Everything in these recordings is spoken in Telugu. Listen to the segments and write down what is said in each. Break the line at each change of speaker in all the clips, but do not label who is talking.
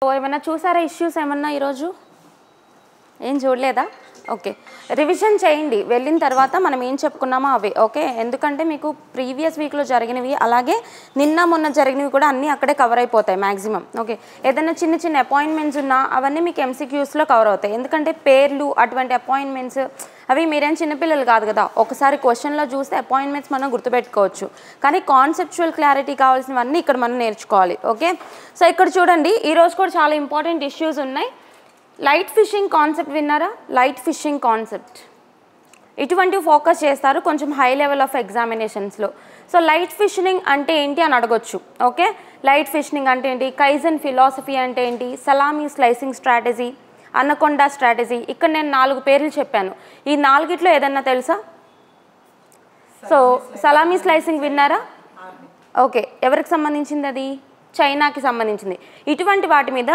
ఏమైనా చూసారా ఇష్యూస్ ఏమన్నా ఈరోజు? ఏం చూడలేదా? ఓకే, రివిజన్ చేయండి. వెళ్ళిన తర్వాత మనం ఏం చెప్పుకున్నామో అవే. ఓకే, ఎందుకంటే మీకు ప్రీవియస్ వీక్లో జరిగినవి అలాగే నిన్న మొన్న జరిగినవి కూడా అన్నీ అక్కడే కవర్ అయిపోతాయి మ్యాక్సిమం. ఓకే, ఏదైనా చిన్న చిన్న అపాయింట్మెంట్స్ ఉన్నా అవన్నీ మీకు ఎంసీక్యూస్లో కవర్ అవుతాయి. ఎందుకంటే పేర్లు అటువంటి అపాయింట్మెంట్స్ అవి మీరేం చిన్నపిల్లలు కాదు కదా, ఒకసారి క్వశ్చన్లో చూస్తే అపాయింట్మెంట్స్ మనం గుర్తుపెట్టుకోవచ్చు. కానీ కాన్సెప్చువల్ క్లారిటీ కావాల్సినవన్నీ ఇక్కడ మనం నేర్చుకోవాలి. ఓకే, సో ఇక్కడ చూడండి, ఈరోజు కూడా చాలా ఇంపార్టెంట్ ఇష్యూస్ ఉన్నాయి. లైట్ ఫిషింగ్ కాన్సెప్ట్ విన్నారా? లైట్ ఫిషింగ్ కాన్సెప్ట్ ఇటువంటివి ఫోకస్ చేస్తారు కొంచెం హై లెవెల్ ఆఫ్ ఎగ్జామినేషన్స్లో. సో లైట్ ఫిషింగ్ అంటే ఏంటి అని అడగొచ్చు. ఓకే, లైట్ ఫిషింగ్ అంటే ఏంటి, కైజన్ ఫిలాసఫీ అంటే ఏంటి, salami slicing strategy, anaconda strategy. ఇక్కడ నేను 4 పేర్లు చెప్పాను. ఈ 4గిట్లో ఏదన్నా తెలుసా? సో సలామీ స్లైసింగ్ విన్నారా? ఓకే, ఎవరికి సంబంధించింది అది? చైనాకి సంబంధించింది. ఇటువంటి వాటి మీద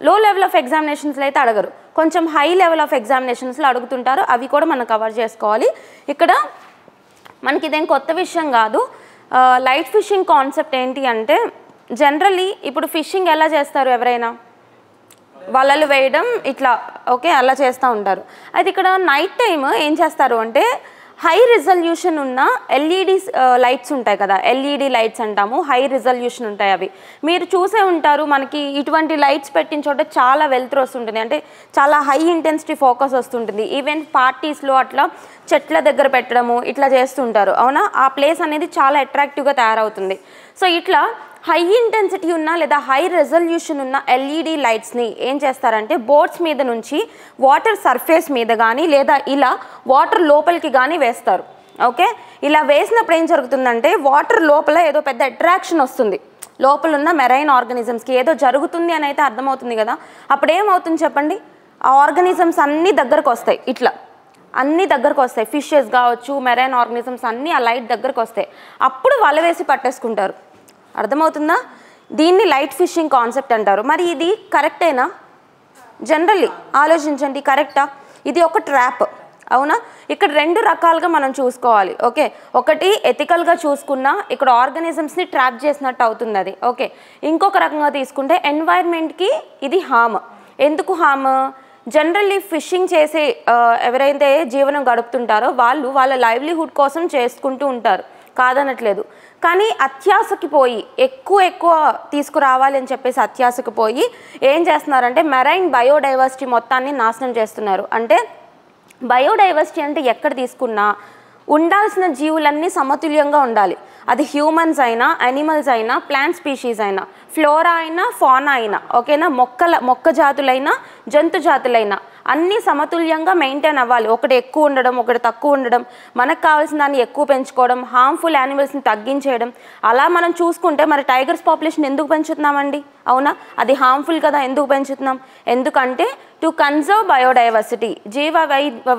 లో లెవెల్ ఆఫ్ ఎగ్జామినేషన్స్లో అయితే అడగరు, కొంచెం హై లెవెల్ ఆఫ్ ఎగ్జామినేషన్స్లో అడుగుతుంటారు. అవి కూడా మనం కవర్ చేసుకోవాలి. ఇక్కడ మనకి ఇదేం కొత్త విషయం కాదు. లైట్ ఫిషింగ్ కాన్సెప్ట్ ఏంటి అంటే, జనరల్లీ ఇప్పుడు ఫిషింగ్ ఎలా చేస్తారు, ఎవరైనా వలలు వేయడం ఇట్లా, ఓకే, అలా చేస్తూ ఉంటారు. అయితే ఇక్కడ నైట్ టైమ్ ఏం చేస్తారు అంటే, హై రిజల్యూషన్ ఉన్న ఎల్ఈడి లైట్స్ ఉంటాయి కదా, ఎల్ఈడి లైట్స్ అంటాము, హై రిజల్యూషన్ ఉంటాయి. అవి మీరు చూసే ఉంటారు. మనకి ఇటువంటి లైట్స్ పెట్టిన చోట చాలా వెలుతురు వస్తుంటుంది, అంటే చాలా హై ఇంటెన్సిటీ ఫోకస్ వస్తుంటుంది. ఈవెన్ పార్టీస్లో అట్లా చెట్ల దగ్గర పెట్టడము ఇట్లా చేస్తుంటారు, అవునా? ఆ ప్లేస్ అనేది చాలా అట్రాక్టివ్గా తయారవుతుంది. సో ఇట్లా హై ఇంటెన్సిటీ ఉన్న లేదా హై రెజల్యూషన్ ఉన్న ఎల్ఈడి లైట్స్ని ఏం చేస్తారంటే, బోట్స్ మీద నుంచి వాటర్ సర్ఫేస్ మీద కానీ లేదా ఇలా వాటర్ లోపలికి కానీ వేస్తారు. ఓకే, ఇలా వేసినప్పుడు ఏం జరుగుతుందంటే, వాటర్ లోపల ఏదో పెద్ద అట్రాక్షన్ వస్తుంది. లోపల ఉన్న మెరైన్ ఆర్గానిజమ్స్కి ఏదో జరుగుతుంది అని అయితే అర్థమవుతుంది కదా. అప్పుడు ఏమవుతుంది చెప్పండి? ఆ ఆర్గానిజమ్స్ అన్నీ దగ్గరకు వస్తాయి, ఇట్లా అన్నీ దగ్గరకు వస్తాయి. ఫిషెస్ కావచ్చు, మెరైన్ ఆర్గానిజమ్స్ అన్నీ ఆ లైట్ దగ్గరకు వస్తాయి. అప్పుడు వల వేసి పట్టేసుకుంటారు. అర్థమవుతుందా? దీన్ని లైట్ ఫిషింగ్ కాన్సెప్ట్ అంటారు. మరి ఇది కరెక్టేనా? జనరల్లీ ఆలోచించండి, కరెక్టా? ఇది ఒక ట్రాప్, అవునా? ఇక్కడ 2 రకాలుగా మనం చూసుకోవాలి. ఓకే, ఒకటి ఎథికల్గా చూసుకున్నా ఇక్కడ ఆర్గానిజమ్స్ని ట్రాప్ చేసినట్టు అవుతుంది అది. ఓకే, ఇంకొక రకంగా తీసుకుంటే ఎన్వైర్న్మెంట్కి ఇది హామ్. ఎందుకు హామ్? జనరల్లీ ఫిషింగ్ చేసే ఎవరైతే జీవనం గడుపుతుంటారో వాళ్ళు వాళ్ళ లైవ్లీహుడ్ కోసం చేసుకుంటూ ఉంటారు, కాదనట్లేదు. కానీ అత్యాశకి పోయి ఎక్కువ తీసుకురావాలి అని చెప్పేసి అత్యాశకి పోయి ఏం చేస్తున్నారంటే, మెరైన్ బయోడైవర్సిటీ మొత్తాన్ని నాశనం చేస్తున్నారు. అంటే బయోడైవర్సిటీ అంటే ఎక్కడ తీసుకున్నా ఉండాల్సిన జీవులన్నీ సమతుల్యంగా ఉండాలి. అది హ్యూమన్స్ అయినా, యానిమల్స్ అయినా, ప్లాంట్ స్పీషీస్ అయినా, ఫ్లోరా అయినా, ఫానా అయినా, ఓకేనా, మొక్క జాతులైనా, జంతు జాతులైనా అన్నీ సమతుల్యంగా మెయింటైన్ అవ్వాలి. ఒకటి ఎక్కువ ఉండడం, ఒకటి తక్కువ ఉండడం, మనకు కావాల్సిన దాన్ని ఎక్కువ పెంచుకోవడం, హార్మ్ఫుల్ యానిమల్స్ని తగ్గించేయడం, అలా మనం చూసుకుంటే మరి టైగర్స్ పాపులేషన్ ఎందుకు పెంచుతున్నామండి? అవునా, అది హార్మ్ఫుల్ కదా, ఎందుకు పెంచుతున్నాం? ఎందుకంటే టు కన్జర్వ్ బయోడైవర్సిటీ, జీవ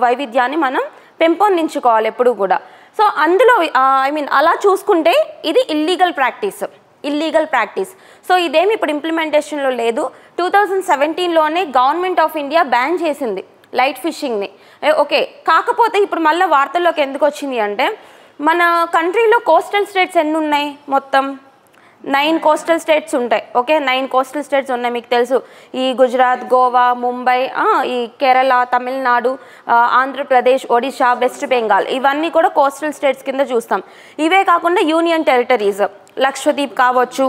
వైవిధ్యాన్ని మనం పెంపొందించుకోవాలి ఎప్పుడు కూడా. సో అందులో అలా చూసుకుంటే ఇది ఇల్లీగల్ ప్రాక్టీస్. సో ఇదేమి ఇప్పుడు ఇంప్లిమెంటేషన్లో లేదు. 2017లోనే గవర్నమెంట్ ఆఫ్ ఇండియా బ్యాన్ చేసింది లైట్ ఫిషింగ్ని. ఓకే, కాకపోతే ఇప్పుడు మళ్ళీ వార్తల్లోకి ఎందుకు వచ్చింది అంటే, మన కంట్రీలో కోస్టల్ స్టేట్స్ ఎన్ని ఉన్నాయి? మొత్తం 9 కోస్టల్ స్టేట్స్ ఉంటాయి. ఓకే, 9 కోస్టల్ స్టేట్స్ ఉన్నాయి, మీకు తెలుసు. ఈ గుజరాత్, గోవా, ముంబై, ఈ కేరళ, తమిళనాడు, ఆంధ్రప్రదేశ్, ఒడిశా, వెస్ట్ బెంగాల్, ఇవన్నీ కూడా కోస్టల్ స్టేట్స్ కింద చూస్తాం. ఇవే కాకుండా యూనియన్ టెరిటరీస్, లక్షద్వీప్ కావచ్చు,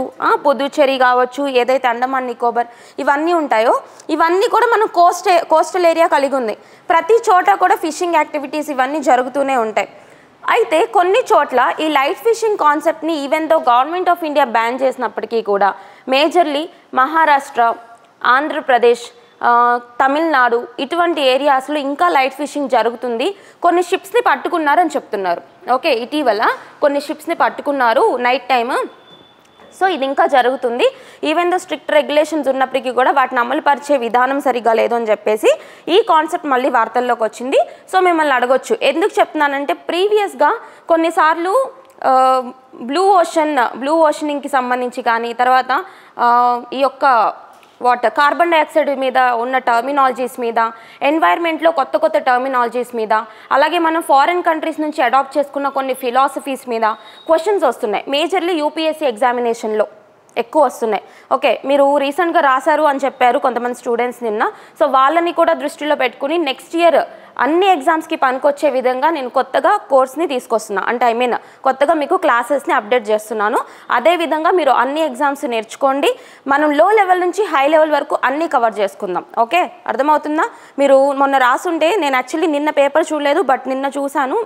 పుదుచ్చేరి కావచ్చు, ఏదైతే అండమాన్ నికోబార్ ఇవన్నీ ఉంటాయో ఇవన్నీ కూడా మనం కోస్టల్ ఏరియా కలిగి ఉంది. ప్రతి చోట కూడా ఫిషింగ్ యాక్టివిటీస్ ఇవన్నీ జరుగుతూనే ఉంటాయి. అయితే కొన్ని చోట్ల ఈ లైట్ ఫిషింగ్ కాన్సెప్ట్ని even though government of India ban చేసినప్పటికీ కూడా మేజర్లీ మహారాష్ట్ర, ఆంధ్రప్రదేశ్, తమిళనాడు ఇటువంటి ఏరియాస్లో ఇంకా లైట్ ఫిషింగ్ జరుగుతుంది. కొన్ని షిప్స్ని పట్టుకున్నారని చెప్తున్నారు. ఓకే, ఇటీవల కొన్ని షిప్స్ని పట్టుకున్నారు నైట్ టైమ్. సో ఇది ఇంకా జరుగుతుంది. ఈవెన్ దో స్ట్రిక్ట్ రెగ్యులేషన్స్ ఉన్నప్పటికీ కూడా వాటిని అమలుపరిచే విధానం సరిగ్గా లేదు అని చెప్పేసి ఈ కాన్సెప్ట్ మళ్ళీ వార్తల్లోకి వచ్చింది. సో మిమ్మల్ని అడగొచ్చు, ఎందుకు చెప్తున్నానంటే, ప్రీవియస్గా కొన్నిసార్లు బ్లూ ఓషనింగ్కి సంబంధించి కానీ, తర్వాత ఈ యొక్క కార్బన్ డైఆక్సైడ్ మీద ఉన్న టర్మినాలజీస్ మీద, ఎన్వైర్న్మెంట్లో కొత్త టర్మినాలజీస్ మీద, అలాగే మనం ఫారిన్ కంట్రీస్ నుంచి అడాప్ట్ చేసుకున్న కొన్ని ఫిలాసఫీస్ మీద క్వశ్చన్స్ వస్తున్నాయి మేజర్లీ యూపీఎస్సీ ఎగ్జామినేషన్లో. ఎక్కువ వస్తున్నాయి. ఓకే, మీరు రీసెంట్గా రాశారు అని చెప్పారు కొంతమంది స్టూడెంట్స్ నిన్న. సో వాళ్ళని కూడా దృష్టిలో పెట్టుకుని నెక్స్ట్ ఇయర్ అన్ని ఎగ్జామ్స్కి పనికొచ్చే విధంగా నేను కొత్తగా కోర్స్ని తీసుకొస్తున్నా. అంటే కొత్తగా మీకు క్లాసెస్ని అప్డేట్ చేస్తున్నాను. అదేవిధంగా మీరు అన్ని ఎగ్జామ్స్ నేర్చుకోండి. మనం లో లెవెల్ నుంచి హై లెవెల్ వరకు అన్నీ కవర్ చేసుకుందాం. ఓకే, అర్థమవుతుందా? మీరు మొన్న రాసుంటే, నేను యాక్చువల్లీ నిన్న పేపర్ చూడలేదు, బట్ నిన్న చూశాను,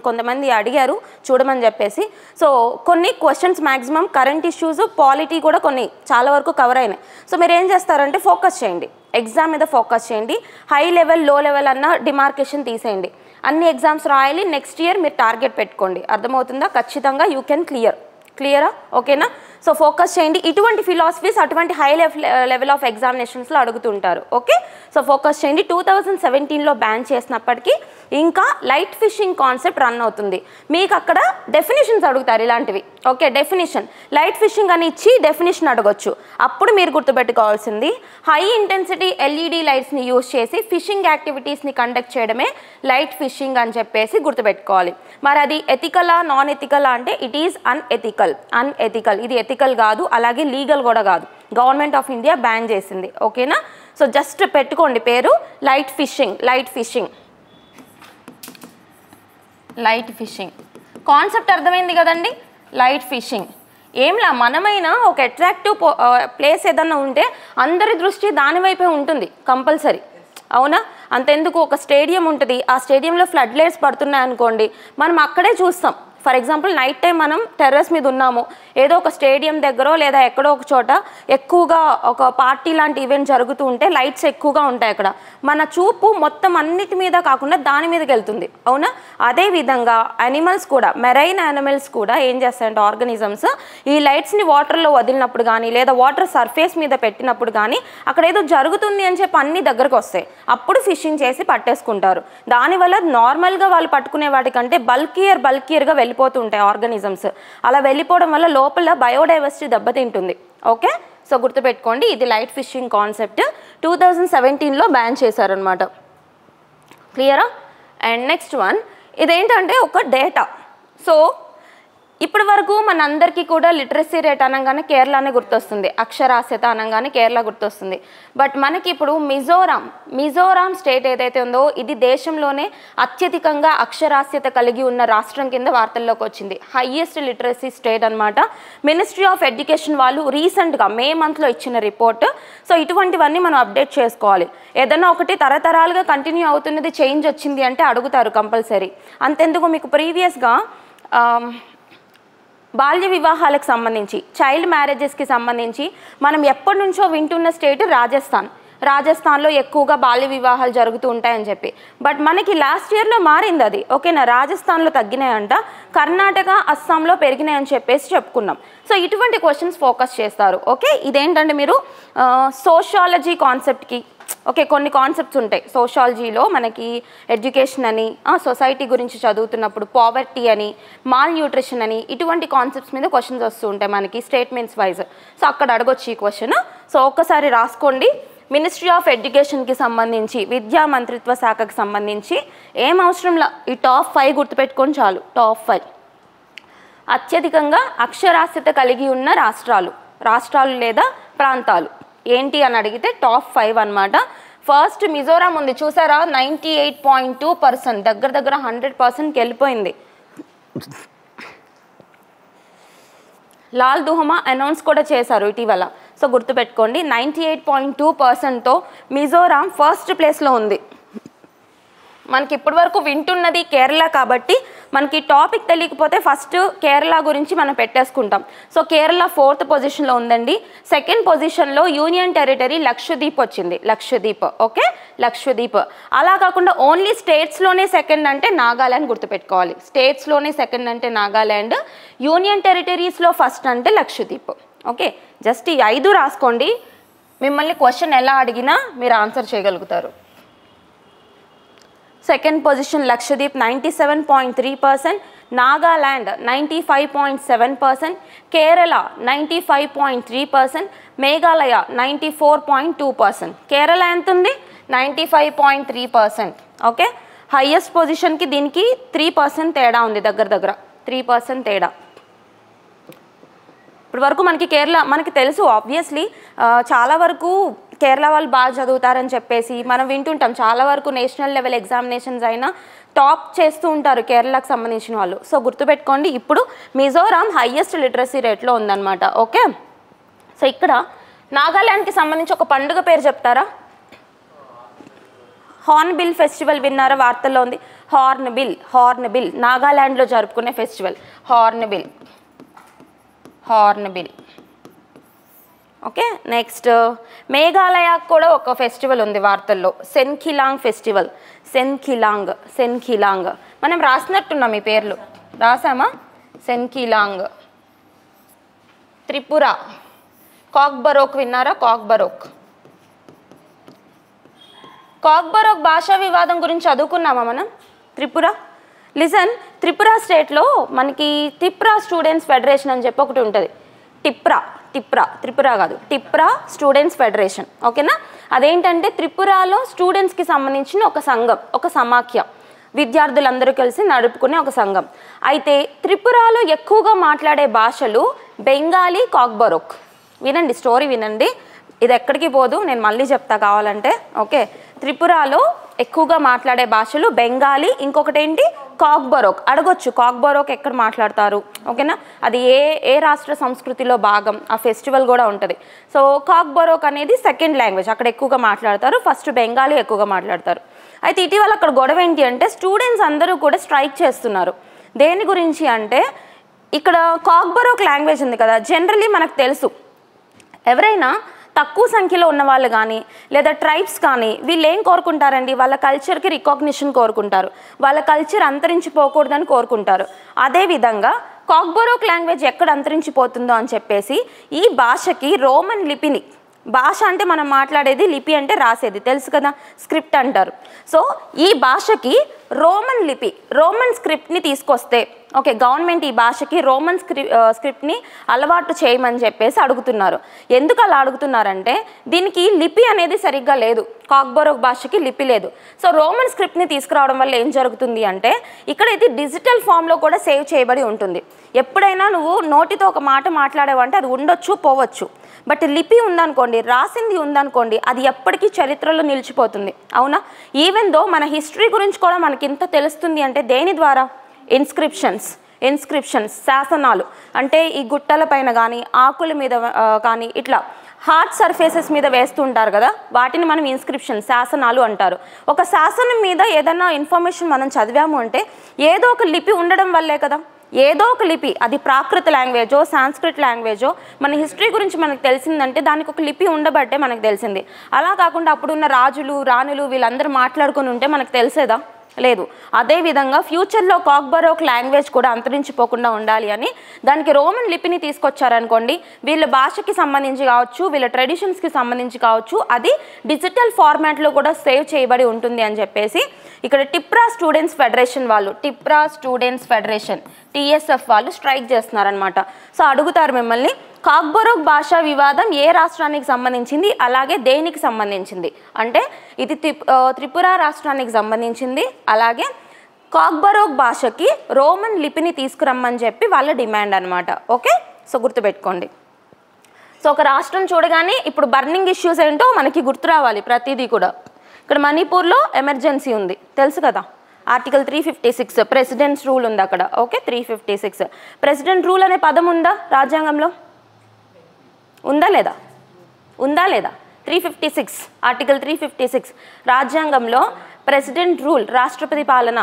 కొంతమంది అడిగారు చూడమని చెప్పేసి. సో కొన్ని questions maximum current issues, polity కూడా కొన్ని చాలా వరకు కవర్ అయినాయి. సో మీరు ఏం చేస్తారంటే ఫోకస్ చేయండి, ఎగ్జామ్ మీద ఫోకస్ చేయండి. హై లెవెల్ లో లెవెల్ అన్న డిమార్కేషన్ తీసేయండి. అన్ని ఎగ్జామ్స్ రాయాలి. నెక్స్ట్ ఇయర్ మీరు టార్గెట్ పెట్టుకోండి. అర్థమవుతుందా? ఖచ్చితంగా యూ కెన్ క్లియరా? ఓకేనా? సో ఫోకస్ చేయండి. ఇటువంటి ఫిలాసఫీస్ అటువంటి హై లెవెల్ ఆఫ్ ఎగ్జామినేషన్స్లో అడుగుతుంటారు. ఓకే, సో ఫోకస్ చేయండి. 2017లో బ్యాన్ చేసినప్పటికీ ఇంకా లైట్ ఫిషింగ్ కాన్సెప్ట్ రన్ అవుతుంది. మీకు అక్కడ డెఫినేషన్స్ అడుగుతారు ఇలాంటివి. ఓకే, డెఫినేషన్ లైట్ ఫిషింగ్ అని ఇచ్చి డెఫినేషన్ అడగొచ్చు. అప్పుడు మీరు గుర్తుపెట్టుకోవాల్సింది హై ఇంటెన్సిటీ ఎల్ఈడి లైట్స్ని యూజ్ చేసి ఫిషింగ్ యాక్టివిటీస్ని కండక్ట్ చేయడమే లైట్ ఫిషింగ్ అని చెప్పేసి గుర్తుపెట్టుకోవాలి. మరి అది ఎథికలా నాన్ ఎథికలా అంటే ఇట్ ఈజ్ అన్ఎథికల్. ఇది ఎథికల్ కాదు, అలాగే లీగల్ కూడా కాదు. గవర్నమెంట్ ఆఫ్ ఇండియా బ్యాన్ చేసింది. ఓకేనా? సో జస్ట్ పెట్టుకోండి పేరు లైట్ ఫిషింగ్ కాన్సెప్ట్ అర్థమైంది కదండి. లైట్ ఫిషింగ్ ఏంలా, మనమైనా ఒక అట్రాక్టివ్ ప్లేస్ ఏదన్నా ఉంటే అందరి దృష్టి దాని వైపే ఉంటుంది కంపల్సరీ. అవునా? అంతెందుకు, ఒక స్టేడియం ఉంటుంది, ఆ స్టేడియంలో ఫ్లడ్ లైట్స్ పడుతున్నాయి అనుకోండి, మనం అక్కడే చూస్తాం. ఫర్ ఎగ్జాంపుల్ నైట్ టైం మనం టెర్రస్ మీద ఉన్నాము, ఏదో ఒక స్టేడియం దగ్గర లేదా ఎక్కడో ఒక చోట ఎక్కువగా ఒక పార్టీ లాంటి ఈవెంట్ జరుగుతూ ఉంటే లైట్స్ ఎక్కువగా ఉంటాయి అక్కడ. మన చూపు మొత్తం అన్నిటి మీద కాకుండా దాని మీదకి వెళ్తుంది. అవునా? అదేవిధంగా యానిమల్స్ కూడా, మెరైన్ యానిమల్స్ కూడా ఏం చేస్తాయంటే ఆర్గానిజమ్స్ ఈ లైట్స్ని వాటర్లో వదిలినప్పుడు కానీ లేదా వాటర్ సర్ఫేస్ మీద పెట్టినప్పుడు కానీ అక్కడ ఏదో జరుగుతుంది అని చెప్పి అన్ని దగ్గరకు వస్తాయి. అప్పుడు ఫిషింగ్ చేసి పట్టేసుకుంటారు. దానివల్ల నార్మల్గా వాళ్ళు పట్టుకునే వాటికంటే బల్కియర్గా వెళ్ళిపోతూ ఉంటాయి ఆర్గానిజమ్స్. అలా వెళ్ళిపోవడం వల్ల లోపల బయోడైవర్సిటీ దెబ్బతింటుంది. ఓకే, సో గుర్తుపెట్టుకోండి, ఇది లైట్ ఫిషింగ్ కాన్సెప్ట్ 2017లో బ్యాన్ చేశారనమాట. క్లియరా? అండ్ నెక్స్ట్ వన్, ఇదేంటంటే ఒక డేటా. సో ఇప్పటి వరకు మనందరికీ కూడా లిటరసీ రేట్ అనగానే కేరళనే గుర్తొస్తుంది, అక్షరాస్యత అనగానే కేరళ గుర్తొస్తుంది. బట్ మనకి ఇప్పుడు మిజోరాం స్టేట్ ఏదైతే ఉందో ఇది దేశంలోనే అత్యధికంగా అక్షరాస్యత కలిగి ఉన్న రాష్ట్రం కింద వార్తల్లోకి వచ్చింది. హైయెస్ట్ లిటరసీ స్టేట్ అనమాట. మినిస్ట్రీ ఆఫ్ ఎడ్యుకేషన్ వాళ్ళు రీసెంట్గా మే మంత్లో ఇచ్చిన రిపోర్ట్. సో ఇటువంటివన్నీ మనం అప్డేట్ చేసుకోవాలి. ఏదన్నా ఒకటి తరతరాలుగా కంటిన్యూ అవుతున్నది చేంజ్ వచ్చింది అంటే అడుగుతారు కంపల్సరీ. అంతెందుకు, మీకు ప్రీవియస్గా బాల్య వివాహాలకు సంబంధించి, చైల్డ్ మ్యారేజెస్కి సంబంధించి మనం ఎప్పటి నుంచో వింటున్న స్టేట్ రాజస్థాన్లో ఎక్కువగా బాల్య వివాహాలు జరుగుతూ ఉంటాయని చెప్పి. బట్ మనకి లాస్ట్ ఇయర్లో మారింది అది. ఓకేనా? రాజస్థాన్లో తగ్గినాయంట, కర్ణాటక అస్సాంలో పెరిగినాయని చెప్పేసి చెప్పుకున్నాం. సో ఇటువంటి క్వశ్చన్స్ ఫోకస్ చేస్తారు. ఓకే, ఇదేంటంటే మీరు సోషాలజీ కాన్సెప్ట్కి, ఓకే, కొన్ని కాన్సెప్ట్స్ ఉంటాయి సోషాలజీలో మనకి. ఎడ్యుకేషన్ అని, సొసైటీ గురించి చదువుతున్నప్పుడు పావర్టీ అని, మాల్ న్యూట్రిషన్ అని, ఇటువంటి కాన్సెప్ట్స్ మీద క్వశ్చన్స్ వస్తూ ఉంటాయి మనకి స్టేట్మెంట్స్ వైజ్. సో అక్కడ అడగొచ్చు ఈ క్వశ్చన్. సో ఒక్కసారి రాసుకోండి. మినిస్ట్రీ ఆఫ్ ఎడ్యుకేషన్కి సంబంధించి, విద్యా మంత్రిత్వ శాఖకి సంబంధించి ఏం అవసరంలా, ఈ టాప్ 5 గుర్తుపెట్టుకొని చాలు. టాప్ 5 అత్యధికంగా అక్షరాస్యత కలిగి ఉన్న రాష్ట్రాలు లేదా ప్రాంతాలు ఏంటి అని అడిగితే టాప్ 5 అనమాట. ఫస్ట్ మిజోరాం ఉంది, చూసారా? 98.2%, దగ్గర 100%కి వెళ్ళిపోయింది. లాల్ దుహమా అనౌన్స్ కూడా చేశారు ఇటీవల. సో గుర్తుపెట్టుకోండి, 98.2%తో మిజోరాం ఫస్ట్ ప్లేస్లో ఉంది. మనకి ఇప్పటి వరకు వింటున్నది కేరళ కాబట్టి మనకి టాపిక్ తెలియకపోతే ఫస్ట్ కేరళ గురించి మనం పెట్టేసుకుంటాం. సో కేరళ 4th పొజిషన్లో ఉందండి. 2nd పొజిషన్లో యూనియన్ టెరిటరీ లక్షద్వీప్ వచ్చింది. ఓకే, లక్షద్వీప్. అలా కాకుండా ఓన్లీ స్టేట్స్లోనే సెకండ్ అంటే నాగాల్యాండ్ గుర్తుపెట్టుకోవాలి. స్టేట్స్లోనే సెకండ్ అంటే నాగాల్యాండ్, యూనియన్ టెరిటరీస్లో ఫస్ట్ అంటే లక్షద్వీప్. ఓకే, జస్ట్ ఈ 5 రాసుకోండి. మిమ్మల్ని క్వశ్చన్ ఎలా అడిగినా మీరు ఆన్సర్ చేయగలుగుతారు. 2nd position Lakshadweep 97.3%, Nagaland 95.7%, Kerala 95.3%, Meghalaya 94.2%. కేరళ ఎంత ఉంది? 95.3%. ఓకే, హైయెస్ట్ పొజిషన్కి దీనికి 3% తేడా ఉంది, దగ్గర 3% తేడా. ఇప్పుడు వరకు మనకి కేరళ మనకి తెలుసు ఆబ్వియస్లీ చాలా వరకు కేరళ వాళ్ళు బాగా చదువుతారని చెప్పేసి మనం వింటుంటాం. చాలా వరకు నేషనల్ లెవెల్ ఎగ్జామినేషన్స్ అయినా టాప్ చేస్తూ ఉంటారు కేరళకు సంబంధించిన వాళ్ళు. సో గుర్తుపెట్టుకోండి, ఇప్పుడు మిజోరాం హైయెస్ట్ లిటరసీ రేట్లో ఉందన్నమాట. ఓకే, సో ఇక్కడ నాగాల్యాండ్కి సంబంధించి ఒక పండుగ పేరు చెప్తారా? హార్న్బిల్ ఫెస్టివల్ విన్నారా? వార్తల్లో ఉంది. హార్న్బిల్ నాగాల్యాండ్లో జరుపుకునే festival Hornbill. Okay, next Meghalaya కూడా ఒక ఫెస్టివల్ ఉంది వార్తల్లో, సెన్ఖిలాంగ్ ఫెస్టివల్. సెన్ఖిలాంగ్ మనం రాసినట్టున్నాం, ఈ పేర్లు రాసామా? సెన్ఖిలాంగ్. త్రిపుర కాక్బరోక్ విన్నారా? కాక్బరోక్ భాషా వివాదం గురించి చదువుకున్నామా మనం? లిజన్, త్రిపుర స్టేట్లో మనకి త్రిపుర స్టూడెంట్స్ ఫెడరేషన్ అని చెప్పి ఒకటి ఉంటుంది. త్రిపుర కాదు, టిప్రా స్టూడెంట్స్ ఫెడరేషన్. ఓకేనా? అదేంటంటే త్రిపురలో స్టూడెంట్స్కి సంబంధించిన ఒక సంఘం, ఒక సమాఖ్య, విద్యార్థులందరూ కలిసి నడుపుకునే ఒక సంఘం. అయితే త్రిపురలో ఎక్కువగా మాట్లాడే భాషలు బెంగాలీ, కాక్బరోక్. వినండి, స్టోరీ వినండి, ఇది ఎక్కడికి పోదు, నేను మళ్ళీ చెప్తా కావాలంటే. ఓకే, త్రిపురలో ఎక్కువగా మాట్లాడే భాషలు బెంగాలీ, ఇంకొకటి ఏంటి కాక్బరోక్. అడగొచ్చు కాక్బరోక్ ఎక్కడ మాట్లాడతారు? ఓకేనా, అది ఏ రాష్ట్ర సంస్కృతిలో భాగం, ఆ ఫెస్టివల్ కూడా ఉంటుంది. సో కాక్బరోక్ అనేది సెకండ్ లాంగ్వేజ్, అక్కడ ఎక్కువగా మాట్లాడతారు. ఫస్ట్ బెంగాలీ ఎక్కువగా మాట్లాడతారు. అయితే ఇటీవల అక్కడ గొడవ ఏంటి అంటే స్టూడెంట్స్ అందరూ కూడా స్ట్రైక్ చేస్తున్నారు. దేని గురించి అంటే ఇక్కడ కాక్బరోక్ లాంగ్వేజ్ ఉంది కదా, జనరలీ మనకు తెలుసు ఎవరైనా తక్కువ సంఖ్యలో ఉన్న వాళ్ళు కానీ లేదా ట్రైబ్స్ కానీ వీళ్ళు ఏం కోరుకుంటారండి? వాళ్ళ కల్చర్కి రికాగ్నిషన్ కోరుకుంటారు, వాళ్ళ కల్చర్ అంతరించిపోకూడదని కోరుకుంటారు. అదేవిధంగా కాక్బరోక్ లాంగ్వేజ్ ఎక్కడ అంతరించిపోతుందో అని చెప్పేసి ఈ భాషకి రోమన్ లిపిని, భాష అంటే మనం మాట్లాడేది, లిపి అంటే రాసేది, తెలుసు కదా, స్క్రిప్ట్ అంటారు. సో ఈ భాషకి రోమన్ లిపి, రోమన్ స్క్రిప్ట్ని తీసుకొస్తే ఓకే, గవర్నమెంట్ ఈ భాషకి రోమన్ స్క్రిప్ట్ని అలవాటు చేయమని చెప్పేసి అడుగుతున్నారు. ఎందుకు అలా అడుగుతున్నారంటే దీనికి లిపి అనేది సరిగ్గా లేదు, కాక్బరోక్ భాషకి లిపి లేదు. సో రోమన్ స్క్రిప్ట్ని తీసుకురావడం వల్ల ఏం జరుగుతుంది అంటే ఇక్కడ ఇది డిజిటల్ ఫామ్లో కూడా సేవ్ చేయబడి ఉంటుంది. ఎప్పుడైనా నువ్వు నోటితో ఒక మాట మాట్లాడేవంటే అది ఉండొచ్చు, పోవచ్చు. బట్ లిపి ఉందనుకోండి, రాసింది ఉందనుకోండి, అది ఎప్పటికీ చరిత్రలో నిలిచిపోతుంది. అవునా? ఈవెన్ దో మన హిస్టరీ గురించి కూడా మనకి ఇంత తెలుస్తుంది అంటే దేని ద్వారా? ఇన్స్క్రిప్షన్స్, శాసనాలు. అంటే ఈ గుట్టల పైన కానీ ఆకుల మీద కానీ ఇట్లా హార్డ్ సర్ఫేసెస్ మీద వేస్తుంటారు కదా, వాటిని మనం ఇన్స్క్రిప్షన్, శాసనాలు అంటారు. ఒక శాసనం మీద ఏదైనా ఇన్ఫర్మేషన్ మనం చదివాము అంటే ఏదో ఒక లిపి ఉండడం వల్లే కదా, ఏదో ఒక లిపి, అది ప్రాకృత లాంగ్వేజో సాంస్క్రిట్ లాంగ్వేజో, మన హిస్టరీ గురించి మనకు తెలిసిందంటే దానికి ఒక లిపి ఉండబట్టే మనకు తెలిసింది. అలా కాకుండా అప్పుడున్న రాజులు, రాణులు వీళ్ళందరూ మాట్లాడుకుని ఉంటే మనకు తెలిసేదా? లేదు. అదేవిధంగా ఫ్యూచర్లో కాక్బరోక్ లాంగ్వేజ్ కూడా అంతరించిపోకుండా ఉండాలి అని దానికి రోమన్ లిపిని తీసుకొచ్చారనుకోండి, వీళ్ళ భాషకి సంబంధించి కావచ్చు, వీళ్ళ ట్రెడిషన్స్కి సంబంధించి కావచ్చు, అది డిజిటల్ ఫార్మాట్లో కూడా సేవ్ చేయబడి ఉంటుంది అని చెప్పేసి ఇక్కడ టిప్రా స్టూడెంట్స్ ఫెడరేషన్ TSF వాళ్ళు స్ట్రైక్ చేస్తున్నారనమాట. సో అడుగుతారు మిమ్మల్ని, కాక్బరోక్ భాషా వివాదం ఏ రాష్ట్రానికి సంబంధించింది, అలాగే దేనికి సంబంధించింది అంటే ఇది త్రిపుర రాష్ట్రానికి సంబంధించింది, అలాగే కాక్బరోక్ భాషకి రోమన్ లిపిని తీసుకురమ్మని చెప్పి వాళ్ళ డిమాండ్ అనమాట. ఓకే, సో గుర్తుపెట్టుకోండి. సో ఒక రాష్ట్రం చూడగానే ఇప్పుడు బర్నింగ్ ఇష్యూస్ ఏంటో మనకి గుర్తు రావాలి ప్రతిదీ కూడా. ఇక్కడ మణిపూర్లో ఎమర్జెన్సీ ఉంది, తెలుసు కదా, ఆర్టికల్ 356 ప్రెసిడెంట్స్ రూల్ ఉంది అక్కడ. ఓకే, 356 ప్రెసిడెంట్ రూల్ అనే పదం ఉందా రాజ్యాంగంలో? ఉందా లేదా? 356 ఆర్టికల్ 356 రాజ్యాంగంలో ప్రెసిడెంట్ రూల్, రాష్ట్రపతి పాలన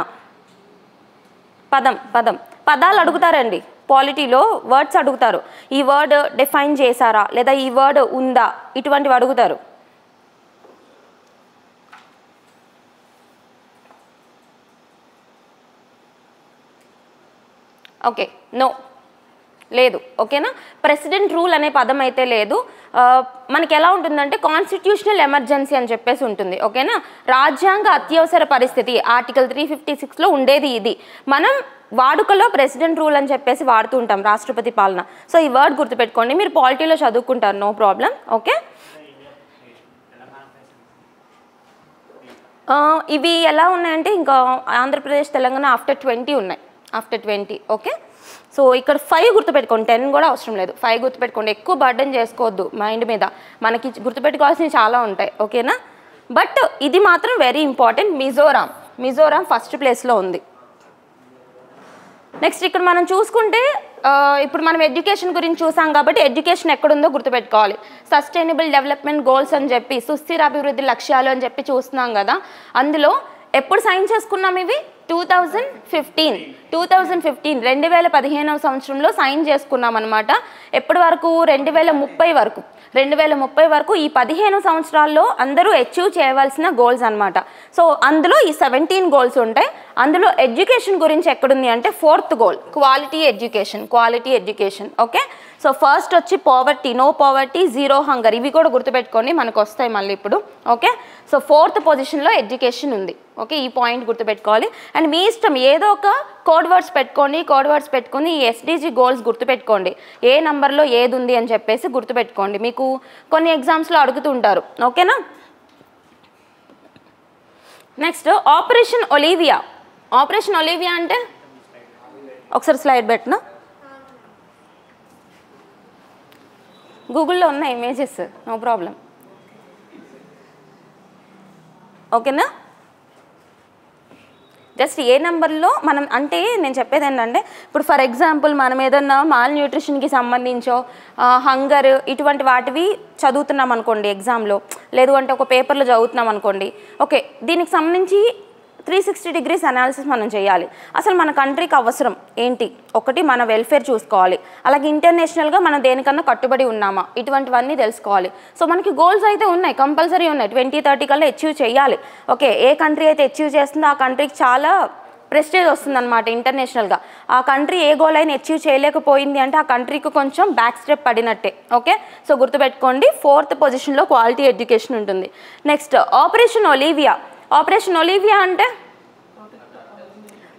పదాలు అడుగుతారండి. పాలిటీలో వర్డ్స్ అడుగుతారు, ఈ వర్డ్ డిఫైన్ చేశారా లేదా ఈ వర్డ్ ఉందా, ఇటువంటివి అడుగుతారు. ఓకే, నో, లేదు. ఓకేనా, ప్రెసిడెంట్ రూల్ అనే పదం అయితే లేదు. మనకి ఎలా ఉంటుందంటే కాన్స్టిట్యూషనల్ ఎమర్జెన్సీ అని చెప్పేసి ఉంటుంది. ఓకేనా, రాజ్యాంగ అత్యవసర పరిస్థితి ఆర్టికల్ 356లో ఉండేది ఇది. మనం వాడుకలో ప్రెసిడెంట్ రూల్ అని చెప్పేసి వాడుతూ ఉంటాం, రాష్ట్రపతి పాలన. సో ఈ వర్డ్ గుర్తుపెట్టుకోండి, మీరు పాలిటీలో చదువుకుంటారు, నో ప్రాబ్లం. ఓకే, ఇవి ఎలా ఉన్నాయంటే ఇంకా ఆంధ్రప్రదేశ్, తెలంగాణ ఆఫ్టర్ 20 ఉన్నాయి, ఆఫ్టర్ 20. ఓకే, సో ఇక్కడ 5 గుర్తుపెట్టుకోండి, 10 కూడా అవసరం లేదు, 5 గుర్తుపెట్టుకోండి. ఎక్కువ బర్డెన్ చేసుకోవద్దు మైండ్ మీద, మనకి గుర్తుపెట్టుకోవాల్సినవి చాలా ఉంటాయి, ఓకేనా. బట్ ఇది మాత్రం వెరీ ఇంపార్టెంట్. మిజోరాం ఫస్ట్ ప్లేస్లో ఉంది. నెక్స్ట్ ఇక్కడ మనం చూసుకుంటే ఇప్పుడు మనం ఎడ్యుకేషన్ గురించి చూసాం కాబట్టి ఎడ్యుకేషన్ ఎక్కడుందో గుర్తుపెట్టుకోవాలి. సస్టైనబుల్ డెవలప్మెంట్ గోల్స్ అని చెప్పి, సుస్థిర అభివృద్ధి లక్ష్యాలు అని చెప్పి చూస్తున్నాం కదా. అందులో ఎప్పుడు సైన్ చేసుకున్నాం ఇవి? 2015 2015 సంవత్సరంలో సైన్ చేసుకున్నాం అనమాట. ఎప్పటి వరకు? 2030 వరకు ఈ 15 సంవత్సరాల్లో అందరూ అచీవ్ చేయవలసిన గోల్స్ అనమాట. సో అందులో ఈ 17 గోల్స్ ఉంటాయి. అందులో ఎడ్యుకేషన్ గురించి ఎక్కడుంది అంటే 4th goal quality education. Okay, so first వచ్చి poverty, no poverty, zero hunger, ఇవి కూడా గుర్తుపెట్టుకోండి, మనకు వస్తాయి మళ్ళీ ఇప్పుడు. ఓకే, సో 4th పొజిషన్లో ఎడ్యుకేషన్ ఉంది. ఓకే, ఈ పాయింట్ గుర్తుపెట్టుకోవాలి. అండ్ మీ ఇష్టం ఏదో ఒక కోడ్ వర్డ్స్ పెట్టుకొని ఈ ఎస్డిజి గోల్స్ గుర్తుపెట్టుకోండి, ఏ నెంబర్లో ఏది ఉంది అని చెప్పేసి గుర్తుపెట్టుకోండి. మీకు కొన్ని ఎగ్జామ్స్లో అడుగుతుంటారు, ఓకేనా. నెక్స్ట్ ఆపరేషన్ ఒలివియా అంటే ఒకసారి స్లైడ్ పెట్టినా, గూగుల్లో ఉన్న ఇమేజెస్, నో ప్రాబ్లం, ఓకేనా. జస్ట్ ఏ నెంబర్లో మనం అంటే నేను చెప్పేది ఏంటంటే, ఇప్పుడు ఫర్ ఎగ్జాంపుల్ మనం ఏదన్నా మాల్ న్యూట్రిషన్కి సంబంధించో హంగర్ ఇటువంటి వాటివి చదువుతున్నాం అనుకోండి ఎగ్జామ్లో, లేదు అంటే ఒక పేపర్లో చదువుతున్నాం అనుకోండి. ఓకే, దీనికి సంబంధించి 360 degrees అనాలిసిస్ మనం చేయాలి. అసలు మన కంట్రీకి అవసరం ఏంటి, ఒకటి మన వెల్ఫేర్ చూసుకోవాలి, అలాగే ఇంటర్నేషనల్గా మనం దేనికన్నా కట్టుబడి ఉన్నామా, ఇటువంటివన్నీ తెలుసుకోవాలి. సో మనకి గోల్స్ అయితే ఉన్నాయి, కంపల్సరీ ఉన్నాయి, 2030 కల్లా అచీవ్ చేయాలి. ఓకే, ఏ కంట్రీ అయితే అచీవ్ చేస్తుందో ఆ కంట్రీకి చాలా ప్రెస్టేజ్ వస్తుందన్నమాట ఇంటర్నేషనల్గా. ఆ కంట్రీ ఏ గోల్ అయినా అచీవ్ చేయలేకపోయింది అంటే ఆ కంట్రీకి కొంచెం బ్యాక్ స్టెప్ పడినట్టే. ఓకే, సో గుర్తుపెట్టుకోండి, 4th పొజిషన్లో క్వాలిటీ ఎడ్యుకేషన్ ఉంటుంది. నెక్స్ట్ ఆపరేషన్ ఒలివియా అంటే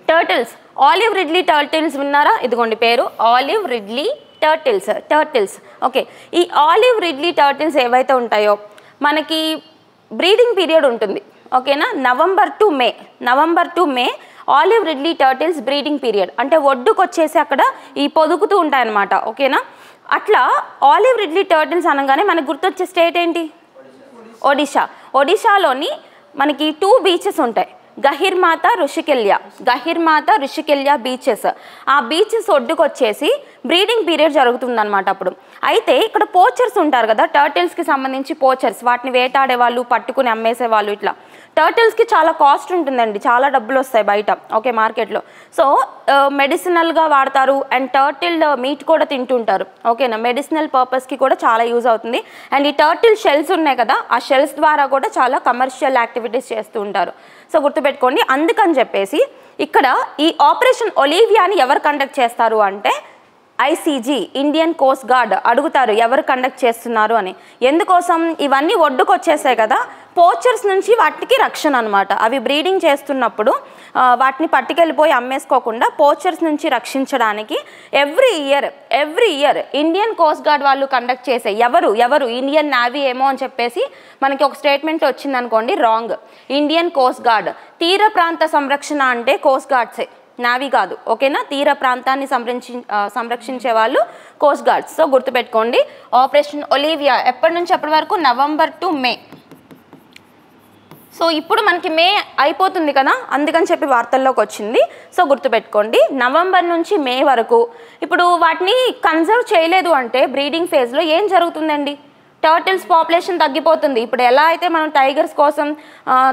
టర్టిల్స్, ఆలివ్ రిడ్లీ టర్టిల్స్ విన్నారా? ఇదిగోండి పేరు, ఆలివ్ రిడ్లీ టర్టిల్స్. ఓకే, ఈ ఆలివ్ రిడ్లీ టర్టిల్స్ ఏవైతే ఉంటాయో మనకి బ్రీడింగ్ పీరియడ్ ఉంటుంది, ఓకేనా. November to May olive Ridley turtles breeding period, అంటే ఒడ్డుకు వచ్చేసి అక్కడ ఈ పొదుగుతూ ఉంటాయన్నమాట, ఓకేనా. అట్లా ఆలివ్ రిడ్లీ టర్టిల్స్ అనగానే మనకు గుర్తొచ్చే స్టేట్ ఏంటి? ఒడిషాలోని మనకి 2 బీచెస్ ఉంటాయి, గహిర్మాత ఋషికెల్య బీచెస్. ఆ బీచెస్ ఒడ్డుకు వచ్చేసి బ్రీడింగ్ పీరియడ్ జరుగుతుందన్నమాట అప్పుడు. అయితే ఇక్కడ పోచర్స్ ఉంటారు కదా, టర్టిల్స్కి సంబంధించి పోచర్స్, వాటిని వేటాడే వాళ్ళు, పట్టుకుని అమ్మేసే వాళ్ళు. ఇట్లా టర్టిల్స్కి చాలా కాస్ట్ ఉంటుందండి, చాలా డబ్బులు వస్తాయి బయట, ఓకే, మార్కెట్లో. సో మెడిసినల్గా వాడతారు అండ్ టర్టిల్ మీట్ కూడా తింటుంటారు, ఓకేనా. మెడిసినల్ పర్పస్కి కూడా చాలా యూజ్ అవుతుంది. అండ్ ఈ టర్టిల్ షెల్స్ ఉన్నాయి కదా, ఆ షెల్స్ ద్వారా కూడా చాలా కమర్షియల్ యాక్టివిటీస్ చేస్తూ ఉంటారు. సో గుర్తుపెట్టుకోండి, అందుకని చెప్పేసి ఇక్కడ ఈ ఆపరేషన్ ఒలివియాని ఎవరు కండక్ట్ చేస్తారు అంటే ఐసీజీ, ఇండియన్ కోస్ట్ గార్డ్. అడుగుతారు ఎవరు కండక్ట్ చేస్తున్నారు అని. ఎందుకోసం? ఇవన్నీ ఒడ్డుకు వచ్చేసాయి కదా, పోచర్స్ నుంచి వాటికి రక్షణ అనమాట. అవి బ్రీడింగ్ చేస్తున్నప్పుడు వాటిని పట్టుకెళ్ళిపోయి అమ్మేసుకోకుండా పోచర్స్ నుంచి రక్షించడానికి every year Indian coast gourd వాళ్ళు కండక్ట్ చేసే, ఎవరు ఇండియన్ నేవీ ఏమో అని చెప్పేసి మనకి ఒక స్టేట్మెంట్ వచ్చింది అనుకోండి, రాంగ్. Indian coast gourd. తీర ప్రాంత సంరక్షణ అంటే కోస్ట్ గార్డ్సే, నావీ కాదు, ఓకేనా. తీర ప్రాంతాన్ని సంరక్షించే వాళ్ళు కోస్ట్ గార్డ్స్. సో గుర్తుపెట్టుకోండి, ఆపరేషన్ ఒలివియా ఎప్పటి నుంచి ఎప్పటి వరకు? November to May. సో ఇప్పుడు మనకి మే అయిపోతుంది కదా, అందుకని చెప్పి వార్తల్లోకి వచ్చింది. సో గుర్తుపెట్టుకోండి, నవంబర్ నుంచి మే వరకు. ఇప్పుడు వాటిని కన్జర్వ్ చేయలేదు అంటే బ్రీడింగ్ ఫేజ్లో ఏం జరుగుతుందండి? టర్టిల్స్ పాపులేషన్ తగ్గిపోతుంది. ఇప్పుడు ఎలా అయితే మనం టైగర్స్ కోసం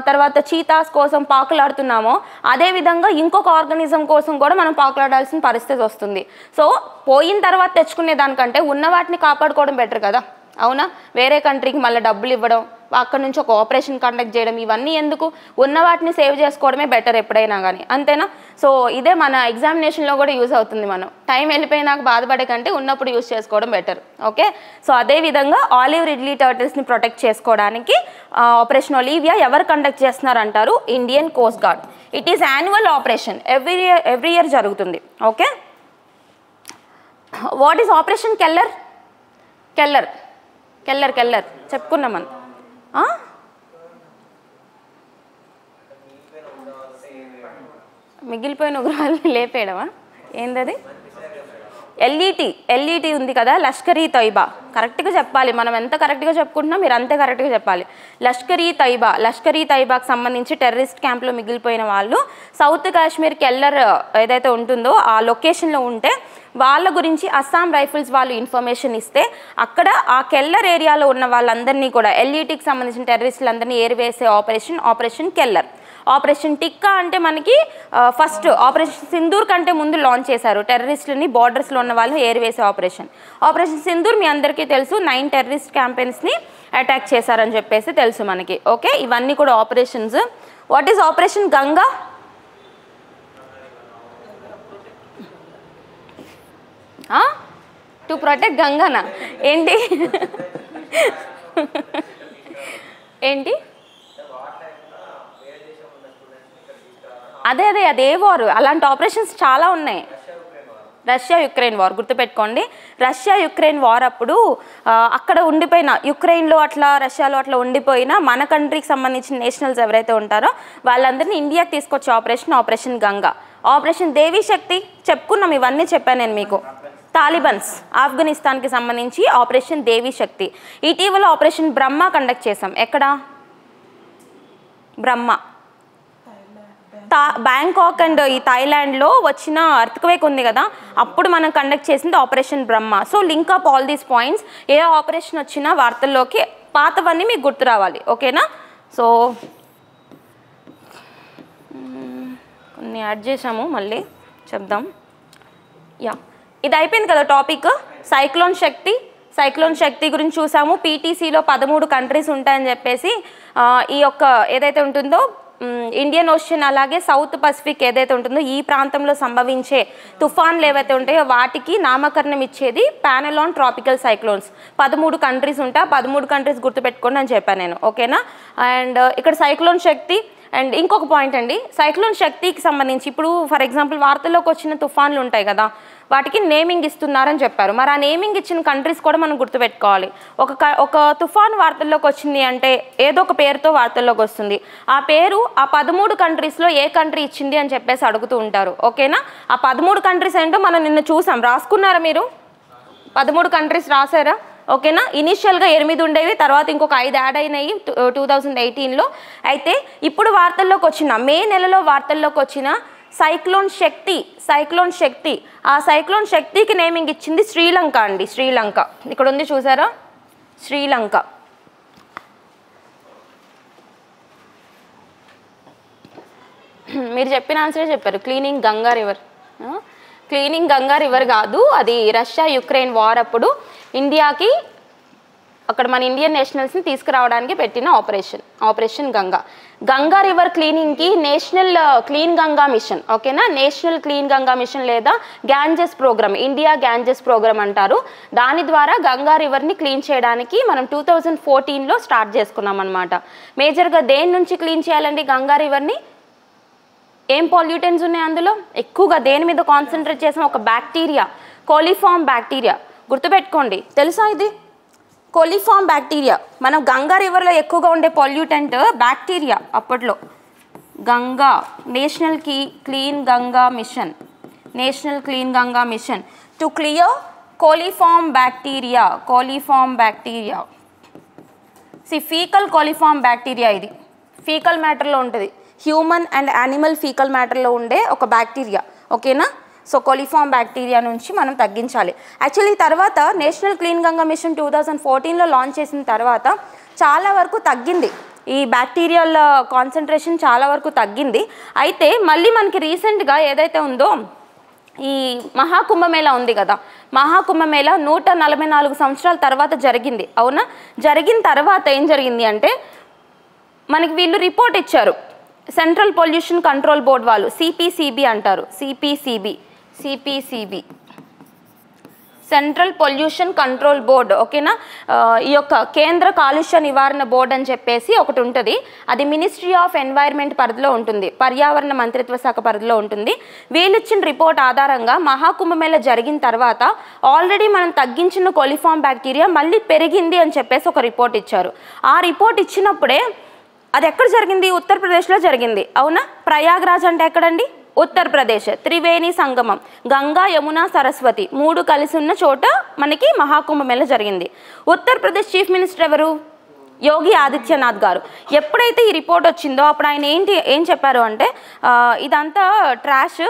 తర్వాత చీతాస్ కోసం పాకులాడుతున్నామో అదేవిధంగా ఇంకొక ఆర్గానిజం కోసం కూడా మనం పాకులాడాల్సిన పరిస్థితి వస్తుంది. సో పోయిన తర్వాత తెచ్చుకునే దానికంటే ఉన్న వాటిని కాపాడుకోవడం బెటర్ కదా, అవునా. వేరే కంట్రీకి మళ్ళీ డబ్బులు ఇవ్వడం, అక్కడ నుంచి ఒక ఆపరేషన్ కండక్ట్ చేయడం, ఇవన్నీ ఎందుకు? ఉన్న వాటిని సేవ్ చేసుకోవడమే బెటర్ ఎప్పుడైనా కానీ, అంతేనా. సో ఇదే మన ఎగ్జామినేషన్లో కూడా యూజ్ అవుతుంది. మనం టైం వెళ్ళిపోయినాక బాధపడే కంటే ఉన్నప్పుడు యూజ్ చేసుకోవడం బెటర్, ఓకే. సో అదేవిధంగా ఆలివ్ రిడ్లీ టర్టిల్స్ని ప్రొటెక్ట్ చేసుకోవడానికి ఆపరేషన్ ఒలివియా ఎవరు కండక్ట్ చేస్తున్నారంటారు? Indian coast guard. It is annual operation, every year జరుగుతుంది, okay. What is operation Keller చెప్పుకున్నాం మనం. మిగిలిపోయిన ఉగ్రవాళ్ళని లేపేయడమా? ఏందది? ఎల్ఈటి ఉంది కదా, లష్కర్ ఈ తొయిబా. కరెక్ట్గా చెప్పాలి, మనం ఎంత కరెక్ట్గా చెప్పుకుంటున్నా మీరు అంతే కరెక్ట్గా చెప్పాలి. లష్కర్ ఈ తొయిబాకి సంబంధించి టెర్రరిస్ట్ క్యాంప్లో మిగిలిపోయిన వాళ్ళు సౌత్ కాశ్మీర్ కెల్లర్ ఏదైతే ఉంటుందో ఆ లొకేషన్లో ఉంటే వాళ్ళ గురించి అస్సాం రైఫిల్స్ వాళ్ళు ఇన్ఫర్మేషన్ ఇస్తే అక్కడ ఆ కెల్లర్ ఏరియాలో ఉన్న వాళ్ళందరినీ కూడా ఎల్ఈటికి సంబంధించిన టెర్రరిస్టులందరినీ ఏరివేసే ఆపరేషన్ కెల్లర్. ఆపరేషన్ టిక్కా అంటే మనకి ఫస్ట్ ఆపరేషన్ సింధూర్ కంటే ముందు లాంచ్ చేశారు. టెర్రరిస్టులని బార్డర్స్లో ఉన్న వాళ్ళు ఏరివేసే ఆపరేషన్ సింధూర్ మీ అందరికీ తెలుసు. 9 టెర్రరిస్ట్ క్యాంపెయిన్స్ని అటాక్ చేశారని చెప్పేసి తెలుసు మనకి. ఓకే, ఇవన్నీ కూడా operations. What is operation Ganga? To protect గంగానా? ఏంటి అదే వారు. అలాంటి ఆపరేషన్స్ చాలా ఉన్నాయి. రష్యా యుక్రెయిన్ వార్ గుర్తుపెట్టుకోండి. రష్యా యుక్రెయిన్ వార్ అప్పుడు అక్కడ ఉండిపోయిన యుక్రెయిన్లో అట్లా రష్యాలో అట్లా ఉండిపోయిన మన కంట్రీకి సంబంధించిన నేషనల్స్ ఎవరైతే ఉంటారో వాళ్ళందరినీ ఇండియాకి తీసుకొచ్చే ఆపరేషన్ గంగా. ఆపరేషన్ దేవీ శక్తి చెప్పుకున్నాం, ఇవన్నీ చెప్పాను నేను మీకు. తాలిబన్స్ ఆఫ్ఘనిస్తాన్కి సంబంధించి ఆపరేషన్ దేవీ శక్తి. ఇటీవల ఆపరేషన్ బ్రహ్మ కండక్ట్ చేసాం. ఎక్కడ? బ్రహ్మ బ్యాంకాక్ అండ్ ఈ థాయిలాండ్లో వచ్చిన అర్త్క్వేక్ ఉంది కదా, అప్పుడు మనం కండక్ట్ చేసింది operation Brahma. So link up all these points. A operation వచ్చినా వార్తల్లోకి పాతవన్నీ మీకు గుర్తు రావాలి. ఓకేనా? సో కొన్ని యాడ్ చేసాము, మళ్ళీ చెప్దాం. ఇది అయిపోయింది కదా టాపిక్. సైక్లోన్ శక్తి గురించి చూసాము. పీటీసీలో 13 కంట్రీస్ ఉంటాయని చెప్పేసి ఈ యొక్క ఏదైతే ఉంటుందో ఇండియన్ ఓషన్ అలాగే సౌత్ పసిఫిక్ ఏదైతే ఉంటుందో ఈ ప్రాంతంలో సంభవించే తుఫాన్లు ఏవైతే ఉంటాయో వాటికి నామకరణం ఇచ్చేది ప్యానలాన్ ట్రాపికల్ సైక్లోన్స్. 13 కంట్రీస్ ఉంటాయి. 13 కంట్రీస్ గుర్తుపెట్టుకోండి అని చెప్పాను నేను. ఓకేనా? అండ్ ఇక్కడ సైక్లోన్ శక్తి. అండ్ ఇంకొక పాయింట్ అండి, సైక్లోన్ శక్తికి సంబంధించి ఇప్పుడు ఫర్ ఎగ్జాంపుల్ వార్తల్లోకి వచ్చిన తుఫాన్లు ఉంటాయి కదా, వాటికి నేమింగ్ ఇస్తున్నారని చెప్పారు. మరి ఆ నేమింగ్ ఇచ్చిన కంట్రీస్ కూడా మనం గుర్తుపెట్టుకోవాలి. ఒక తుఫాన్ వార్తల్లోకి వచ్చింది అంటే ఏదో ఒక పేరుతో వార్తల్లోకి వస్తుంది. ఆ పేరు ఆ 13 కంట్రీస్లో ఏ కంట్రీ ఇచ్చింది అని చెప్పేసి అడుగుతూ ఉంటారు. ఓకేనా? ఆ 13 కంట్రీస్ ఏంటో మనం నిన్న చూసాం. రాసుకున్నారా మీరు? 13 కంట్రీస్ రాసారా? ఓకేనా? ఇనిషియల్గా 8 ఉండేవి, తర్వాత ఇంకొక 5 యాడ్ అయినాయి 2018లో. అయితే ఇప్పుడు వార్తల్లోకి వచ్చిన మే నెలలో వార్తల్లోకి వచ్చిన సైక్లోన్ శక్తి ఆ సైక్లోన్ శక్తికి నేమింగ్ ఇచ్చింది శ్రీలంక అండి. శ్రీలంక ఇక్కడ ఉంది చూసారా, శ్రీలంక. మీరు చెప్పిన ఆన్సరే చెప్పారు, క్లీనింగ్ గంగా రివర్ కాదు, అది రష్యా యుక్రెయిన్ వార్ అప్పుడు ఇండియాకి అక్కడ మన ఇండియన్ నేషనల్స్ని తీసుకురావడానికి పెట్టిన ఆపరేషన్ గంగా రివర్ క్లీనింగ్కి నేషనల్ క్లీన్ గంగా మిషన్. ఓకేనా? నేషనల్ క్లీన్ గంగా మిషన్ లేదా Ganges programme, India Ganges programme అంటారు. దాని ద్వారా గంగా రివర్ని క్లీన్ చేయడానికి మనం 2014లో స్టార్ట్ చేసుకున్నాం అనమాట. మేజర్గా దేని నుంచి క్లీన్ చేయాలండి గంగా రివర్ని? ఏం పొల్యూటెంట్స్ ఉన్నాయి అందులో? ఎక్కువగా దేని మీద కాన్సన్ట్రేట్ చేసాం? ఒక బ్యాక్టీరియా, కోలిఫార్మ్ బ్యాక్టీరియా. గుర్తుపెట్టుకోండి, తెలుసా ఇది? Coliform bacteria. మనం గంగా రివర్లో ఎక్కువగా ఉండే పొల్యూటెంట్ బ్యాక్టీరియా. అప్పట్లో Ganga national clean Ganga mission to clear coliform bacteria. Faecal coliform bacteria. ఇది ఫీకల్ మ్యాటర్లో ఉంటుంది, హ్యూమన్ అండ్ యానిమల్ ఫీకల్ మ్యాటర్లో ఉండే ఒక బ్యాక్టీరియా. ఓకేనా? సో కోలిఫార్మ్ బ్యాక్టీరియా నుంచి మనం తగ్గించాలి. యాక్చువల్లీ తర్వాత నేషనల్ క్లీన్ గంగా మిషన్ 2014లో లాంచ్ చేసిన తర్వాత చాలా వరకు తగ్గింది, ఈ బ్యాక్టీరియల్ కాన్సన్ట్రేషన్ చాలా వరకు తగ్గింది. అయితే మళ్ళీ మనకి రీసెంట్గా ఏదైతే ఉందో ఈ మహాకుంభమేళా ఉంది కదా, మహాకుంభమేళా 144 సంవత్సరాల తర్వాత జరిగింది. అవునా? జరిగిన తర్వాత ఏం జరిగింది అంటే మనకి వీళ్ళు రిపోర్ట్ ఇచ్చారు. సెంట్రల్ పొల్యూషన్ కంట్రోల్ బోర్డ్ వాళ్ళు, సిపిసిబి అంటారు, CPCB central pollution control board. ఓకేనా? ఈ యొక్క కేంద్ర కాలుష్య నివారణ బోర్డు అని చెప్పేసి ఒకటి ఉంటుంది. అది మినిస్ట్రీ ఆఫ్ ఎన్వైర్న్మెంట్ పరిధిలో ఉంటుంది, పర్యావరణ మంత్రిత్వ శాఖ పరిధిలో ఉంటుంది. వీళ్ళు ఇచ్చిన రిపోర్ట్ ఆధారంగా మహాకుంభమేళా జరిగిన తర్వాత ఆల్రెడీ మనం తగ్గించిన కోలిఫార్మ్ బ్యాక్టీరియా మళ్ళీ పెరిగింది అని చెప్పేసి ఒక రిపోర్ట్ ఇచ్చారు. ఆ రిపోర్ట్ ఇచ్చినప్పుడే అది ఎక్కడ జరిగింది? ఉత్తరప్రదేశ్లో జరిగింది. అవునా? ప్రయాగ్రాజ్ అంటే ఎక్కడండి? ఉత్తరప్రదేశ్ త్రివేణి సంగమం, గంగా యమున సరస్వతి 3 కలిసి ఉన్న చోట మనకి మహాకుంభమేళ జరిగింది. ఉత్తరప్రదేశ్ చీఫ్ మినిస్టర్ ఎవరు? యోగి ఆదిత్యనాథ్ గారు. ఎప్పుడైతే ఈ రిపోర్ట్ వచ్చిందో అప్పుడు ఆయన ఏం చెప్పారు అంటే ఇదంతా ట్రాష్,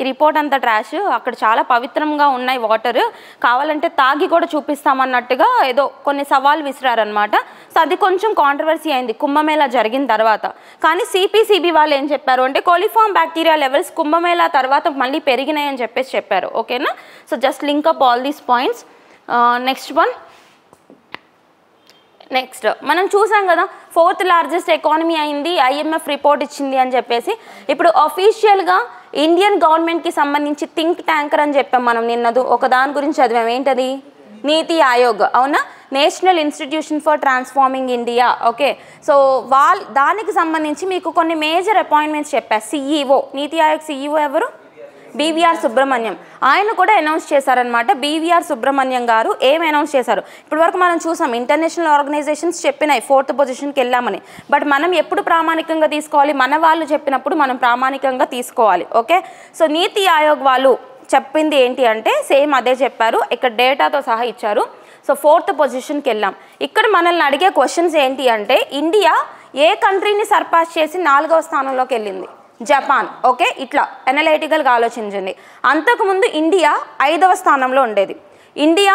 ఈ రిపోర్ట్ అంతా ట్రాష్, అక్కడ చాలా పవిత్రంగా ఉన్నాయి వాటర్, కావాలంటే తాగి కూడా చూపిస్తామన్నట్టుగా ఏదో కొన్ని సవాల్ విసిరారనమాట. సో అది కొంచెం కాంట్రవర్సీ అయింది కుంభమేళా జరిగిన తర్వాత. కానీ సిపిసిబి వాళ్ళు ఏం చెప్పారు అంటే కోలిఫామ్ బ్యాక్టీరియా లెవెల్స్ కుంభమేళా తర్వాత మళ్ళీ పెరిగినాయి అని చెప్పారు. ఓకేనా? So just link up all these points. Next మనం చూసాం కదా 4th లార్జెస్ట్ ఎకానమీ అయింది, ఐఎంఎఫ్ రిపోర్ట్ ఇచ్చింది అని చెప్పేసి. ఇప్పుడు అఫీషియల్గా ఇండియన్ గవర్నమెంట్కి సంబంధించి థింక్ ట్యాంకర్ అని చెప్పాం మనం నిన్నదు, ఒక దాని గురించి చదివాం. ఏంటది? నీతి ఆయోగ్. అవునా? National institution for transforming India. Okay, so దానికి సంబంధించి మీకు కొన్ని మేజర్ అపాయింట్మెంట్స్ చెప్పారు. సిఈఓ, నీతి ఆయోగ్ సిఈఓ ఎవరు? బీవీఆర్ సుబ్రహ్మణ్యం. ఆయన కూడా అనౌన్స్ చేశారనమాట. బీవీఆర్ సుబ్రహ్మణ్యం గారు ఏం అనౌన్స్ చేశారు? ఇప్పటి వరకు మనం చూసాం ఇంటర్నేషనల్ ఆర్గనైజేషన్స్ చెప్పినాయి 4th పొజిషన్కి వెళ్ళామని. బట్ మనం ఎప్పుడు ప్రామాణికంగా తీసుకోవాలి? మన వాళ్ళు చెప్పినప్పుడు మనం ప్రామాణికంగా తీసుకోవాలి. ఓకే, సో నీతి ఆయోగ్ వాళ్ళు చెప్పింది ఏంటి అంటే సేమ్ అదే చెప్పారు, ఇక్కడ డేటాతో సహా ఇచ్చారు. సో 4th పొజిషన్కి వెళ్ళాం. ఇక్కడ మనల్ని అడిగే క్వశ్చన్స్ ఏంటి అంటే ఇండియా ఏ కంట్రీని సర్పాస్ చేసి 4వ స్థానంలోకి వెళ్ళింది? జపాన్. ఓకే, ఇట్లా అనలైటికల్గా ఆలోచించండి. అంతకుముందు ఇండియా 5వ స్థానంలో ఉండేది. ఇండియా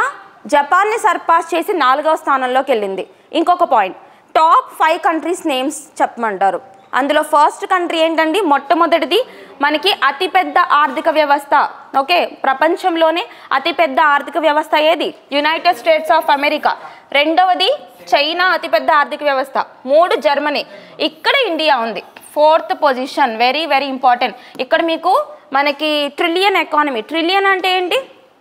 జపాన్ని సర్పాస్ చేసి 4వ స్థానంలోకి వెళ్ళింది. ఇంకొక పాయింట్, టాప్ 5 కంట్రీస్ నేమ్స్ చెప్పమంటారు. అందులో ఫస్ట్ కంట్రీ ఏంటండి? మొట్టమొదటిది మనకి అతిపెద్ద ఆర్థిక వ్యవస్థ. ఓకే, ప్రపంచంలోనే అతిపెద్ద ఆర్థిక వ్యవస్థ ఏది? United states of America. రెండవది చైనా అతిపెద్ద ఆర్థిక వ్యవస్థ. 3 జర్మనీ. ఇక్కడ ఇండియా ఉంది 4th position. Very very important. ఇక్కడ మీకు మనకి ట్రిలియన్ ఎకానమీ. ట్రిలియన్ అంటే ఏంటి?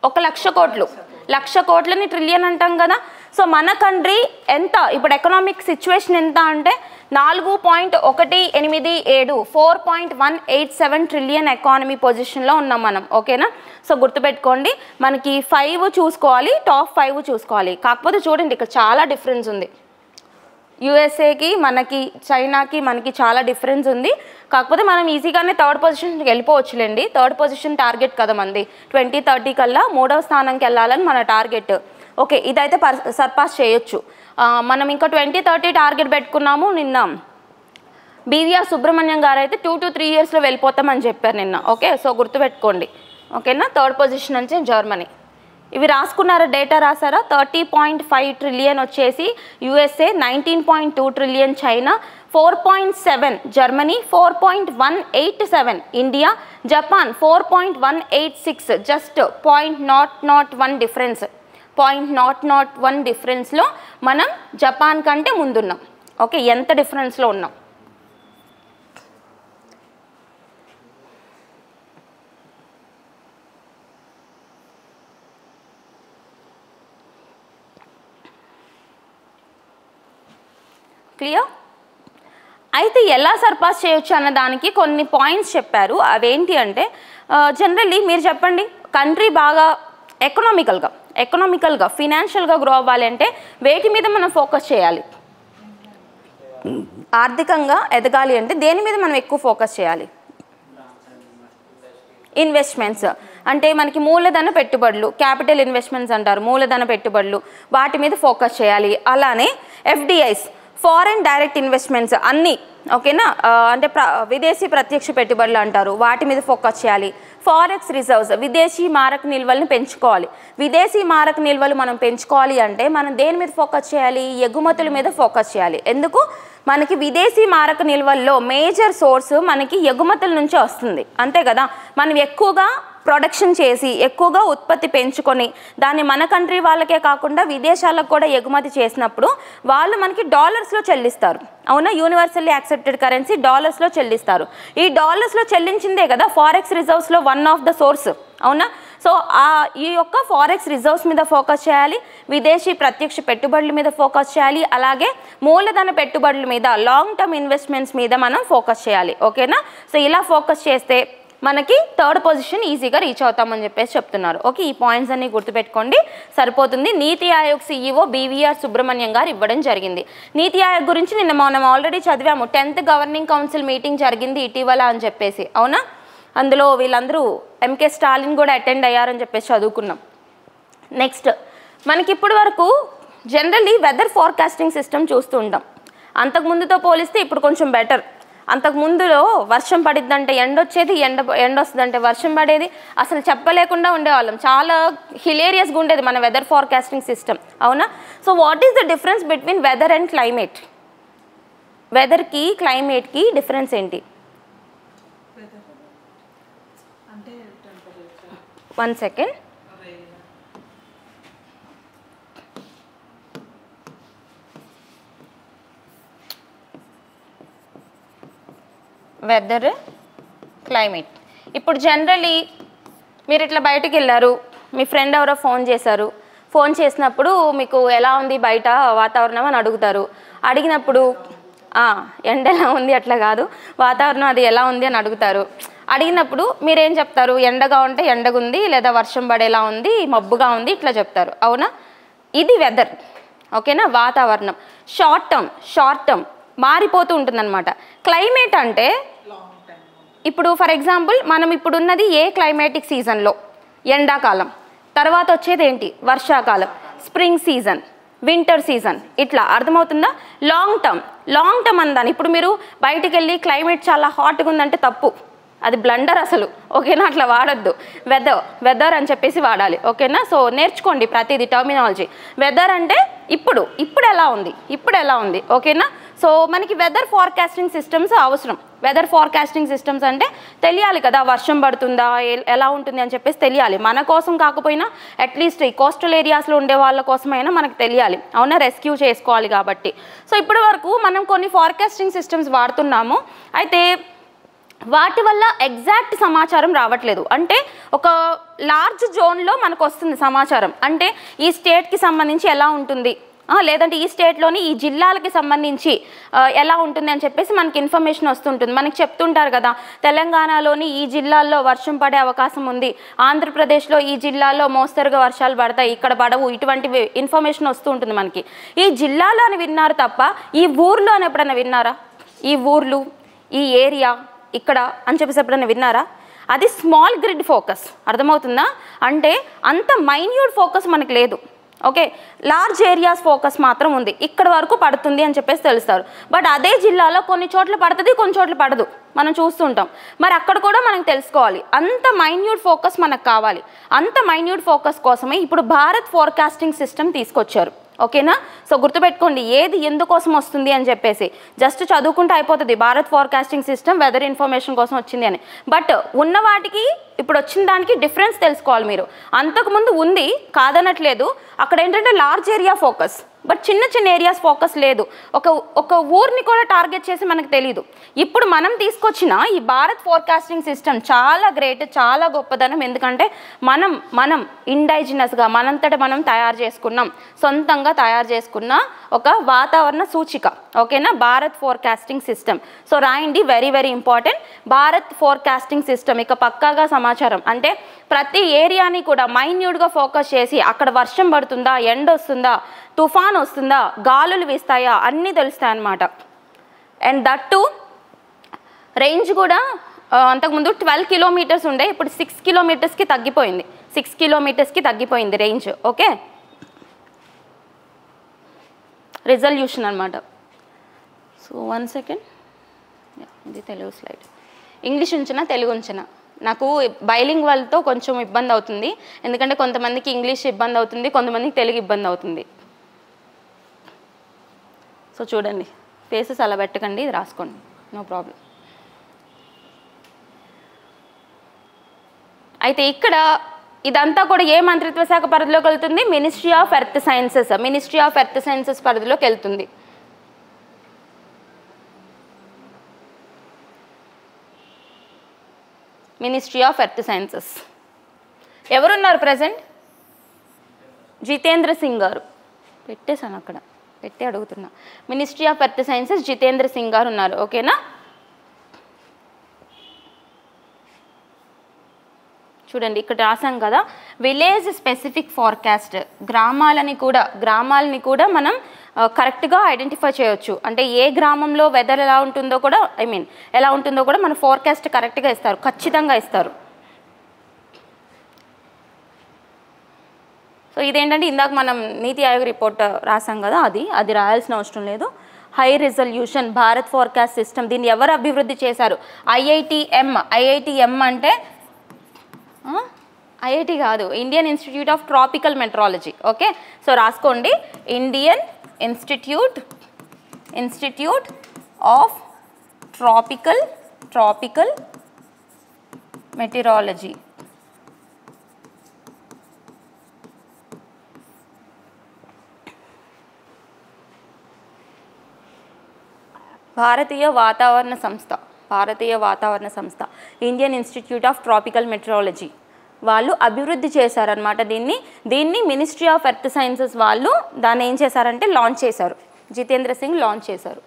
1,00,000 కోట్లు. 1,00,000 కోట్లని ట్రిలియన్ అంటాం కదా. సో మన కంట్రీ ఎంత ఇప్పుడు ఎకనామిక్ సిచ్యువేషన్ ఎంత అంటే 4.187 4.187 ట్రిలియన్ ఎకానమీ పొజిషన్లో ఉన్నాం మనం. ఓకేనా? సో గుర్తుపెట్టుకోండి, మనకి 5 చూసుకోవాలి, టాప్ 5 చూసుకోవాలి. కాకపోతే చూడండి ఇక్కడ చాలా డిఫరెన్స్ ఉంది. యూఎస్ఏకి మనకి చైనాకి మనకి చాలా డిఫరెన్స్ ఉంది. కాకపోతే మనం ఈజీగానే 3rd పొజిషన్కి వెళ్ళిపోవచ్చులేండి. 3rd పొజిషన్ టార్గెట్ కదా మనది. 2030 కల్లా 3వ స్థానంకి వెళ్ళాలని మన టార్గెట్. ఓకే, ఇదైతే సర్పాస్ చేయొచ్చు. మనం ఇంకా 2030 టార్గెట్ పెట్టుకున్నాము. నిన్న బీవీఆర్ సుబ్రహ్మణ్యం గారు అయితే 2 to 3 yearsలో వెళ్ళిపోతామని చెప్పారు నిన్న. ఓకే, సో గుర్తుపెట్టుకోండి. ఓకేనా? 3rd పొజిషన్ అంటే జర్మనీ. ఇవి రాసుకున్నారా? డేటా రాసారా? 30.5 ట్రిలియన్ వచ్చేసి USA, 19.2 trillion China, 4.7 Germany, 4.187 India, Japan 4.186. Just 0.001 difference. 0.001 డిఫరెన్స్లో మనం జపాన్ కంటే ముందున్నాం. ఓకే, ఎంత డిఫరెన్స్లో ఉన్నాం? క్లియర్? అయితే ఎలా సర్పాస్ చేయొచ్చు అన్న దానికి కొన్ని పాయింట్స్ చెప్పారు. అవేంటి అంటే జనరల్లీ మీరు చెప్పండి, కంట్రీ బాగా ఎకనామికల్గా ఫినాన్షియల్గా గ్రో అవ్వాలి అంటే వేటి మీద మనం ఫోకస్ చేయాలి? ఆర్థికంగా ఎదగాలి అంటే దేని మీద మనం ఎక్కువ ఫోకస్ చేయాలి? ఇన్వెస్ట్మెంట్స్ అంటే మనకి మూలధన పెట్టుబడులు, క్యాపిటల్ ఇన్వెస్ట్మెంట్స్ అంటారు, మూలధన పెట్టుబడులు, వాటి మీద ఫోకస్ చేయాలి. అలానే ఎఫ్డిఐస్, ఫారెన్ డైరెక్ట్ ఇన్వెస్ట్మెంట్స్ అన్నీ. ఓకేనా? అంటే విదేశీ ప్రత్యక్ష పెట్టుబడులు అంటారు, వాటి మీద ఫోకస్ చేయాలి. ఫారెక్స్ రిజర్వ్స్, విదేశీ మారక నిల్వలను పెంచుకోవాలి. విదేశీ మారక నిల్వలు మనం పెంచుకోవాలి అంటే మనం దేని మీద ఫోకస్ చేయాలి? ఎగుమతుల మీద ఫోకస్ చేయాలి. ఎందుకు? మనకి విదేశీ మారక నిల్వల్లో మేజర్ సోర్స్ మనకి ఎగుమతుల నుంచే వస్తుంది, అంతే కదా. మనం ఎక్కువగా ప్రొడక్షన్ చేసి ఎక్కువగా ఉత్పత్తి పెంచుకొని దాన్ని మన కంట్రీ వాళ్ళకే కాకుండా విదేశాలకు కూడా ఎగుమతి చేసినప్పుడు వాళ్ళు మనకి డాలర్స్లో చెల్లిస్తారు. అవునా? యూనివర్సల్లీ యాక్సెప్టెడ్ కరెన్సీ డాలర్స్లో చెల్లిస్తారు. ఈ డాలర్స్లో చెల్లించిందే కదా ఫారెక్స్ రిజర్వ్స్లో వన్ ఆఫ్ ద సోర్స్. అవునా? సో ఈ యొక్క ఫారెక్స్ రిజర్వ్స్ మీద ఫోకస్ చేయాలి, విదేశీ ప్రత్యక్ష పెట్టుబడుల మీద ఫోకస్ చేయాలి, అలాగే మూలధన పెట్టుబడుల మీద, లాంగ్ టర్మ్ ఇన్వెస్ట్మెంట్స్ మీద మనం ఫోకస్ చేయాలి. ఓకేనా? సో ఇలా ఫోకస్ చేస్తే మనకి 3rd పొజిషన్ ఈజీగా రీచ్ అవుతామని చెప్పేసి చెప్తున్నారు. ఓకే, ఈ పాయింట్స్ అన్ని గుర్తుపెట్టుకోండి, సరిపోతుంది. నీతి ఆయోగ్ సిఈఓ బీవీఆర్ సుబ్రహ్మణ్యం గారు ఇవ్వడం జరిగింది. నీతి ఆయోగ్ గురించి నిన్న మనం ఆల్రెడీ చదివాము. 10th గవర్నింగ్ కౌన్సిల్ మీటింగ్ జరిగింది ఇటీవల అని చెప్పేసి. అవునా? అందులో వీళ్ళందరూ ఎంకే స్టాలిన్ కూడా అటెండ్ అయ్యారని చెప్పేసి చదువుకున్నాం. నెక్స్ట్ మనకి ఇప్పటి వరకు జనరల్లీ వెదర్ ఫోర్కాస్టింగ్ సిస్టమ్ చూస్తూ ఉంటాం. అంతకుముందుతో పోలిస్తే ఇప్పుడు కొంచెం బెటర్. అంతకుముందులో వర్షం పడిద్దంటే ఎండ వచ్చేది, ఎండ వస్తుందంటే వర్షం పడేది, అసలు చెప్పలేకుండా ఉండేవాళ్ళం. చాలా హిలేరియస్గా ఉండేది మన వెదర్ ఫోర్కాస్టింగ్ సిస్టమ్, అవునా? So what is the difference between weather and climate? వెదర్కి క్లైమేట్కి డిఫరెన్స్ ఏంటి? 1 సెకండ్. Weather, climate. ఇప్పుడు జనరలీ మీరు ఇట్లా బయటకు వెళ్ళారు, మీ ఫ్రెండ్ ఎవరో ఫోన్ చేశారు. ఫోన్ చేసినప్పుడు మీకు ఎలా ఉంది బయట వాతావరణం అని అడుగుతారు. అడిగినప్పుడు ఎండ ఎలా ఉంది అట్లా కాదు, వాతావరణం అది ఎలా ఉంది అని అడుగుతారు. అడిగినప్పుడు మీరేం చెప్తారు? ఎండగా ఉంటే ఎండగుంది, లేదా వర్షం పడేలా ఉంది, మబ్బుగా ఉంది, ఇట్లా చెప్తారు, అవునా? ఇది వెదర్, ఓకేనా? వాతావరణం షార్ట్ టర్మ్ మారిపోతూ ఉంటుందన్నమాట. క్లైమేట్ అంటే ఇప్పుడు ఫర్ ఎగ్జాంపుల్ మనం ఇప్పుడున్నది ఏ క్లైమేటిక్ సీజన్లో? ఎండాకాలం. తర్వాత వచ్చేది ఏంటి? వర్షాకాలం, స్ప్రింగ్ సీజన్, వింటర్ సీజన్, ఇట్లా. అర్థమవుతుందా? లాంగ్ టర్మ్ అందాన్ని. ఇప్పుడు మీరు బయటికి వెళ్ళి క్లైమేట్ చాలా హాట్గా ఉందంటే తప్పు, అది బ్లండర్ అసలు, ఓకేనా? అట్లా వాడద్దు. వెదర్ అని చెప్పేసి వాడాలి, ఓకేనా? సో నేర్చుకోండి ప్రతిదీ టర్మినాలజీ. వెదర్ అంటే ఇప్పుడు ఎలా ఉంది, ఓకేనా? సో మనకి వెదర్ ఫోర్కాస్టింగ్ సిస్టమ్స్ అవసరం. వెదర్ ఫోర్కాస్టింగ్ సిస్టమ్స్ అంటే తెలియాలి కదా, వర్షం పడుతుందా, ఎలా ఉంటుంది అని చెప్పేసి తెలియాలి. మన కోసం కాకపోయినా అట్లీస్ట్ ఈ కోస్టల్ ఏరియాస్లో ఉండే వాళ్ళ కోసమైనా మనకు తెలియాలి, అవునా? రెస్క్యూ చేసుకోవాలి కాబట్టి. సో ఇప్పటి వరకు మనం కొన్ని ఫోర్కాస్టింగ్ సిస్టమ్స్ వాడుతున్నాము. అయితే వాటి వల్ల ఎగ్జాక్ట్ సమాచారం రావట్లేదు. అంటే ఒక లార్జ్ జోన్లో మనకు వస్తుంది సమాచారం. అంటే ఈ స్టేట్కి సంబంధించి ఎలా ఉంటుంది, లేదంటే ఈ స్టేట్లోని ఈ జిల్లాలకి సంబంధించి ఎలా ఉంటుంది అని చెప్పేసి మనకి ఇన్ఫర్మేషన్ వస్తుంటుంది. మనకి చెప్తుంటారు కదా, తెలంగాణలోని ఈ జిల్లాల్లో వర్షం పడే అవకాశం ఉంది, ఆంధ్రప్రదేశ్లో ఈ జిల్లాల్లో మోస్తరుగా వర్షాలు పడతాయి, ఇక్కడ పడవు, ఇటువంటి ఇన్ఫర్మేషన్ వస్తూ ఉంటుంది మనకి. ఈ జిల్లాలో అని విన్నారు తప్ప ఈ ఊర్లో అని ఎప్పుడైనా విన్నారా? ఈ ఊర్లు, ఈ ఏరియా, ఇక్కడ అని చెప్పేసి ఎప్పుడైనా విన్నారా? అది స్మాల్ గ్రిడ్ ఫోకస్. అర్థమవుతుందా? అంటే అంత మైన్యూట్ ఫోకస్ మనకు లేదు, ఓకే? లార్జ్ ఏరియాస్ ఫోకస్ మాత్రం ఉంది. ఇక్కడ వరకు పడుతుంది అని చెప్పేసి తెలుస్తారు. బట్ అదే జిల్లాలో కొన్ని చోట్ల పడుతుంది, కొన్ని చోట్ల పడదు, మనం చూస్తుంటాం. మరి అక్కడ కూడా మనం తెలుసుకోవాలి. అంత మైన్యూట్ ఫోకస్ మనకు కావాలి. అంత మైన్యూట్ ఫోకస్ కోసమే ఇప్పుడు భారత్ ఫోర్కాస్టింగ్ సిస్టమ్ తీసుకొచ్చారు, ఓకేనా? సో గుర్తుపెట్టుకోండి ఏది ఎందుకోసం వస్తుంది అని చెప్పేసి. జస్ట్ చదువుకుంటే అయిపోతుంది Bharat forecasting system weather information కోసం వచ్చింది అని. బట్ ఉన్న వాటికి ఇప్పుడు వచ్చిన దానికి డిఫరెన్స్ తెలుసుకోవాలి మీరు. అంతకుముందు ఉంది కాదనట్లేదు, అక్కడ ఏంటంటే లార్జ్ ఏరియా ఫోకస్, బట్ చిన్న ఏరియాస్ ఫోకస్ లేదు. ఒక ఊరిని కూడా టార్గెట్ చేసి మనకు తెలియదు. ఇప్పుడు మనం తీసుకొచ్చిన ఈ భారత్ ఫోర్కాస్టింగ్ సిస్టమ్ చాలా గ్రేట్, చాలా గొప్పదనం. ఎందుకంటే మనం ఇండైజినస్గా మనంతట మనం తయారు చేసుకున్నాం, సొంతంగా తయారు చేసుకున్న ఒక వాతావరణ సూచిక, ఓకేనా? Bharat forecasting system. సో రాయండి, very very important. Bharat forecasting system ఇక పక్కాగా సమాచారం అంటే ప్రతి ఏరియాని కూడా మైన్యూట్గా ఫోకస్ చేసి అక్కడ వర్షం పడుతుందా, ఎండ వస్తుందా, తుఫాన్ వస్తుందా, గాలులు వీస్తాయా, అన్నీ తెలుస్తాయి అన్నమాట. అండ్ దట్ టు రేంజ్ కూడా అంతకుముందు 12 కిలోమీటర్స్ ఉండే, ఇప్పుడు 6 కిలోమీటర్స్కి తగ్గిపోయింది. 6 కిలోమీటర్స్కి తగ్గిపోయింది రేంజ్, ఓకే? రిజల్యూషన్ అనమాట. సో 1 సెకండ్, ఇది తెలుగు స్లైడ్. ఇంగ్లీష్ ఉంచినా తెలుగు ఉంచినా నాకు బైలింగ్ వాళ్ళతో కొంచెం ఇబ్బంది అవుతుంది. ఎందుకంటే కొంతమందికి ఇంగ్లీష్ ఇబ్బంది అవుతుంది, కొంతమందికి తెలుగు ఇబ్బంది అవుతుంది. సో చూడండి, ఫేసెస్ అలా పెట్టకండి, ఇది రాసుకోండి, నో ప్రాబ్లం. అయితే ఇక్కడ ఇదంతా కూడా ఏ మంత్రిత్వ శాఖ పరిధిలోకి వెళ్తుంది? మినిస్ట్రీ ఆఫ్ ఎర్త్ సైన్సెస్ పరిధిలోకి వెళ్తుంది. మినిస్ట్రీ ఆఫ్ ఎర్త్ సైన్సెస్ ఎవరున్నారు ప్రజెంట్? జితేంద్ర సింగ్ గారు. పెట్టేశాను అక్కడ, పెట్టి అడుగుతున్నా. Ministry of earth sciences Jitendra Singh గారు ఉన్నారు, ఓకేనా? చూడండి ఇక్కడ రాసాం కదా, విలేజ్ స్పెసిఫిక్ ఫార్కాస్ట్. గ్రామాలని కూడా మనం కరెక్ట్గా ఐడెంటిఫై చేయొచ్చు. అంటే ఏ గ్రామంలో వెదర్ ఎలా ఉంటుందో కూడా ఎలా ఉంటుందో కూడా మన ఫోర్కాస్ట్ కరెక్ట్గా ఇస్తారు, ఖచ్చితంగా ఇస్తారు. సో ఇదేంటంటే ఇందాక మనం నీతి ఆయోగ్ రిపోర్ట్ రాసాం కదా, అది రాయాల్సిన అవసరం లేదు. High resolution Bharat forecast system, దీన్ని ఎవరు అభివృద్ధి చేశారు? ఐఐటిఎం అంటే ఐఐటి కాదు, Indian institute of tropical meteorology. Okay, so రాసుకోండి, Indian institute of tropical meteorology. భారతీయ వాతావరణ సంస్థ, Indian institute of tropical meteorology వాళ్ళు అభివృద్ధి చేశారనమాట. దీన్ని మినిస్ట్రీ ఆఫ్ ఎర్త్ సైన్సెస్ వాళ్ళు దాన్ని ఏం చేశారంటే లాంచ్ చేశారు. జితేంద్ర సింగ్ లాంచ్ చేశారు.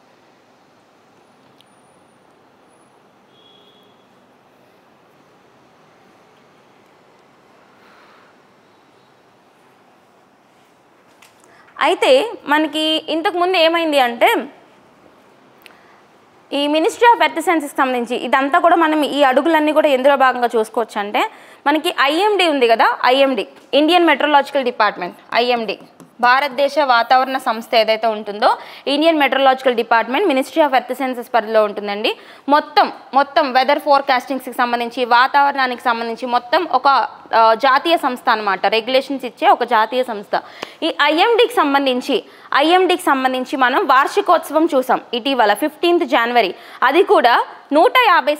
అయితే మనకి ఇంతకుముందు ఏమైంది అంటే, ఈ మినిస్ట్రీ ఆఫ్ ఎర్త్ సైన్సెస్కి సంబంధించి ఇదంతా కూడా మనం ఈ అడుగులన్నీ కూడా ఎందులో భాగంగా చూసుకోవచ్చు అంటే, మనకి ఐఎండి ఉంది కదా, ఇండియన్ మెట్రలాజికల్ డిపార్ట్మెంట్, భారతదేశ వాతావరణ సంస్థ ఏదైతే ఉంటుందో Indian metrological department ministry of earth sciences పరిధిలో ఉంటుందండి. మొత్తం వెదర్ ఫోర్కాస్టింగ్స్కి సంబంధించి, వాతావరణానికి సంబంధించి మొత్తం ఒక జాతీయ సంస్థ అనమాట, రెగ్యులేషన్స్ ఇచ్చే ఒక జాతీయ సంస్థ. ఈ ఐఎండికి సంబంధించి మనం వార్షికోత్సవం చూసాం ఇటీవల 15th జనవరి. అది కూడా 150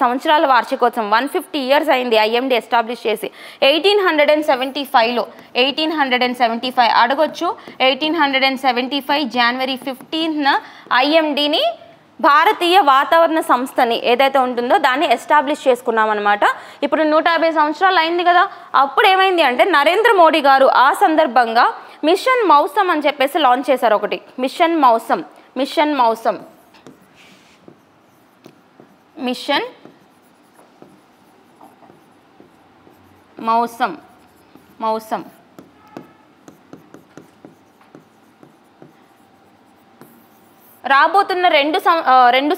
సంవత్సరాల వార్షికోత్సవం, 150 years అయింది ఐఎండి ఎస్టాబ్లిష్ చేసి. 1875 అడగొచ్చు. 1875 జనవరి 15న ఐఎండిని, భారతీయ వాతావరణ సంస్థని ఏదైతే ఉంటుందో దాన్ని ఎస్టాబ్లిష్ చేసుకున్నాం అనమాట. ఇప్పుడు 150 సంవత్సరాలు అయింది కదా. అప్పుడు ఏమైంది అంటే, నరేంద్ర మోడీ గారు ఆ సందర్భంగా మిషన్ మౌసమ్ అని చెప్పేసి లాంచ్ చేశారు ఒకటి. మిషన్ మౌసమ్ రాబోతున్న 2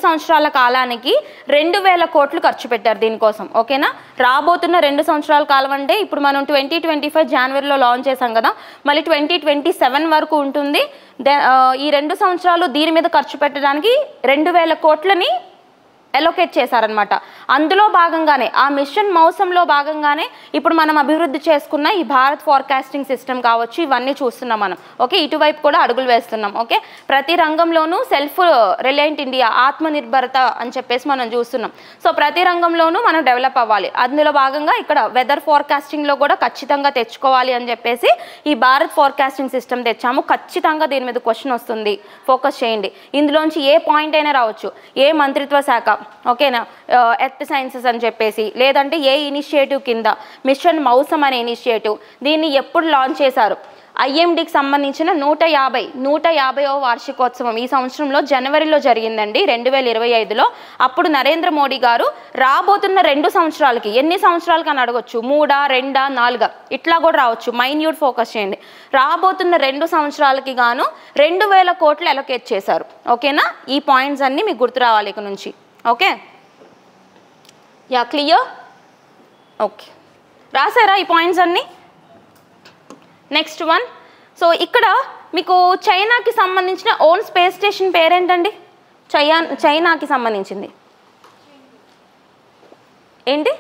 సంవత్సరాల కాలానికి 2000 కోట్లు ఖర్చు పెట్టారు దీనికోసం. ఓకేనా, రాబోతున్న 2 సంవత్సరాల కాలం అంటే ఇప్పుడు మనం 2025 జనవరిలో లాంచ్ చేసాం కదా, మళ్ళీ 2027 వరకు ఉంటుంది. ఈ 2 సంవత్సరాలు దీని మీద ఖర్చు పెట్టడానికి 2000 కోట్లని ఎలొకేట్ చేశారనమాట. అందులో భాగంగానే, ఆ మిషన్ మౌసంలో భాగంగానే ఇప్పుడు మనం అభివృద్ధి చేసుకున్న ఈ భారత్ ఫోర్కాస్టింగ్ సిస్టమ్ కావచ్చు, ఇవన్నీ చూస్తున్నాం మనం. ఓకే, ఇటువైపు కూడా అడుగులు వేస్తున్నాం. ఓకే, ప్రతి రంగంలోనూ సెల్ఫ్ రిలయంట్ ఇండియా, ఆత్మనిర్భరత అని చెప్పేసి మనం చూస్తున్నాం. సో ప్రతి రంగంలోనూ మనం డెవలప్ అవ్వాలి. అందులో భాగంగా ఇక్కడ వెదర్ ఫోర్కాస్టింగ్లో కూడా ఖచ్చితంగా తెచ్చుకోవాలి అని చెప్పేసి ఈ భారత్ ఫోర్కాస్టింగ్ సిస్టమ్ తెచ్చాము. ఖచ్చితంగా దీని మీద క్వశ్చన్ వస్తుంది, ఫోకస్ చేయండి. ఇందులోంచి ఏ పాయింట్ అయినా రావచ్చు, ఏ మంత్రిత్వ శాఖ, ఓకేనా, ఎర్త్ సైన్సెస్ అని చెప్పేసి, లేదంటే ఏ ఇనిషియేటివ్ కింద, మిషన్ మౌసమ్ అనే ఇనిషియేటివ్, దీన్ని ఎప్పుడు లాంచ్ చేశారు? ఐఎండికి సంబంధించిన 150వ వార్షికోత్సవం ఈ సంవత్సరంలో జనవరిలో జరిగిందండి, 2025లో. అప్పుడు నరేంద్ర మోడీ గారు రాబోతున్న 2 సంవత్సరాలకి, ఎన్ని సంవత్సరాలకి అని అడగొచ్చు, 3, 2, 4 ఇట్లా కూడా రావచ్చు. మైన్యూట్ ఫోకస్ చేయండి. రాబోతున్న 2 సంవత్సరాలకి గాను 2000 కోట్లు అలొకేట్ చేశారు. ఓకేనా, ఈ పాయింట్స్ అన్నీ మీకు గుర్తు రావాలి ఇక నుంచి. Okay, yeah, clear? ఓకే, రాసారా ఈ పాయింట్స్ అన్నీ? Next one. సో ఇక్కడ మీకు చైనాకి సంబంధించిన ఓన్ స్పేస్ స్టేషన్ పేరేంటండి? చైనాకి సంబంధించింది ఏంటి?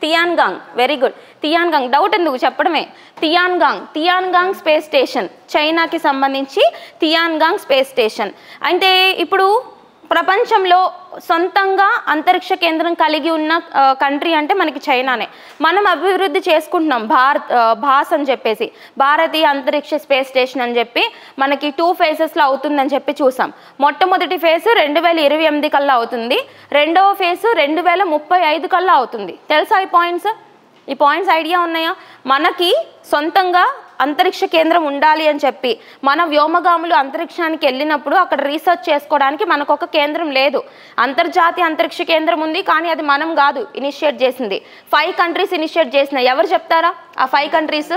Tiangong. Very good, Tiangong. Doubt ఎందుకు, చెప్పడమే. తియాన్గాంగ్ స్పేస్ స్టేషన్, చైనాకి సంబంధించి తియాన్గాంగ్ స్పేస్ స్టేషన్. అంటే ఇప్పుడు ప్రపంచంలో సొంతంగా అంతరిక్ష కేంద్రం కలిగి ఉన్న కంట్రీ అంటే మనకి చైనానే. మనం అభివృద్ధి చేసుకుంటున్నాం భాస్ అని చెప్పేసి, భారతీయ అంతరిక్ష స్పేస్ స్టేషన్ అని చెప్పి మనకి 2 phases అవుతుందని చెప్పి చూసాం. మొట్టమొదటి ఫేజ్ 2028 కల్లా అవుతుంది, రెండవ ఫేజ్ 2035 కల్లా అవుతుంది. తెలుసా ఈ పాయింట్స్ ఐడియా ఉన్నాయా? మనకి సొంతంగా అంతరిక్ష కేంద్రం ఉండాలి అని చెప్పి మన వ్యోమగాములు అంతరిక్షానికి వెళ్ళినప్పుడు అక్కడ రీసెర్చ్ చేసుకోవడానికి మనకు ఒక కేంద్రం లేదు. అంతర్జాతీయ అంతరిక్ష కేంద్రం ఉంది, కానీ అది మనం కాదు ఇనిషియేట్ చేసింది. 5 కంట్రీస్ ఇనిషియేట్ చేసినాయి. ఎవరు చెప్తారా ఆ 5 కంట్రీస్?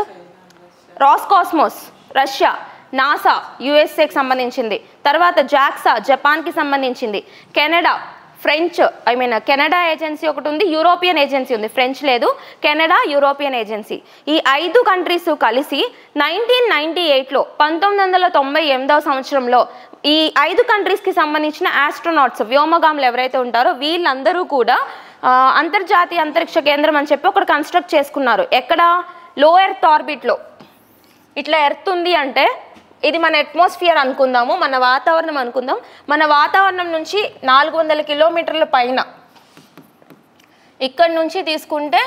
రాస్కాస్మోస్ రష్యా, నాసా యుఎస్ఏకి సంబంధించింది, తర్వాత జాక్సా జపాన్కి సంబంధించింది, కెనడా ఫ్రెంచ్ కెనడా ఏజెన్సీ ఒకటి ఉంది, యూరోపియన్ ఏజెన్సీ ఉంది, ఫ్రెంచ్ లేదు, కెనడా యూరోపియన్ ఏజెన్సీ. ఈ 5 కంట్రీస్ కలిసి 1998లో 1998వ సంవత్సరంలో ఈ 5 కంట్రీస్కి సంబంధించిన ఆస్ట్రోనాట్స్ వ్యోమగాములు ఎవరైతే ఉంటారో వీళ్ళందరూ కూడా అంతర్జాతీయ అంతరిక్ష కేంద్రం అని చెప్పి ఒకటి కన్స్ట్రక్ట్ చేసుకున్నారు. ఎక్కడ? లో ఎర్త్ ఆర్బిట్లో. ఇట్లా ఎర్త్ ఉంది అంటే ఇది మన అట్మాస్ఫియర్ అనుకుందాము, మన వాతావరణం అనుకుందాం. మన వాతావరణం నుంచి 400 కిలోమీటర్ల పైన, ఇక్కడ నుంచి తీసుకుంటే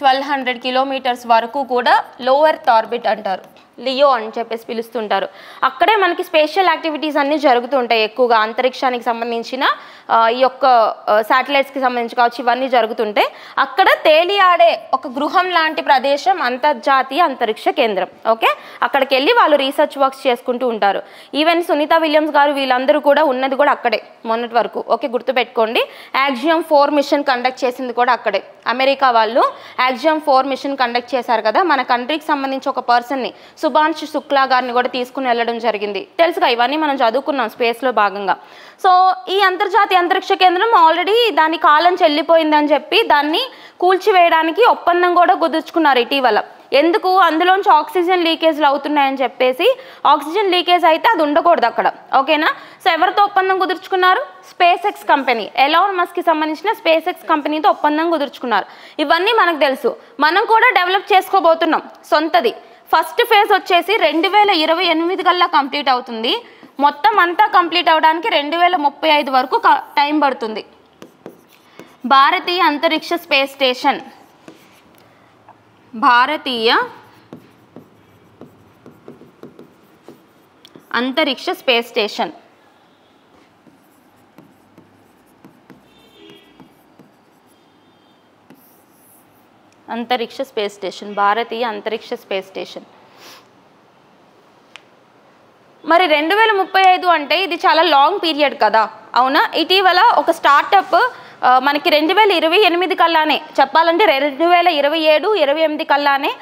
1200 కిలోమీటర్స్ వరకు కూడా లో ఎర్త్ ఆర్బిట్ అంటారు, లియో అని చెప్పేసి పిలుస్తుంటారు. అక్కడే మనకి స్పేషియల్ యాక్టివిటీస్ అన్నీ జరుగుతుంటాయి ఎక్కువగా. అంతరిక్షానికి సంబంధించిన ఈ యొక్క శాటిలైట్స్కి సంబంధించి కావచ్చు, ఇవన్నీ జరుగుతుంటాయి. అక్కడ తేలియాడే ఒక గృహం లాంటి ప్రదేశం అంతర్జాతీయ అంతరిక్ష కేంద్రం. ఓకే, అక్కడికి వెళ్ళి వాళ్ళు రీసెర్చ్ వర్క్స్ చేసుకుంటూ ఉంటారు. ఈవెన్ సునీత విలియమ్స్ గారు వీళ్ళందరూ కూడా ఉన్నది కూడా అక్కడే మొన్నటి వరకు. ఓకే, గుర్తుపెట్టుకోండి. యాక్సియం 4 మిషన్ కండక్ట్ చేసింది కూడా అక్కడే. అమెరికా వాళ్ళు యాక్సియం 4 మిషన్ కండక్ట్ చేశారు కదా, మన కంట్రీకి సంబంధించి ఒక పర్సన్ని సుభాంషు శుక్లా గారిని కూడా తీసుకుని వెళ్ళడం జరిగింది. తెలుసుగా, ఇవన్నీ మనం చదువుకున్నాం స్పేస్లో భాగంగా. సో ఈ అంతర్జాతీయ అంతరిక్ష కేంద్రం ఆల్రెడీ దాని కాలం చెల్లిపోయిందని చెప్పి దాన్ని కూల్చివేయడానికి ఒప్పందం కూడా కుదుర్చుకున్నారు ఇటీవల. ఎందుకు? అందులోంచి ఆక్సిజన్ లీకేజ్లు అవుతున్నాయని చెప్పేసి. ఆక్సిజన్ లీకేజ్ అయితే అది ఉండకూడదు అక్కడ. ఓకేనా? సో ఎవరితో ఒప్పందం కుదుర్చుకున్నారు? స్పేస్ ఎక్స్ కంపెనీ, ఎలాన్ మస్క్కి సంబంధించిన స్పేస్ ఎక్స్ కంపెనీతో ఒప్పందం కుదుర్చుకున్నారు. ఇవన్నీ మనకు తెలుసు. మనం కూడా డెవలప్ చేసుకోబోతున్నాం సొంతది. ఫస్ట్ ఫేజ్ వచ్చేసి 2028 కల్లా కంప్లీట్ అవుతుంది. మొత్తం అంతా కంప్లీట్ అవడానికి 2035 వరకు టైం పడుతుంది. భారతీయ అంతరిక్ష స్పేస్ స్టేషన్, భారతీయ అంతరిక్ష స్పేస్ స్టేషన్ అంతరిక్ష స్పేస్ స్టేషన్, భారతీయ అంతరిక్ష స్పేస్ స్టేషన్. మరి 2035 అంటే ఇది చాలా లాంగ్ పీరియడ్ కదా, అవునా? ఇటీవల ఒక స్టార్టప్ మనకి 2028 కల్లానే, చెప్పాలంటే 2027-28 కల్లానే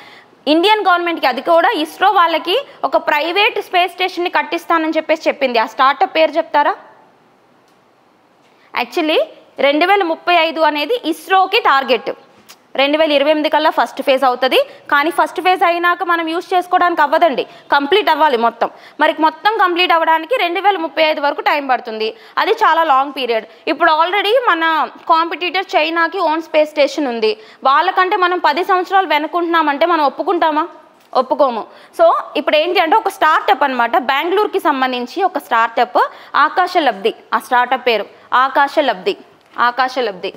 ఇండియన్ గవర్నమెంట్కి, అది కూడా ఇస్రో వాళ్ళకి ఒక ప్రైవేట్ స్పేస్ స్టేషన్ని కట్టిస్తానని చెప్పేసి చెప్పింది. ఆ స్టార్టప్ పేరు చెప్తారా? యాక్చువల్లీ 2035 అనేది ఇస్రోకి టార్గెట్. 2028 కల్లా ఫస్ట్ ఫేజ్ అవుతుంది. కానీ ఫస్ట్ ఫేజ్ అయినాక మనం యూజ్ చేసుకోవడానికి అవ్వదండి, కంప్లీట్ అవ్వాలి మొత్తం. మరి మొత్తం కంప్లీట్ అవ్వడానికి 2035 వరకు టైం పడుతుంది. అది చాలా లాంగ్ పీరియడ్. ఇప్పుడు ఆల్రెడీ మన కాంపిటీటర్ చైనాకి ఓన్ స్పేస్ స్టేషన్ ఉంది. వాళ్ళకంటే మనం 10 సంవత్సరాలు వెనుకుంటున్నామంటే మనం ఒప్పుకుంటామా? ఒప్పుకోము. సో ఇప్పుడు ఏంటి అంటే ఒక స్టార్టప్ అనమాట, బెంగళూరుకి సంబంధించి ఒక స్టార్టప్ ఆకాశలబ్ధి. ఆ స్టార్టప్ పేరు ఆకాశలబ్ధి. ఆకాశలబ్ధి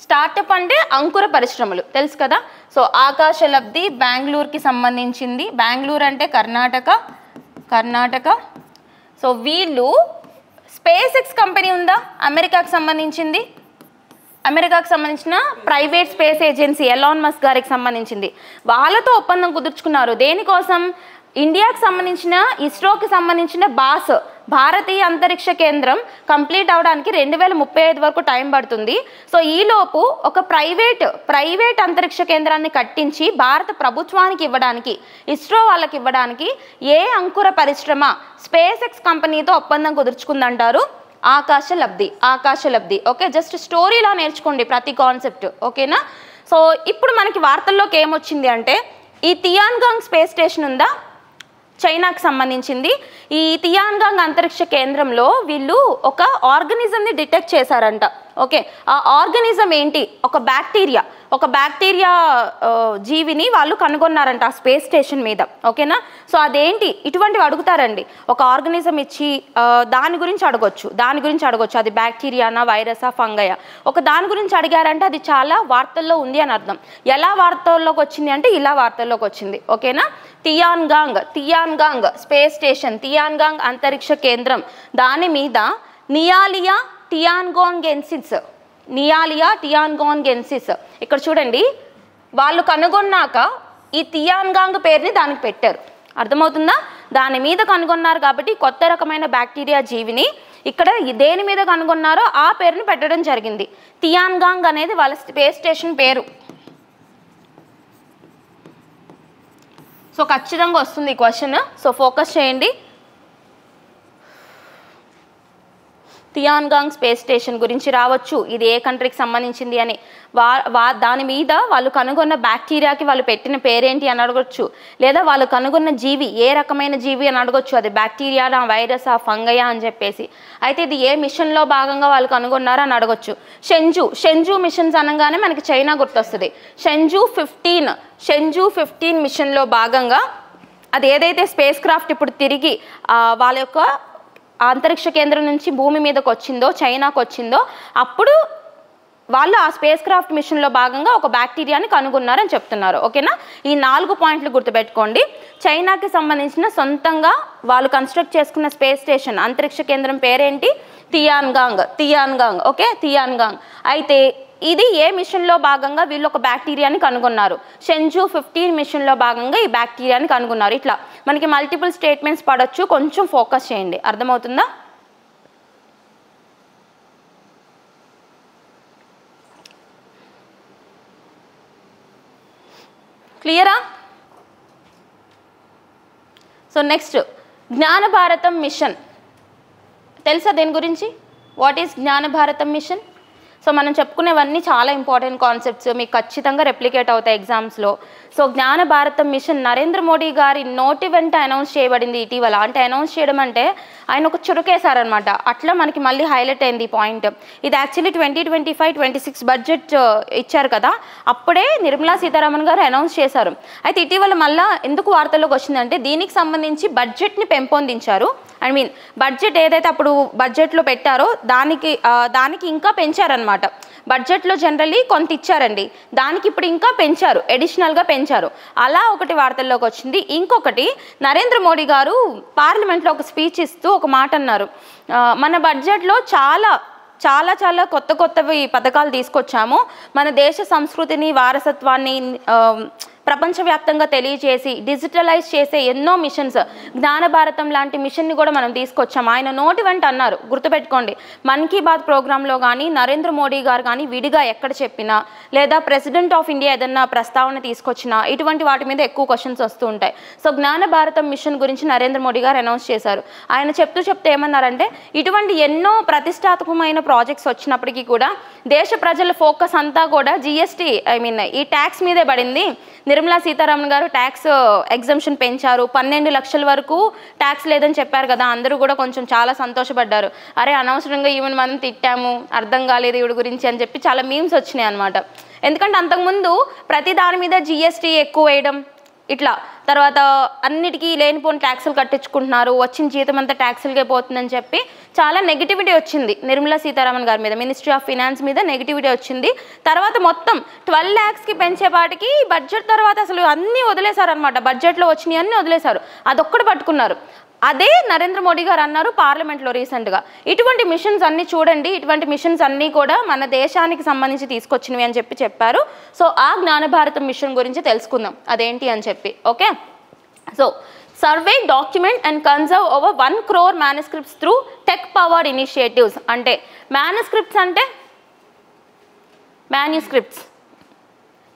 స్టార్టప్ అంటే అంకుర పరిశ్రమలు, తెలుసు కదా. సో ఆకాశలబ్ధి బెంగళూరుకి సంబంధించింది. బెంగళూరు అంటే కర్ణాటక. సో వీళ్ళు స్పేస్ ఎక్స్ కంపెనీ ఉందా, అమెరికాకి సంబంధించింది. అమెరికాకి సంబంధించిన private space agency Elon Musk గారికి సంబంధించింది. వాళ్ళతో ఒప్పందం కుదుర్చుకున్నారు. దేనికోసం? ఇండియాకి సంబంధించిన ఇస్రోకి సంబంధించిన భారతీయ అంతరిక్ష కేంద్రం కంప్లీట్ అవడానికి 2035 వరకు టైం పడుతుంది. సో ఈలోపు ఒక ప్రైవేట్ అంతరిక్ష కేంద్రాన్ని కట్టించి భారత ప్రభుత్వానికి ఇవ్వడానికి, ఇస్రో వాళ్ళకి ఇవ్వడానికి ఏ అంకుర పరిశ్రమ స్పేస్ ఎక్స్ కంపెనీతో ఒప్పందం కుదుర్చుకుందంటారు? ఆకాశలబ్ధి. ఓకే, జస్ట్ స్టోరీలా నేర్చుకోండి ప్రతి కాన్సెప్ట్. ఓకేనా? సో ఇప్పుడు మనకి వార్తల్లోకి ఏమొచ్చింది అంటే, ఈ తియాన్గాంగ్ స్పేస్ స్టేషన్ ఉందా, చైనాకి సంబంధించింది. ఈ తియాన్గాంగ్ అంతరిక్ష కేంద్రంలో వీళ్ళు ఒక ఆర్గనిజంని డిటెక్ట్ చేశారంట. ఓకే, ఆ ఆర్గనిజం ఏంటి? ఒక బ్యాక్టీరియా జీవిని వాళ్ళు కనుగొన్నారంట ఆ స్పేస్ స్టేషన్ మీద. ఓకేనా? సో అదేంటి? ఇటువంటివి అడుగుతారండి. ఒక ఆర్గనిజం ఇచ్చి దాని గురించి అడగొచ్చు. అది బ్యాక్టీరియానా, వైరసా, ఫంగయా, ఒక దాని గురించి అడిగారంటే అది చాలా వార్తల్లో ఉంది అని అర్థం. ఎలా వార్తల్లోకి వచ్చింది అంటే ఇలా వార్తల్లోకి వచ్చింది. ఓకేనా? తియాన్గాంగ్ స్పేస్ స్టేషన్, తియాన్గాంగ్ అంతరిక్ష కేంద్రం, దాని మీద నియాలియా టియాన్గోన్గెన్సిస్ నియాలియా టియాన్గాంగెన్సిస్. ఇక్కడ చూడండి, వాళ్ళు కనుగొన్నాక ఈ టియాన్గాంగ్ పేరుని దానికి పెట్టారు. అర్థమవుతుందా? దాని మీద కనుగొన్నారు కాబట్టి కొత్త రకమైన బ్యాక్టీరియా జీవిని ఇక్కడ దేని మీద కనుగొన్నారో ఆ పేరుని పెట్టడం జరిగింది. టియాన్గాంగ్ అనేది వాళ్ళ స్పేస్ స్టేషన్ పేరు. సో ఖచ్చితంగా వస్తుంది ఈ క్వశ్చన్. సో ఫోకస్ చేయండి. టియాన్గాంగ్ స్పేస్ స్టేషన్ గురించి రావచ్చు, ఇది ఏ కంట్రీకి సంబంధించింది అని. దాని మీద వాళ్ళు కనుగొన్న బ్యాక్టీరియాకి వాళ్ళు పెట్టిన పేరేంటి అని అడగొచ్చు, లేదా వాళ్ళు కనుగొన్న జీవి ఏ రకమైన జీవి అని అడగొచ్చు, అది బ్యాక్టీరియానా, వైరసా, ఫంగయా అని చెప్పేసి. అయితే ఇది ఏ మిషన్లో భాగంగా వాళ్ళు కనుగొన్నారో అని అడగొచ్చు. షెంజు మిషన్స్ అనగానే మనకి చైనా గుర్తొస్తుంది. షెంజు 15 మిషన్లో భాగంగా అది ఏదైతే స్పేస్ క్రాఫ్ట్ ఇప్పుడు తిరిగి వాళ్ళ యొక్క అంతరిక్ష కేంద్రం నుంచి భూమి మీదకి వచ్చిందో, చైనాకు వచ్చిందో, అప్పుడు వాళ్ళు ఆ స్పేస్ క్రాఫ్ట్ మిషన్లో భాగంగా ఒక బ్యాక్టీరియాని కనుగొన్నారని చెప్తున్నారు. ఓకేనా? ఈ 4 పాయింట్లు గుర్తుపెట్టుకోండి. చైనాకి సంబంధించిన సొంతంగా వాళ్ళు కన్స్ట్రక్ట్ చేసుకున్న స్పేస్ స్టేషన్ అంతరిక్ష కేంద్రం పేరేంటి? టియాన్గాంగ్. ఓకే, టియాన్గాంగ్. అయితే ఇది ఏ మిషన్లో భాగంగా వీళ్ళు ఒక బ్యాక్టీరియాని కనుగొన్నారు? షెంజు 15 మిషన్లో భాగంగా ఈ బ్యాక్టీరియాని కనుగొన్నారు. ఇట్లా మనకి మల్టిపుల్ స్టేట్మెంట్స్ పడవచ్చు, కొంచెం ఫోకస్ చేయండి. అర్థమవుతుందా? క్లియరా? సో నెక్స్ట్, జ్ఞాన భారతం మిషన్. తెలుసా దేని గురించి? వాట్ ఈస్ జ్ఞాన భారతం మిషన్? సో మనం చెప్పుకునేవన్నీ చాలా ఇంపార్టెంట్ కాన్సెప్ట్స్, మీకు ఖచ్చితంగా రెప్లికేట్ అవుతాయి ఎగ్జామ్స్లో. సో జ్ఞాన భారతం మిషన్ నరేంద్ర మోడీ గారి నోటి వెంట అనౌన్స్ చేయబడింది ఇటీవల. అంటే అనౌన్స్ చేయడం అంటే ఆయన ఒక చురుకేశారనమాట. అట్లా మనకి మళ్ళీ హైలైట్ అయింది ఈ పాయింట్. ఇది యాక్చువల్లీ 2025-26 బడ్జెట్ ఇచ్చారు కదా, అప్పుడే నిర్మలా సీతారామన్ గారు అనౌన్స్ చేశారు. అయితే ఇటీవల మళ్ళీ ఎందుకు వార్తల్లోకి వచ్చిందంటే దీనికి సంబంధించి బడ్జెట్ని పెంపొందించారు. బడ్జెట్ ఏదైతే అప్పుడు బడ్జెట్లో పెట్టారో దానికి ఇంకా పెంచారనమాట. బడ్జెట్లో జనరల్లీ కొంత ఇచ్చారండి, దానికి ఇప్పుడు ఇంకా పెంచారు, అడిషనల్గా పెంచారు. అలా ఒకటి వార్తల్లోకి వచ్చింది. ఇంకొకటి, నరేంద్ర మోడీ గారు పార్లమెంట్లో ఒక స్పీచ్ ఇస్తూ ఒక మాట అన్నారు, మన బడ్జెట్లో చాలా చాలా చాలా కొత్తవి పథకాలు తీసుకొచ్చాము, మన దేశ సంస్కృతిని, వారసత్వాన్ని ప్రపంచవ్యాప్తంగా తెలియజేసి డిజిటలైజ్ చేసే ఎన్నో మిషన్స్, జ్ఞాన భారతం లాంటి మిషన్ని కూడా మనం తీసుకొచ్చాం. ఆయన నోటి వెంట అన్నారు. గుర్తుపెట్టుకోండి, మన్ కీ బాత్ ప్రోగ్రాంలో కానీ నరేంద్ర మోడీ గారు కానీ విడిగా ఎక్కడ చెప్పినా, లేదా ప్రెసిడెంట్ ఆఫ్ ఇండియా ఏదన్నా ప్రస్తావన తీసుకొచ్చినా ఇటువంటి వాటి మీద ఎక్కువ క్వశ్చన్స్ వస్తూ ఉంటాయి. సో జ్ఞాన భారతం మిషన్ గురించి నరేంద్ర మోడీ గారు అనౌన్స్ చేశారు. ఆయన చెప్తూ ఏమన్నారంటే, ఇటువంటి ఎన్నో ప్రతిష్టాత్మకమైన ప్రాజెక్ట్స్ వచ్చినప్పటికీ కూడా దేశ ప్రజల ఫోకస్ అంతా కూడా జిఎస్టీ ఈ ట్యాక్స్ మీదే పడింది. నిర్మలా సీతారామన్ గారు ట్యాక్స్ ఎగ్జంప్షన్ పెంచారు, 12 లక్షల వరకు ట్యాక్స్ లేదని చెప్పారు కదా. అందరూ కూడా కొంచెం చాలా సంతోషపడ్డారు. అరే అనవసరంగా ఈవెన్ మనం తిట్టాము, అర్థం కాలేదు ఈవిడ గురించి అని చెప్పి చాలా మీమ్స్ వచ్చినాయి అనమాట. ఎందుకంటే అంతకుముందు ప్రతి దాని మీద జిఎస్టీ ఎక్కువ వేయడం, ఇట్లా తర్వాత అన్నిటికీ లేనిపోని ట్యాక్సులు కట్టించుకుంటున్నారు, వచ్చిన జీతం అంతా ట్యాక్సులకే పోతుందని చెప్పి చాలా నెగిటివిటీ వచ్చింది నిర్మలా సీతారామన్ గారి మీద, మినిస్ట్రీ ఆఫ్ ఫినాన్స్ మీద నెగిటివిటీ వచ్చింది. తర్వాత మొత్తం 12 lakhsకి పెంచేపాటికి బడ్జెట్ తర్వాత అసలు అన్నీ వదిలేశారు అనమాట. బడ్జెట్లో వచ్చినాయి అన్నీ వదిలేశారు, అదొక్కటి పట్టుకున్నారు. అదే నరేంద్ర మోడీ గారు అన్నారు పార్లమెంట్లో రీసెంట్గా, ఇటువంటి మిషన్స్ అన్నీ చూడండి, ఇటువంటి మిషన్స్ అన్నీ కూడా మన దేశానికి సంబంధించి తీసుకొచ్చినవి అని చెప్పారు. సో ఆ జ్ఞాన భారతం మిషన్ గురించి తెలుసుకుందాం అదేంటి అని చెప్పి. Okay, so survey, document and conserve over 1 crore manuscripts through tech powered initiatives. అంటే మ్యానుస్క్రిప్ట్స్ అంటే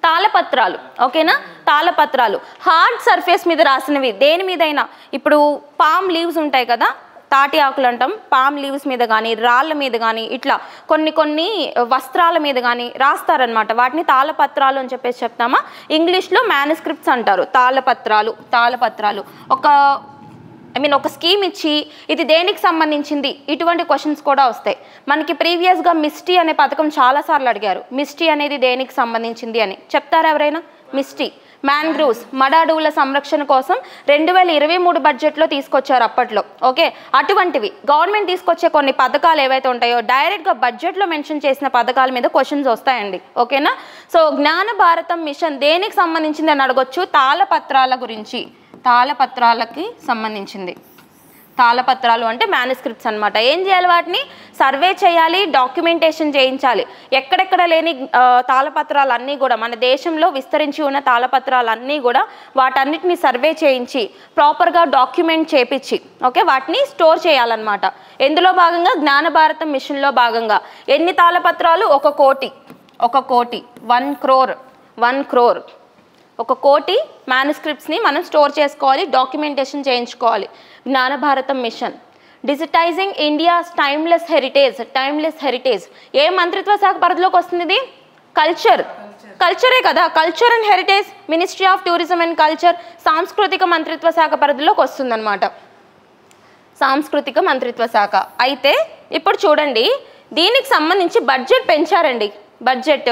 తాళపత్రాలు. ఓకేనా, తాళపత్రాలు హార్డ్ సర్ఫేస్ మీద రాసినవి, దేని మీదైనా. ఇప్పుడు పామ్ లీవ్స్ ఉంటాయి కదా, తాటి ఆకులు అంటాం, పామ్ లీవ్స్ మీద కానీ, రాళ్ళ మీద కానీ, ఇట్లా కొన్ని వస్త్రాల మీద కానీ రాస్తారనమాట. వాటిని తాళపత్రాలు అని చెప్పేసి చెప్తామా. ఇంగ్లీష్లో మ్యానుస్క్రిప్ట్స్ అంటారు. తాళపత్రాలు ఒక స్కీమ్ ఇచ్చి ఇది దేనికి సంబంధించింది, ఇటువంటి క్వశ్చన్స్ కూడా వస్తాయి మనకి. ప్రీవియస్గా మిస్టీ అనే పథకం చాలాసార్లు అడిగారు. మిస్టీ అనేది దేనికి సంబంధించింది అని చెప్తారా ఎవరైనా? మిస్టీ మ్యాంగ్రూవ్స్, మడ అడవుల సంరక్షణ కోసం 2023 బడ్జెట్లో తీసుకొచ్చారు అప్పట్లో. ఓకే, అటువంటివి గవర్నమెంట్ తీసుకొచ్చే కొన్ని పథకాలు ఏవైతే ఉంటాయో డైరెక్ట్గా బడ్జెట్లో మెన్షన్ చేసిన పథకాల మీద క్వశ్చన్స్ వస్తాయండి. ఓకేనా, సో జ్ఞాన భారతం మిషన్ దేనికి సంబంధించింది అని అడగొచ్చు. తాళపత్రాల గురించి, తాళపత్రాలకి సంబంధించింది. తాళపత్రాలు అంటే మ్యానుస్క్రిప్ట్స్ అనమాట. ఏం చేయాలి, వాటిని సర్వే చేయాలి, డాక్యుమెంటేషన్ చేయించాలి. ఎక్కడెక్కడ లేని తాళపత్రాలన్నీ కూడా మన దేశంలో విస్తరించి ఉన్న తాళపత్రాలన్నీ కూడా వాటన్నిటిని సర్వే చేయించి ప్రాపర్గా డాక్యుమెంట్ చేపించి ఓకే వాటిని స్టోర్ చేయాలన్నమాట. ఎందులో భాగంగా జ్ఞాన భారతం మిషన్లో భాగంగా ఎన్ని తాళపత్రాలు, 1 కోటి 1 crore 1 కోటి మ్యానుస్క్రిప్ట్స్ని మనం స్టోర్ చేసుకోవాలి, డాక్యుమెంటేషన్ చేయించుకోవాలి. Gyan Bharatam mission. Digitising India's timeless heritage ఏ మంత్రిత్వ శాఖ పరిధిలోకి వస్తుంది ఇది? కల్చరే కదా, culture and heritage, ministry of tourism and culture, సాంస్కృతిక మంత్రిత్వ శాఖ పరిధిలోకి వస్తుందన్నమాట. సాంస్కృతిక మంత్రిత్వ శాఖ. అయితే ఇప్పుడు చూడండి, దీనికి సంబంధించి బడ్జెట్ పెంచారండి. బడ్జెట్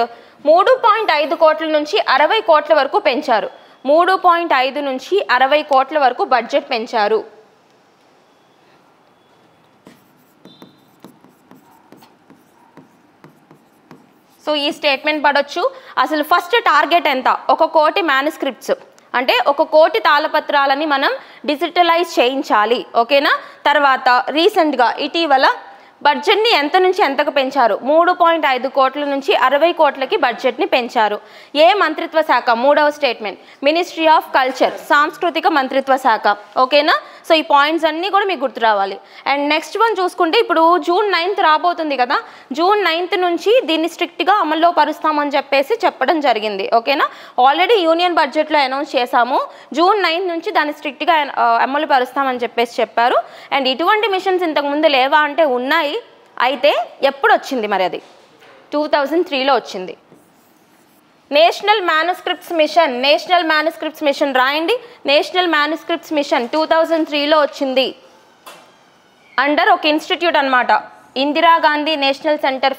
3.5 కోట్ల నుంచి 60 కోట్ల వరకు పెంచారు. 3.5 నుంచి 60 కోట్ల వరకు బడ్జెట్ పెంచారు. సో ఈ స్టేట్మెంట్ పడవచ్చు. అసలు ఫస్ట్ టార్గెట్ ఎంత? 1 కోటి మ్యానుస్క్రిప్ట్స్ అంటే 1 కోటి తాళపత్రాలని మనం డిజిటలైజ్ చేయించాలి. ఓకేనా? తర్వాత రీసెంట్గా ఇటీవల బడ్జెట్ని ఎంత నుంచి ఎంతకు పెంచారు? 3.5 కోట్ల నుంచి 60 కోట్లకి బడ్జెట్ని పెంచారు. ఏ మంత్రిత్వ శాఖ? 3వ స్టేట్మెంట్ మినిస్ట్రీ ఆఫ్ కల్చర్, సాంస్కృతిక మంత్రిత్వ శాఖ. ఓకేనా? సో ఈ పాయింట్స్ అన్నీ కూడా మీకు గుర్తు రావాలి. అండ్ నెక్స్ట్ వన్ చూసుకుంటే ఇప్పుడు June 9th రాబోతుంది కదా, June 9th నుంచి దీన్ని స్ట్రిక్ట్గా అమల్లో పరుస్తామని చెప్పడం జరిగింది. ఓకేనా? ఆల్రెడీ యూనియన్ బడ్జెట్లో అనౌన్స్ చేశాము, June 9th నుంచి దాన్ని స్ట్రిక్ట్గా అమలు పరుస్తామని చెప్పారు. అండ్ ఇటువంటి మిషన్స్ ఇంతకుముందు లేవా అంటే ఉన్నాయి. అయితే ఎప్పుడు వచ్చింది మరి? అది 2003లో వచ్చింది. నేషనల్ మ్యానుస్క్రిప్ట్స్ మిషన్ రాయండి. నేషనల్ మ్యానుస్క్రిప్ట్స్ మిషన్ 2003లో వచ్చింది. అండర్ ఒక ఇన్స్టిట్యూట్ అనమాట, Indira Gandhi national centre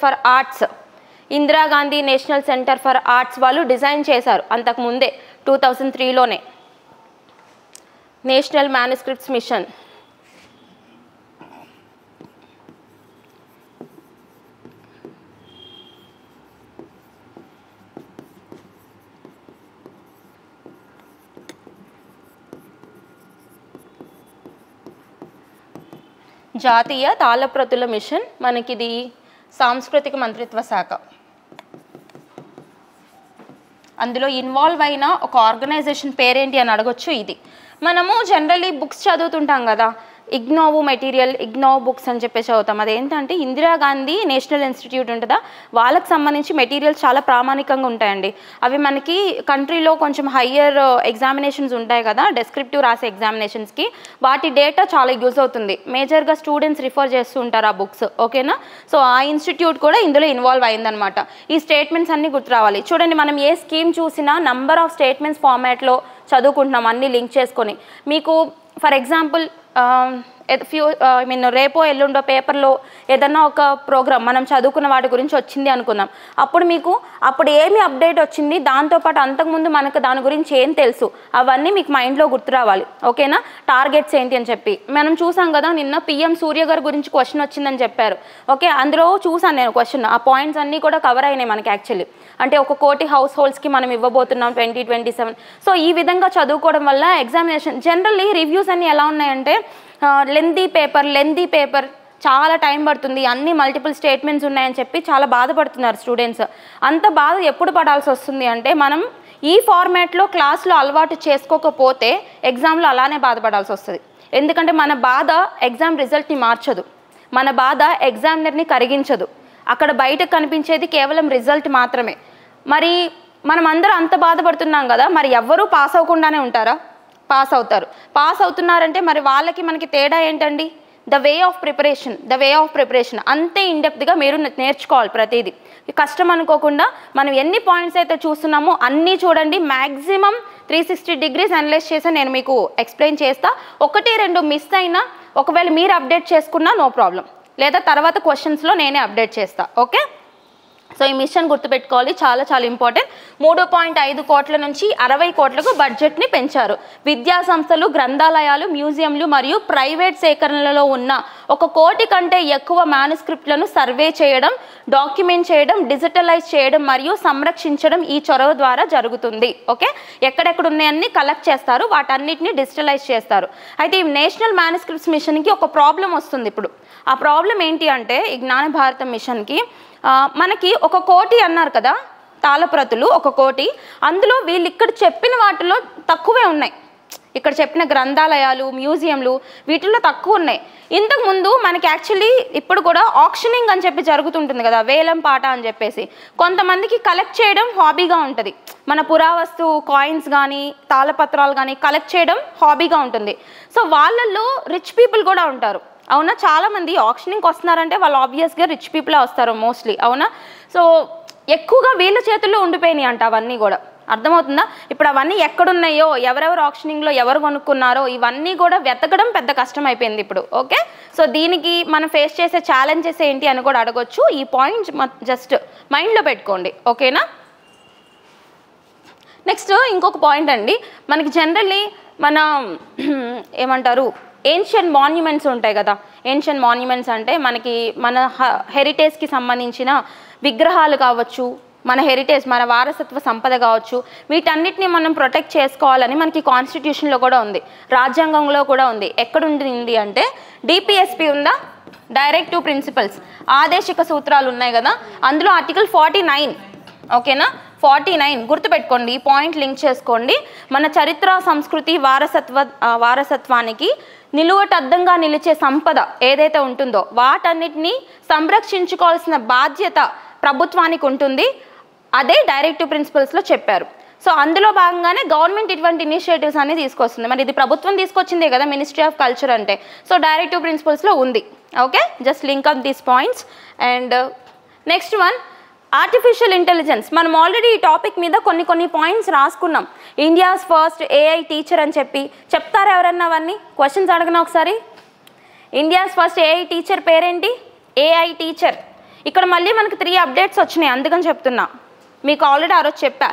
for arts వాళ్ళు డిజైన్ చేశారు అంతకుముందే 2003లోనే నేషనల్ మ్యానుస్క్రిప్ట్స్ మిషన్. జాతీయ తాళప్రతుల మిషన్ మనకిది సాంస్కృతిక మంత్రిత్వ శాఖ. అందులో ఇన్వాల్వ్ అయిన ఒక ఆర్గనైజేషన్ పేరేంటి అని అడగొచ్చు. ఇది మనము జనరల్లీ బుక్స్ చదువుతుంటాం కదా, ఇగ్నోవ్ బుక్స్ అని చెప్పేసి చదువుతాం. అదేంటంటే ఇందిరాగాంధీ నేషనల్ ఇన్స్టిట్యూట్ ఉంటుందా, వాళ్ళకి సంబంధించి మెటీరియల్స్ చాలా ప్రామాణికంగా ఉంటాయండి. అవి మనకి కంట్రీలో కొంచెం హయ్యర్ ఎగ్జామినేషన్స్ ఉంటాయి కదా, డెస్క్రిప్టివ్ రాసే ఎగ్జామినేషన్స్కి, వాటి డేటా చాలా యూజ్ అవుతుంది. మేజర్గా స్టూడెంట్స్ రిఫర్ చేస్తూ ఉంటారు ఆ బుక్స్. ఓకేనా? సో ఆ ఇన్స్టిట్యూట్ కూడా ఇందులో ఇన్వాల్వ్ అయిందనమాట. ఈ స్టేట్మెంట్స్ అన్నీ గుర్తు రావాలి. చూడండి, మనం ఏ స్కీమ్ చూసినా నంబర్ ఆఫ్ స్టేట్మెంట్స్ ఫార్మాట్లో చదువుకుంటున్నాం అన్నీ లింక్ చేసుకొని. మీకు ఫర్ ఎగ్జాంపుల్ రేపో ఎల్లుండో పేపర్లో ఏదన్నా ఒక ప్రోగ్రామ్ మనం చదువుకున్న వాటి గురించి వచ్చింది అనుకుందాం. అప్పుడు ఏమి అప్డేట్ వచ్చింది, దాంతోపాటు అంతకుముందు మనకు దాని గురించి ఏం తెలుసు, అవన్నీ మీకు మైండ్లో గుర్తు రావాలి. ఓకేనా? టార్గెట్స్ ఏంటి అని చెప్పి మనం చూసాం కదా, నిన్న PM సూర్య గారి గురించి క్వశ్చన్ వచ్చిందని చెప్పారు. ఓకే, అందులో చూసాను నేను క్వశ్చన్, ఆ పాయింట్స్ అన్నీ కూడా కవర్ అయినాయి మనకి. యాక్చువల్లీ అంటే 1 కోటి హౌస్ హోల్డ్స్కి మనం ఇవ్వబోతున్నాం 2027. సో ఈ విధంగా చదువుకోవడం వల్ల ఎగ్జామినేషన్ జనరల్లీ రివ్యూస్ అన్నీ ఎలా ఉన్నాయంటే, లెందీ పేపర్ చాలా టైం పడుతుంది, అన్ని మల్టిపుల్ స్టేట్మెంట్స్ ఉన్నాయని చెప్పి చాలా బాధపడుతున్నారు స్టూడెంట్స్. అంత బాధ ఎప్పుడు పడాల్సి వస్తుంది అంటే, మనం ఈ ఫార్మాట్లో క్లాస్లో అలవాటు చేసుకోకపోతే ఎగ్జామ్లో అలానే బాధపడాల్సి వస్తుంది. ఎందుకంటే మన బాధ ఎగ్జామ్ రిజల్ట్ని మార్చదు, మన బాధ ఎగ్జామినర్ని కరిగించదు. అక్కడ బయటకు కనిపించేది కేవలం రిజల్ట్ మాత్రమే. మరి మనం అందరం అంత బాధపడుతున్నాం కదా, మరి ఎవ్వరూ పాస్ అవ్వకుండానే ఉంటారా? పాస్ అవుతున్నారంటే మరి వాళ్ళకి మనకి తేడా ఏంటండి? ద వే ఆఫ్ ప్రిపరేషన్ అంతే ఇన్డెప్త్గా మీరు నేర్చుకోవాలి. ప్రతిదీ కష్టం అనుకోకుండా మనం ఎన్ని పాయింట్స్ అయితే చూస్తున్నామో అన్నీ చూడండి. మ్యాక్సిమం 360 degrees అనలైజ్ చేసి నేను మీకు ఎక్స్ప్లెయిన్ చేస్తా. 1-2 మిస్ అయినా ఒకవేళ మీరు అప్డేట్ చేసుకున్నా నో ప్రాబ్లం, లేదా తర్వాత క్వశ్చన్స్లో నేనే అప్డేట్ చేస్తా. ఓకే, సో ఈ మిషన్ గుర్తుపెట్టుకోవాలి, చాలా చాలా ఇంపార్టెంట్. 3.5 కోట్ల నుంచి 60 కోట్లకు బడ్జెట్ని పెంచారు. విద్యా సంస్థలు, గ్రంథాలయాలు, మ్యూజియంలు మరియు ప్రైవేట్ సేకరణలలో ఉన్న 1 కోటి కంటే ఎక్కువ మ్యానుస్క్రిప్ట్లను సర్వే చేయడం, డాక్యుమెంట్ చేయడం, డిజిటలైజ్ చేయడం మరియు సంరక్షించడం ఈ చొరవ ద్వారా జరుగుతుంది. ఓకే, ఎక్కడెక్కడ ఉన్నాయన్నీ కలెక్ట్ చేస్తారు, వాటన్నిటిని డిజిటలైజ్ చేస్తారు. అయితే ఈ నేషనల్ మ్యానుస్క్రిప్ట్స్ మిషన్కి ఒక ప్రాబ్లం వస్తుంది ఇప్పుడు. ఆ ప్రాబ్లం ఏంటి అంటే ఈ జ్ఞాన భారతం మిషన్కి మనకి 1 కోటి అన్నారు కదా తాళప్రతులు, 1 కోటి. అందులో వీళ్ళు ఇక్కడ చెప్పిన వాటిలో తక్కువే ఉన్నాయి. ఇక్కడ చెప్పిన గ్రంథాలయాలు, మ్యూజియంలు వీటిల్లో తక్కువ ఉన్నాయి. ఇంతకుముందు మనకి యాక్చువల్లీ ఇప్పుడు కూడా ఆక్షనింగ్ అని చెప్పి జరుగుతుంటుంది కదా, వేలం పాట అని చెప్పేసి. కొంతమందికి కలెక్ట్ చేయడం హాబీగా ఉంటుంది. మన పురావస్తు కాయిన్స్ కానీ తాళపత్రాలు కానీ కలెక్ట్ చేయడం హాబీగా ఉంటుంది. సో వాళ్ళల్లో రిచ్ పీపుల్ కూడా ఉంటారు. అవునా, చాలామంది ఆక్షనింగ్కి వస్తున్నారంటే వాళ్ళు ఆబ్వియస్గా రిచ్ పీపులే వస్తారు మోస్ట్లీ. అవునా, సో ఎక్కువగా వీళ్ళ చేతుల్లో ఉండిపోయినాయి అంట అవన్నీ కూడా. అర్థమవుతుందా? ఇప్పుడు అవన్నీ ఎక్కడున్నాయో, ఎవరెవరు ఆక్షనింగ్లో ఎవరు కొనుక్కున్నారో ఇవన్నీ కూడా వెతకడం పెద్ద కష్టం అయిపోయింది ఇప్పుడు. ఓకే, సో దీనికి మనం ఫేస్ చేసే ఛాలెంజెస్ ఏంటి అని కూడా అడగొచ్చు. ఈ పాయింట్ జస్ట్ మైండ్లో పెట్టుకోండి. ఓకేనా? నెక్స్ట్ ఇంకొక పాయింట్ అండి, మనకి జనరల్లీ మన ఏమంటారు ఏన్షియన్ మాన్యుమెంట్స్ ఉంటాయి కదా. ఏన్షియన్ మాన్యుమెంట్స్ అంటే మనకి మన హెరిటేజ్కి సంబంధించిన విగ్రహాలు కావచ్చు, మన హెరిటేజ్, మన వారసత్వ సంపద కావచ్చు, వీటన్నిటిని మనం ప్రొటెక్ట్ చేసుకోవాలని మనకి కాన్స్టిట్యూషన్లో కూడా ఉంది, రాజ్యాంగంలో కూడా ఉంది. ఎక్కడుంది అంటే డిపిఎస్పి ఉందా, డైరెక్టివ్ ప్రిన్సిపల్స్, ఆదేశిక సూత్రాలు ఉన్నాయి కదా, అందులో ఆర్టికల్ 49. ఓకేనా, 49 గుర్తుపెట్టుకోండి, ఈ పాయింట్ లింక్ చేసుకోండి. మన చరిత్ర, సంస్కృతి, వారసత్వానికి నిలువటద్దంగా నిలిచే సంపద ఏదైతే ఉంటుందో వాటన్నిటిని సంరక్షించుకోవాల్సిన బాధ్యత ప్రభుత్వానికి ఉంటుంది. అదే డైరెక్టివ్ ప్రిన్సిపల్స్లో చెప్పారు. సో అందులో భాగంగానే గవర్నమెంట్ ఇటువంటి ఇనిషియేటివ్స్ అనేది తీసుకొస్తుంది. మరి ఇది ప్రభుత్వం తీసుకొచ్చిందే కదా మినిస్ట్రీ ఆఫ్ కల్చర్ అంటే. సో డైరెక్టివ్ ప్రిన్సిపల్స్లో ఉంది. Okay, just link up these points. And next one, artificial intelligence. మనం ఆల్రెడీ ఈ టాపిక్ మీద కొన్ని పాయింట్స్ రాసుకున్నాం. ఇండియాస్ ఫస్ట్ ఏఐ టీచర్ అని చెప్పి చెప్తారా ఎవరన్నా? అవన్నీ క్వశ్చన్స్ అడగనా ఒకసారి. ఇండియాస్ ఫస్ట్ ఏఐ టీచర్ పేరేంటి? AI teacher. ఇక్కడ మళ్ళీ మనకి 3 అప్డేట్స్ వచ్చినాయి, అందుకని చెప్తున్నా. మీకు ఆల్రెడీ ఆ రోజు చెప్పా,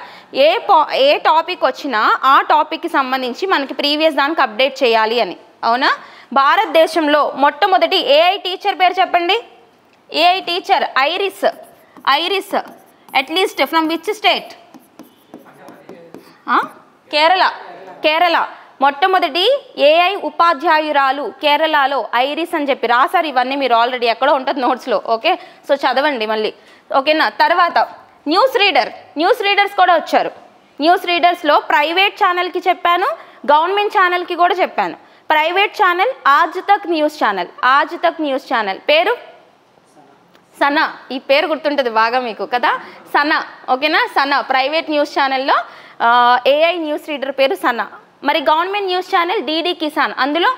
ఏ టాపిక్ వచ్చినా ఆ టాపిక్కి సంబంధించి మనకి ప్రీవియస్ దానికి అప్డేట్ చేయాలి అని. అవునా? భారతదేశంలో మొట్టమొదటి ఏఐ టీచర్ పేరు చెప్పండి. AI teacher iris at least from which state? Kerala. మొట్టమొదటి ఏఐ ఉపాధ్యాయురాలు కేరళలో ఐరిస్ అని చెప్పి రాశారు. ఇవన్నీ మీరు ఆల్రెడీ ఎక్కడో ఉంటుంది నోట్స్లో. ఓకే, సో చదవండి మళ్ళీ. ఓకేనా? తర్వాత న్యూస్ రీడర్స్ కూడా వచ్చారు. న్యూస్ రీడర్స్లో ప్రైవేట్ ఛానల్కి చెప్పాను, గవర్నమెంట్ ఛానల్కి కూడా చెప్పాను. ప్రైవేట్ ఛానల్ ఆజ్ తక్ న్యూస్ ఛానల్ పేరు సనా. ఈ పేరు గుర్తుంటుంది బాగా మీకు కదా, సనా. ఓకేనా, సనా ప్రైవేట్ న్యూస్ ఛానల్లో ఏఐ న్యూస్ రీడర్ పేరు సనా. మరి government news channel DD Kisan, అందులో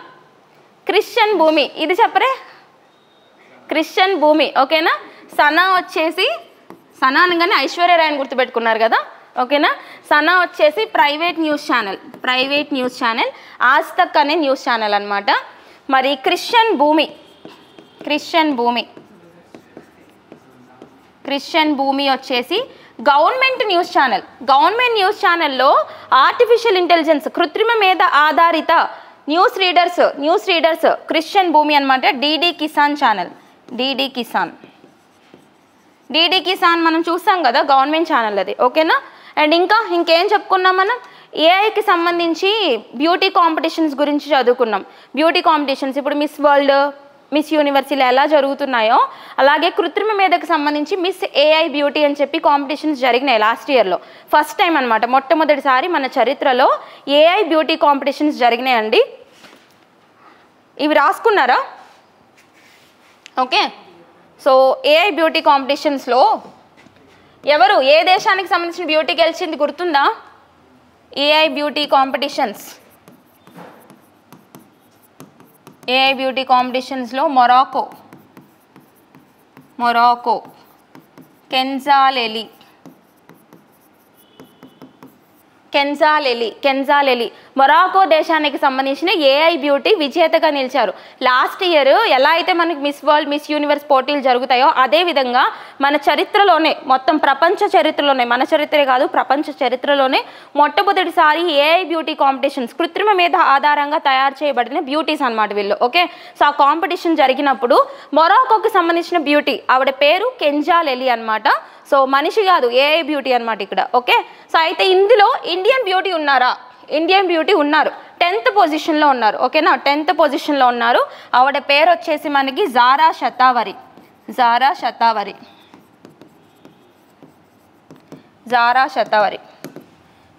క్రిస్టియన్ భూమి. ఇది చెప్పరే, క్రిస్టియన్ భూమి. ఓకేనా, సనా వచ్చేసి, సనా అనగానే ఐశ్వర్యరాయని గుర్తుపెట్టుకున్నారు కదా. ఓకేనా, సనా వచ్చేసి ప్రైవేట్ న్యూస్ ఛానల్, ఆజ్ తక్ అనే న్యూస్ ఛానల్ అనమాట. మరి క్రిస్టియన్ భూమి వచ్చేసి గవర్నమెంట్ న్యూస్ ఛానల్లో ఆర్టిఫిషియల్ ఇంటెలిజెన్స్, కృత్రిమ మేధ ఆధారిత న్యూస్ రీడర్స్ క్రిస్టియన్ భూమి అనమాట. DD Kisan channel, DD Kisan మనం చూస్తాం కదా గవర్నమెంట్ ఛానల్ అది. ఓకేనా, అండ్ ఇంకేం చెప్పుకున్నాం మనం? ఏఐకి సంబంధించి బ్యూటీ కాంపిటీషన్స్ గురించి చదువుకున్నాం. బ్యూటీ కాంపిటీషన్స్ ఇప్పుడు మిస్ వరల్డ్, మిస్ యూనివర్స్ ఇలా ఎలా జరుగుతున్నాయో అలాగే కృత్రిమ మేధకు సంబంధించి మిస్ ఏఐ బ్యూటీ అని చెప్పి కాంపిటీషన్స్ జరిగినాయి లాస్ట్ ఇయర్లో. ఫస్ట్ టైం అనమాట, మొట్టమొదటిసారి మన చరిత్రలో ఏఐ బ్యూటీ కాంపిటీషన్స్ జరిగినాయండి. ఇవి రాసుకున్నారా? ఓకే, సో ఏఐ బ్యూటీ కాంపిటీషన్స్లో ఎవరు, ఏ దేశానికి సంబంధించిన బ్యూటీ గెలిచింది గుర్తుందా? ఏఐ బ్యూటీ కాంపిటీషన్స్లో మొరాకో, కెన్జాలెలి, కెన్జాలెలి మొరాకో దేశానికి సంబంధించిన ఏఐ బ్యూటీ విజేతగా నిలిచారు. లాస్ట్ ఇయర్ ఎలా అయితే మనకి మిస్ వరల్డ్, మిస్ యూనివర్స్ పోటీలు జరుగుతాయో అదేవిధంగా మన చరిత్రలోనే, మొత్తం ప్రపంచ చరిత్రలోనే, మన చరిత్రే కాదు ప్రపంచ చరిత్రలోనే మొట్టమొదటిసారి ఏఐ బ్యూటీ కాంపిటీషన్స్, కృత్రిమ మీద ఆధారంగా తయారు చేయబడిన బ్యూటీస్ అన్నమాట వీళ్ళు. ఓకే, సో ఆ కాంపిటీషన్ జరిగినప్పుడు మొరాకోకి సంబంధించిన బ్యూటీ, ఆవిడ పేరు కెన్జాలెలి అనమాట. సో మనిషి కాదు, ఏఐ బ్యూటీ అనమాట ఇక్కడ. ఓకే, సో అయితే ఇందులో ఇండియన్ బ్యూటీ ఉన్నారా? ఇండియన్ బ్యూటీ ఉన్నారు, 10th పొజిషన్లో ఉన్నారు. ఓకేనా, 10th పొజిషన్లో ఉన్నారు. ఆవిడ పేరు వచ్చేసి మనకి జారా షతావరి.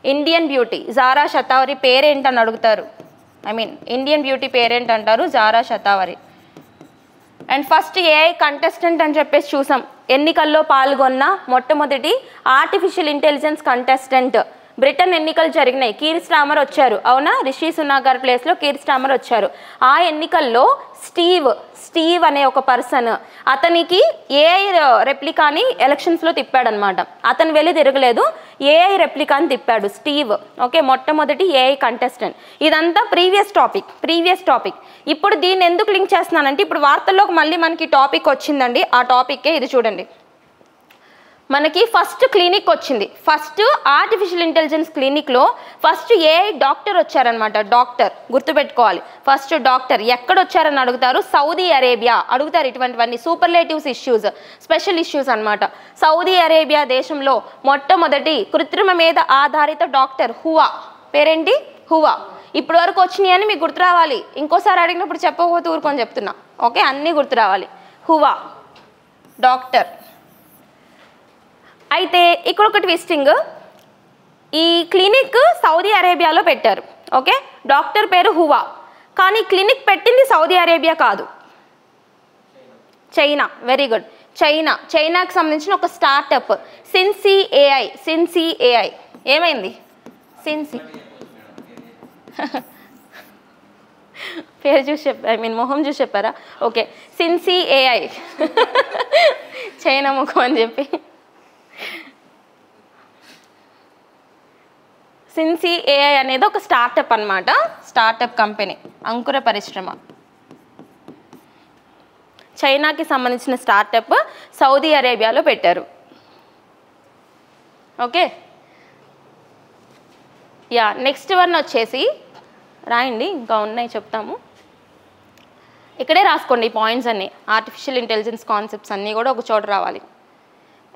ఇండియన్ బ్యూటీ జారా షతావరి పేరేంటని అడుగుతారు. ఇండియన్ బ్యూటీ పేరేంటంటారు? Zara Shatavari. And first AI contestant అని చెప్పేసి చూసాం. ఎన్నికల్లో పాల్గొన్న మొట్టమొదటి ఆర్టిఫిషియల్ ఇంటెలిజెన్స్ కంటెస్టెంట్. బ్రిటన్ ఎన్నికలు జరిగినాయి, కీర్ స్టార్మర్ వచ్చారు. అవునా, రిషి సునాక్ గారి ప్లేస్లో కీర్ స్టార్మర్ వచ్చారు. ఆ ఎన్నికల్లో స్టీవ్ అనే ఒక పర్సన్, అతనికి ఏఐ రెప్లికాని ఎలక్షన్స్లో తిప్పాడనమాట. అతను వెళ్ళి తిరగలేదు, ఏఐ రెప్లికాని తిప్పాడు స్టీవ్. ఓకే, మొట్టమొదటి ఏఐ కంటెస్టెంట్. ఇదంతా ప్రీవియస్ టాపిక్. ఇప్పుడు దీన్ని ఎందుకు లింక్ చేస్తున్నానంటే, ఇప్పుడు వార్తల్లోకి మళ్ళీ మనకి టాపిక్ వచ్చిందండి. ఆ టాపిక్కే ఇది చూడండి. మనకి ఫస్ట్ క్లినిక్ వచ్చింది. ఫస్ట్ ఆర్టిఫిషియల్ ఇంటెలిజెన్స్ క్లినిక్లో ఫస్ట్ ఏఐ డాక్టర్ వచ్చారనమాట. డాక్టర్ గుర్తుపెట్టుకోవాలి, ఫస్ట్ డాక్టర్ ఎక్కడ వచ్చారని అడుగుతారు. సౌదీ అరేబియా అడుగుతారు. ఇటువంటివన్నీ సూపర్లేటివ్స్ ఇష్యూస్, స్పెషల్ ఇష్యూస్ అనమాట. సౌదీ అరేబియా దేశంలో మొట్టమొదటి కృత్రిమ మీద ఆధారిత డాక్టర్ హువా. పేరేంటి? హువా. ఇప్పుడు వరకు వచ్చినాయి అని మీకు గుర్తు రావాలి. ఇంకోసారి అడిగినప్పుడు చెప్పకపోతే ఊరుకొని చెప్తున్నా. ఓకే, అన్నీ గుర్తు రావాలి. హువా డాక్టర్. అయితే ఇక్కడ ఒక ట్విస్టింగ్, ఈ క్లినిక్ సౌదీ అరేబియాలో పెట్టారు. ఓకే, డాక్టర్ పేరు హువా, కానీ క్లినిక్ పెట్టింది సౌదీ అరేబియా కాదు, చైనా. వెరీ గుడ్, చైనాకి సంబంధించిన ఒక స్టార్టప్ సిన్సీ ఏఐ. ఏమైంది? సిన్సీ పేరు చూసి చెప్పారు, మొహం చూసి చెప్పారా? ఓకే, సిన్సీ ఏఐ చైనా ముఖం అని చెప్పి. సిన్సీ ఏఐ అనేది ఒక స్టార్టప్ అనమాట, స్టార్టప్ కంపెనీ, అంకుర పరిశ్రమ. చైనాకి సంబంధించిన స్టార్టప్ సౌదీ అరేబియాలో పెట్టారు. ఓకే, యా నెక్స్ట్ వన్ వచ్చేసి రాయండి, ఇంకా ఉన్నాయి చెప్తాము. ఇక్కడే రాసుకోండి ఈ పాయింట్స్ అన్నీ. ఆర్టిఫిషియల్ ఇంటెలిజెన్స్ కాన్సెప్ట్స్ అన్నీ కూడా ఒక చోట రావాలి.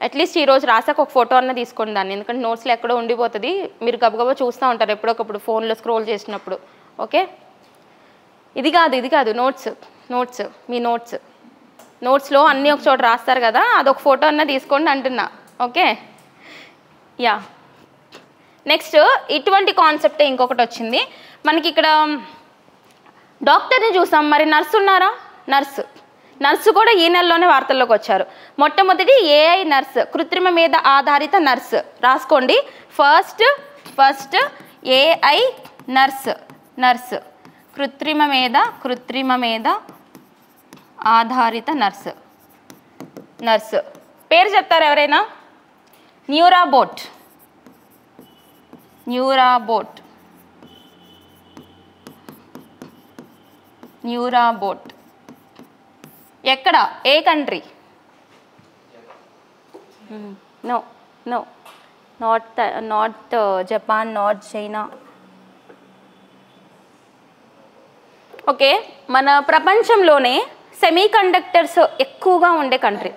అట్లీస్ట్ ఈరోజు రాసాక ఒక ఫోటో అన్న తీసుకోండి దాన్ని, ఎందుకంటే నోట్స్లో ఎక్కడో ఉండిపోతుంది. మీరు గబగబా చూస్తూ ఉంటారు ఎప్పుడొకప్పుడు ఫోన్లో స్క్రోల్ చేసినప్పుడు. ఓకే, ఇది కాదు నోట్స్ మీ నోట్స్లో అన్నీ ఒక చోట రాస్తారు కదా, అదొక ఫోటో అన్న తీసుకోండి అంటున్నా. ఓకే, యా నెక్స్ట్ ఇటువంటి కాన్సెప్టే ఇంకొకటి వచ్చింది మనకి. ఇక్కడ డాక్టర్ని చూసాం, మరి నర్సు ఉన్నారా? నర్సు కూడా ఈ నెలలోనే వార్తల్లోకి వచ్చారు. మొట్టమొదటి ఏఐ నర్స్, కృత్రిమ మీద ఆధారిత నర్స్. రాసుకోండి, ఫస్ట్ ఏఐ నర్స్ కృత్రిమ మీద ఆధారిత నర్స్. పేరు చెప్తారు ఎవరైనా? న్యూరాబోట్. ఎక్కడ? ఏ country? No not Japan, not China. Okay, మన ప్రపంచంలోనే సెమీ కండక్టర్స్ ఎక్కువగా ఉండే country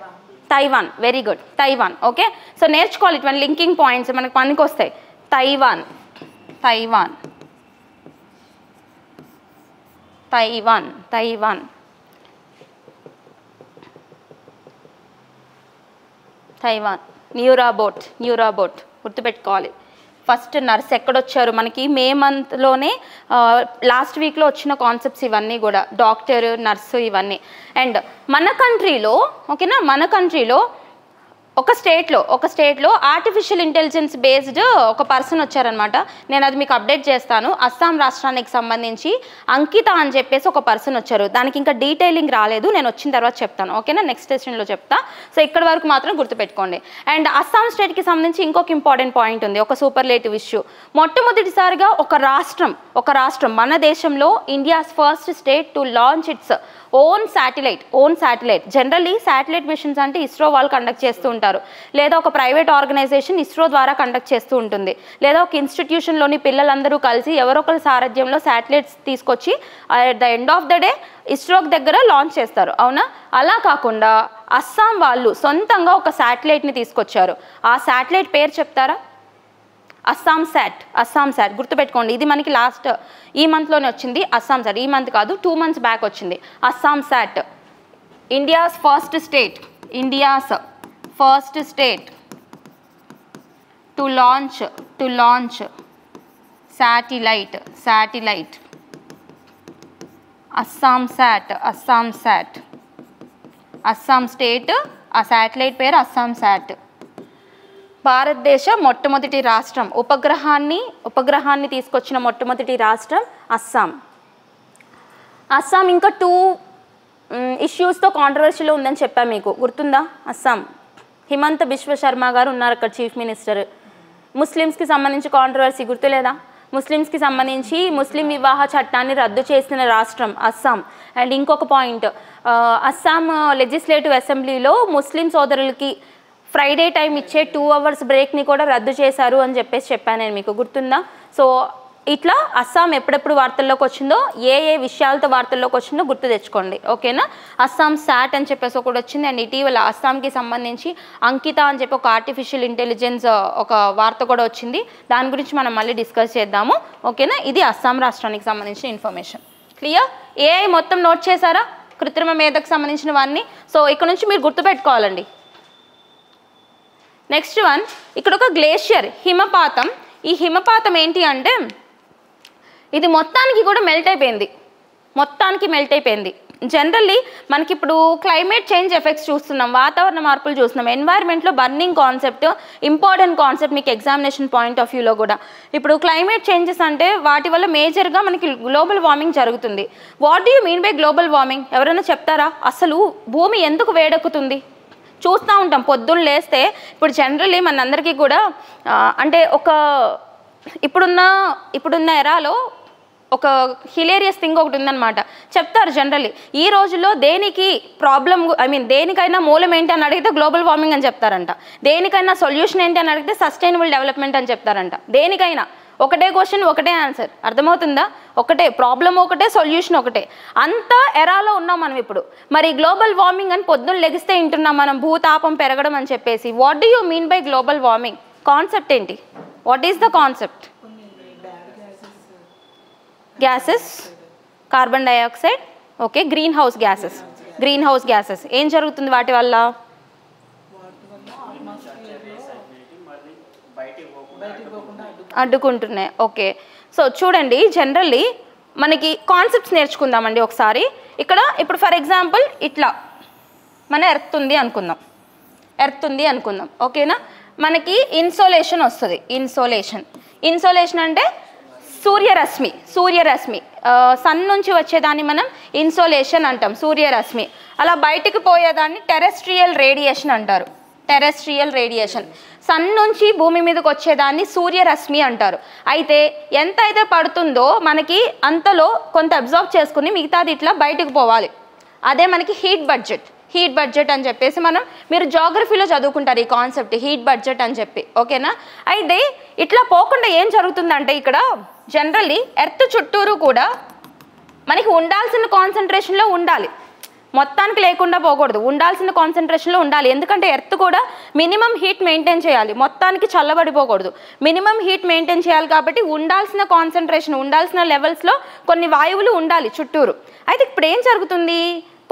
Taiwan. Very good, Taiwan. Okay, so నేర్చుకోవాలి ఇటువంటి లింకింగ్ పాయింట్స్, మనకు పనికి వస్తాయి. తైవాన్ న్యూరాబోట్ గుర్తుపెట్టుకోవాలి. ఫస్ట్ నర్స్ ఎక్కడొచ్చారు మనకి? మే మంత్లోనే లాస్ట్ వీక్లో వచ్చిన కాన్సెప్ట్స్ ఇవన్నీ కూడా, డాక్టర్, నర్సు ఇవన్నీ. అండ్ మన కంట్రీలో, ఓకేనా, మన కంట్రీలో ఒక స్టేట్లో ఆర్టిఫిషియల్ ఇంటెలిజెన్స్ బేస్డ్ ఒక పర్సన్ వచ్చారనమాట. నేను అది మీకు అప్డేట్ చేస్తాను. అస్సాం రాష్ట్రానికి సంబంధించి అంకిత అని చెప్పేసి ఒక పర్సన్ వచ్చారు. దానికి ఇంకా డీటెయిలింగ్ రాలేదు, నేను వచ్చిన తర్వాత చెప్తాను, ఓకేనా? నెక్స్ట్ సెషన్లో చెప్తా. సో ఇక్కడ వరకు మాత్రం గుర్తుపెట్టుకోండి. అండ్ అస్సాం స్టేట్కి సంబంధించి ఇంకొక ఇంపార్టెంట్ పాయింట్ ఉంది, ఒక సూపర్లేటివ్ ఇష్యూ. మొట్టమొదటిసారిగా ఒక రాష్ట్రం మన దేశంలో India's first state to launch its own satellite. Generally satellite machines అంటే ఇస్రో వాళ్ళు కండక్ట్ చేస్తూ ఉంటారు, లేదా ఒక ప్రైవేట్ ఆర్గనైజేషన్ ఇస్రో ద్వారా కండక్ట్ చేస్తూ ఉంటుంది, లేదా ఒక ఇన్స్టిట్యూషన్లోని పిల్లలందరూ కలిసి ఎవరొకరి సారథ్యంలో శాటిలైట్స్ తీసుకొచ్చి at the end of the day ISRO దగ్గర లాంచ్ చేస్తారు, అవునా? అలా కాకుండా అస్సాం వాళ్ళు సొంతంగా ఒక శాటిలైట్ని తీసుకొచ్చారు. ఆ శాటిలైట్ పేరు చెప్తారా? అస్సాం శాట్. గుర్తుపెట్టుకోండి, ఇది మనకి లాస్ట్ ఈ మంత్లోనే వచ్చింది. అస్సాం శాట్ ఈ మంత్ కాదు, 2 months బ్యాక్ వచ్చింది. Assam SAT India's first state to launch satellite. Assam SAT Assam state, ఆ శాటిలైట్ పేరు అస్సాం శాట్. భారతదేశ మొట్టమొదటి రాష్ట్రం, ఉపగ్రహాన్ని తీసుకొచ్చిన మొట్టమొదటి రాష్ట్రం అస్సాం. ఇంకా 2 ఇష్యూస్తో కాంట్రవర్షీలో ఉందని చెప్పాను మీకు, గుర్తుందా? అస్సాం హిమంత బిశ్వ శర్మ గారు ఉన్నారు అక్కడ చీఫ్ మినిస్టర్. ముస్లిమ్స్కి సంబంధించి కాంట్రవర్సీ గుర్తులేదా? ముస్లిమ్స్కి సంబంధించి ముస్లిం వివాహ చట్టాన్ని రద్దు చేసిన రాష్ట్రం అస్సాం. అండ్ ఇంకొక పాయింట్, అస్సాం లెజిస్లేటివ్ అసెంబ్లీలో ముస్లిం సోదరులకి ఫ్రైడే టైం ఇచ్చే 2 hours బ్రేక్ని కూడా రద్దు చేశారు అని చెప్పాను నేను మీకు, గుర్తుందా? సో ఇట్లా అస్సాం ఎప్పుడెప్పుడు వార్తల్లోకి వచ్చిందో, ఏ విషయాలతో వార్తల్లోకి వచ్చిందో గుర్తు తెచ్చుకోండి, ఓకేనా? అస్సాం శాట్ అని చెప్పేసి ఒకటి వచ్చింది. అండ్ ఇటీవల అస్సాంకి సంబంధించి అంకిత అని చెప్పి ఒక ఆర్టిఫిషియల్ ఇంటెలిజెన్స్ ఒక వార్త కూడా వచ్చింది. దాని గురించి మనం మళ్ళీ డిస్కస్ చేద్దాము, ఓకేనా? ఇది అస్సాం రాష్ట్రానికి సంబంధించిన ఇన్ఫర్మేషన్. క్లియర్? ఏఐ మొత్తం నోట్ చేశారా? కృత్రిమ మేధకు సంబంధించినవన్నీ. సో ఇక్కడ నుంచి మీరు గుర్తుపెట్టుకోవాలండి. నెక్స్ట్ వన్, ఇక్కడ ఒక గ్లేషియర్ హిమపాతం. ఈ హిమపాతం ఏంటి అంటే ఇది మొత్తానికి కూడా మెల్ట్ అయిపోయింది. జనరల్లీ మనకి ఇప్పుడు క్లైమేట్ చేంజ్ ఎఫెక్ట్స్ చూస్తున్నాం, వాతావరణ మార్పులు చూస్తున్నాం. ఎన్వైర్న్మెంట్లో బర్నింగ్ కాన్సెప్ట్ ఇంపార్టెంట్ కాన్సెప్ట్ మీకు ఎగ్జామినేషన్ పాయింట్ ఆఫ్ వ్యూలో కూడా. ఇప్పుడు క్లైమేట్ చేంజెస్ అంటే వాటి వల్ల మేజర్గా మనకి గ్లోబల్ వార్మింగ్ జరుగుతుంది. What do you mean by global warming? ఎవరైనా చెప్తారా? అసలు భూమి ఎందుకు వేడెక్కుతుంది? చూస్తూ ఉంటాం పొద్దున్న లేస్తే. ఇప్పుడు జనరల్లీ మనందరికీ కూడా అంటే ఇప్పుడున్న ఎరాలో ఒక హిలేరియస్ థింగ్ ఒకటి ఉందన్నమాట. చెప్తారు జనరల్లీ ఈ రోజుల్లో దేనికి దేనికైనా మూలం ఏంటి అని అడిగితే గ్లోబల్ వార్మింగ్ అని చెప్తారంట. దేనికైనా సొల్యూషన్ ఏంటి అని అడిగితే సస్టైనబుల్ డెవలప్మెంట్ అని చెప్తారంట. దేనికైనా ఒకటే క్వశ్చన్, ఒకటే ఆన్సర్. అర్థమవుతుందా? ఒకటే ప్రాబ్లం, ఒకటే సొల్యూషన్, ఒకటే. అంత ఎరాలో ఉన్నాం మనం ఇప్పుడు. మరి గ్లోబల్ వార్మింగ్ అని పొద్దున్న లెగిస్తే వింటున్నాం మనం, భూతాపం పెరగడం అని చెప్పేసి. What do you mean by global warming? Concept ఏంటి? What is the concept? Gases, carbon dioxide, okay. Greenhouse gases ఏం జరుగుతుంది వాటి వల్ల? అడ్డుకుంటున్నాయి, ఓకే. సో చూడండి, జనరల్లీ మనకి కాన్సెప్ట్స్ నేర్చుకుందామండి ఒకసారి. ఇప్పుడు ఫర్ ఎగ్జాంపుల్ ఇట్లా మన ఎర్త్ ఉంది అనుకుందాం, ఓకేనా? మనకి ఇన్సోలేషన్ వస్తుంది. ఇన్సోలేషన్ అంటే సూర్యరశ్మి సన్ నుంచి వచ్చేదాన్ని మనం ఇన్సోలేషన్ అంటాం, సూర్యరశ్మి. అలా బయటికి పోయేదాన్ని టెరెస్ట్రియల్ రేడియేషన్ అంటారు. సన్ నుంచి భూమి మీదకి వచ్చేదాన్ని సూర్యరశ్మి అంటారు. అయితే ఎంత అయితే పడుతుందో మనకి అంతలో కొంత అబ్జర్వ్ చేసుకుని మిగతాది ఇట్లా బయటకు పోవాలి. అదే మనకి హీట్ బడ్జెట్ అని చెప్పేసి మీరు జాగ్రఫీలో చదువుకుంటారు ఈ కాన్సెప్ట్, హీట్ బడ్జెట్ అని చెప్పి, ఓకేనా? అయితే ఇట్లా పోకుండా ఏం జరుగుతుందంటే ఇక్కడ జనరల్లీ ఎర్త్ చుట్టూరు కూడా మనకి ఉండాల్సిన కాన్సన్ట్రేషన్లో ఉండాలి, మొత్తానికి లేకుండా పోకూడదు, ఉండాల్సిన కాన్సన్ట్రేషన్లో ఉండాలి. ఎందుకంటే ఎర్త్ కూడా మినిమం హీట్ మెయింటైన్ చేయాలి, మొత్తానికి చల్లబడిపోకూడదు. మినిమం హీట్ మెయింటైన్ చేయాలి కాబట్టి ఉండాల్సిన కాన్సన్ట్రేషన్, ఉండాల్సిన లెవెల్స్లో కొన్ని వాయువులు ఉండాలి చుట్టూరు. అయితే ఇప్పుడు ఏం జరుగుతుంది?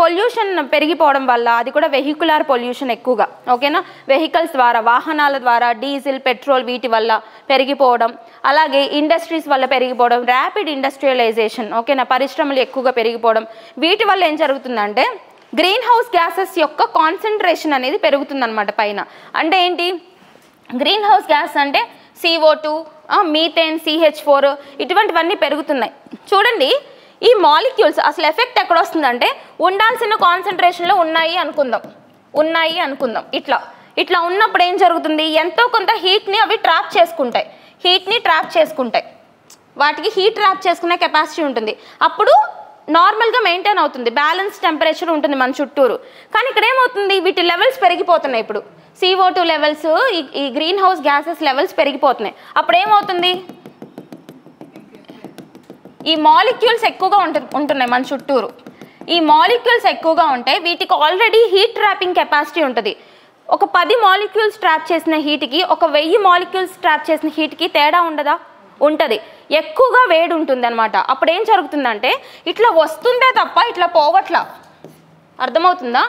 పొల్యూషన్ పెరిగిపోవడం వల్ల, అది కూడా వెహికులర్ పొల్యూషన్ ఎక్కువగా, ఓకేనా? వెహికల్స్ ద్వారా, వాహనాల ద్వారా, డీజిల్, పెట్రోల్ వీటి వల్ల పెరిగిపోవడం, అలాగే ఇండస్ట్రీస్ వల్ల పెరిగిపోవడం, ర్యాపిడ్ ఇండస్ట్రియలైజేషన్, ఓకేనా? పరిశ్రమలు ఎక్కువగా పెరిగిపోవడం, వీటి వల్ల ఏం జరుగుతుందంటే గ్రీన్ హౌస్ గ్యాసెస్ యొక్క కాన్సన్ట్రేషన్ అనేది పెరుగుతుందన్నమాట పైన. అంటే ఏంటి, గ్రీన్ హౌస్ గ్యాస్ అంటే CO2, మీథేన్, CH4 ఇటువంటివన్నీ పెరుగుతున్నాయి. చూడండి ఈ మాలిక్యూల్స్ అసలు ఎఫెక్ట్ ఎక్కడ వస్తుందంటే ఉండాల్సిన కాన్సన్ట్రేషన్లో ఉన్నాయి అనుకుందాం. ఇట్లా ఉన్నప్పుడు ఏం జరుగుతుంది, ఎంతో కొంత హీట్ని అవి ట్రాప్ చేసుకుంటాయి. వాటికి హీట్ ట్రాప్ చేసుకునే కెపాసిటీ ఉంటుంది. అప్పుడు నార్మల్గా మెయింటైన్ అవుతుంది, బ్యాలెన్స్ టెంపరేచర్ ఉంటుంది మన చుట్టూరు. కానీ ఇక్కడ ఏమవుతుంది, వీటి లెవెల్స్ పెరిగిపోతున్నాయి. ఇప్పుడు CO2 లెవెల్స్, ఈ గ్రీన్ హౌస్ గ్యాసెస్ లెవెల్స్ పెరిగిపోతున్నాయి. అప్పుడు ఏమవుతుంది, ఈ మాలిక్యూల్స్ ఎక్కువగా ఉంటున్నాయి మన చుట్టూరు. ఈ మాలిక్యూల్స్ ఎక్కువగా ఉంటాయి, వీటికి ఆల్రెడీ హీట్ ట్రాపింగ్ కెపాసిటీ ఉంటుంది. ఒక 10 మాలిక్యూల్స్ ట్రాప్ చేసిన హీట్కి, ఒక 1000 మాలిక్యూల్స్ ట్రాప్ చేసిన హీట్కి తేడా ఉండదా? ఉంటుంది. ఎక్కువగా వేడి ఉంటుంది అనమాట. అప్పుడు ఏం జరుగుతుందంటే ఇట్లా వస్తుందే తప్ప ఇట్లా పోవట్లా. అర్థమవుతుందా?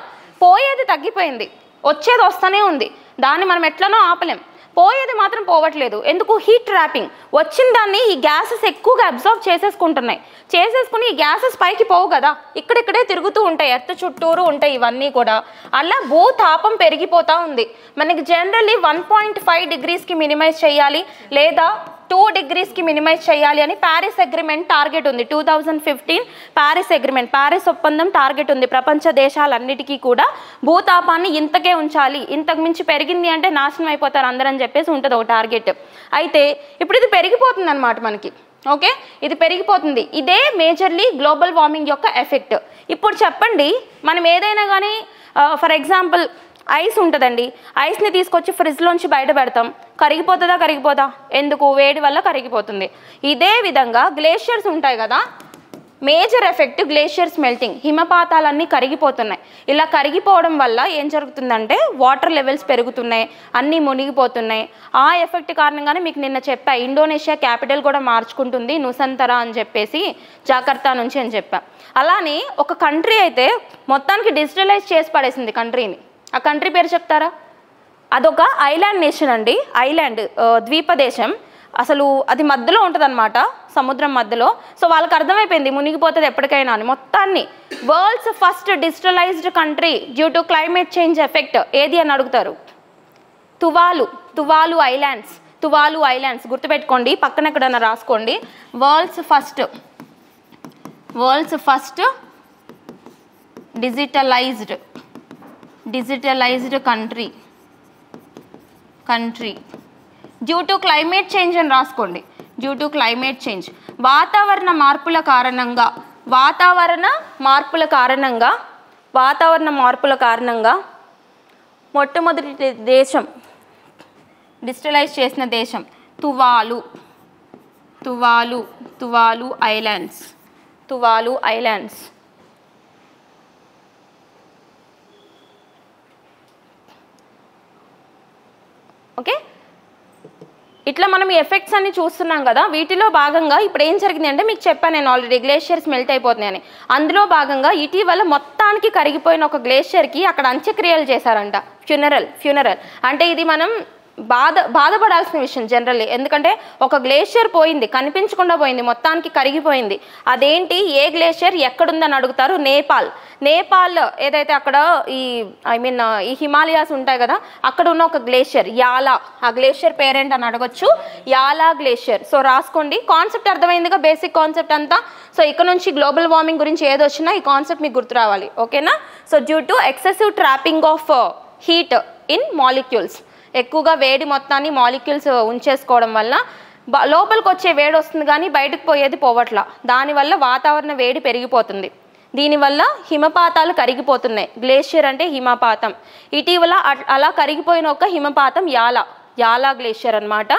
పోయేది తగ్గిపోయింది, వచ్చేది వస్తూనే ఉంది. దాన్ని మనం ఎట్లనో ఆపలేం. పోయేది మాత్రం పోవట్లేదు. ఎందుకు? Heat trapping. వచ్చిన దాన్ని ఈ గ్యాసెస్ ఎక్కువగా అబ్జర్వ్ చేసేసుకుని ఈ గ్యాసెస్ పైకి పోవు కదా, ఇక్కడిక్కడే తిరుగుతూ ఉంటాయి, ఎర్త్ చుట్టూరు ఉంటాయి ఇవన్నీ కూడా. అలా భూతాపం పెరిగిపోతూ ఉంది. మనకి జనరల్లీ 1.5 డిగ్రీస్కి మినిమైజ్ చేయాలి లేదా 2 డిగ్రీస్కి మినిమైజ్ చేయాలి అని ప్యారిస్ అగ్రిమెంట్ టార్గెట్ ఉంది. 2015 ప్యారిస్ ఒప్పందం టార్గెట్ ఉంది. ప్రపంచ దేశాలన్నిటికీ కూడా భూతాపాన్ని ఇంతకే ఉంచాలి, ఇంతకు మించి పెరిగింది అంటే నాశనం అయిపోతారు అందరని చెప్పేసి ఉంటుంది ఒక టార్గెట్. అయితే ఇప్పుడు ఇది పెరిగిపోతుంది అనమాట మనకి. ఓకే, ఇది పెరిగిపోతుంది. ఇదే మేజర్లీ గ్లోబల్ వార్మింగ్ యొక్క ఎఫెక్ట్. ఇప్పుడు చెప్పండి, మనం ఏదైనా కానీ ఫర్ ఎగ్జాంపుల్ ఐస్ ఉంటుందండి, ఐస్ని తీసుకొచ్చి ఫ్రిడ్జ్లోంచి బయట పెడతాం, కరిగిపోదా? ఎందుకు? వేడి వల్ల కరిగిపోతుంది. ఇదే విధంగా గ్లేషియర్స్ ఉంటాయి కదా, మేజర్ ఎఫెక్ట్ గ్లేషియర్స్ మెల్టింగ్, హిమపాతాలన్నీ కరిగిపోతున్నాయి. ఇలా కరిగిపోవడం వల్ల ఏం జరుగుతుందంటే వాటర్ లెవెల్స్ పెరుగుతున్నాయి, అన్నీ మునిగిపోతున్నాయి. ఆ ఎఫెక్ట్ కారణంగానే మీకు నిన్న చెప్పా, ఇండోనేషియా క్యాపిటల్ కూడా మార్చుకుంటుంది నుసంతరా అని చెప్పేసి, జాకర్తా నుంచి అని చెప్పా. అలానే ఒక కంట్రీ అయితే మొత్తానికి డిజిటలైజ్ చేసి పడేసింది కంట్రీని. ఆ కంట్రీ పేరు చెప్తారా? అదొక ఐలాండ్ నేషన్ అండి, ఐలాండ్ ద్వీపదేశం. అసలు అది మధ్యలో ఉంటుంది అనమాట, సముద్రం మధ్యలో. సో వాళ్ళకి అర్థమైపోయింది మునిగిపోతుంది ఎప్పటికైనా అని. మొత్తాన్ని world's first digitalised country due to climate change effect ఏది అని అడుగుతారు. తువాలు ఐలాండ్స్ గుర్తుపెట్టుకోండి, పక్కన ఎక్కడన్నా రాసుకోండి. World's first digitalised country due to climate change అని రాసుకోండి. డ్యూ టు క్లైమేట్ చేంజ్, వాతావరణ మార్పుల కారణంగా మొట్టమొదటి దేశం డిజిటలైజ్ చేసిన దేశం తువాలు ఐలాండ్స్. ఓకే, ఇట్లా మనం ఈ ఎఫెక్ట్స్ అన్ని చూస్తున్నాం కదా. వీటిలో భాగంగా ఇప్పుడు ఏం జరిగింది అంటే మీకు చెప్పాను నేను ఆల్రెడీ, గ్లేషియర్స్ మెల్ట్ అయిపోతున్నాయని. అందులో భాగంగా ఇటీవల మొత్తానికి కరిగిపోయిన ఒక గ్లేషియర్కి అక్కడ అంత్యక్రియలు చేశారంట. ఫ్యూనరల్ అంటే ఇది మనం బాధపడాల్సిన విషయం జనరల్లీ. ఎందుకంటే ఒక గ్లేషియర్ పోయింది, కనిపించకుండా పోయింది, మొత్తానికి కరిగిపోయింది. అదేంటి, ఏ గ్లేషియర్ ఎక్కడుందని అడుగుతారు. నేపాల్ ఏదైతే అక్కడ ఈ హిమాలయాస్ ఉంటాయి కదా, అక్కడ ఉన్న ఒక గ్లేషియర్ యాలా. ఆ గ్లేషియర్ పేరెంట్ అని అడగొచ్చు, యాలా గ్లేషియర్. సో రాసుకోండి, కాన్సెప్ట్ అర్థమైందిగా, బేసిక్ కాన్సెప్ట్ అంతా. సో ఇక్కడ నుంచి గ్లోబల్ వార్మింగ్ గురించి ఏదొచ్చినా ఈ కాన్సెప్ట్ మీకు గుర్తు రావాలి. ఓకేనా? So due to excessive trapping of heat in molecules, ఎక్కువగా వేడి మొత్తాన్ని మాలిక్యూల్స్ ఉంచేసుకోవడం వల్ల లోపలికి వచ్చే వేడి వస్తుంది కానీ బయటకు పోయేది పోవట్లా. దానివల్ల వాతావరణ వేడి పెరిగిపోతుంది. దీనివల్ల హిమపాతాలు కరిగిపోతున్నాయి. గ్లేషియర్ అంటే హిమపాతం. ఇటీవల అలా కరిగిపోయిన ఒక హిమపాతం యాలా గ్లేషియర్ అనమాట.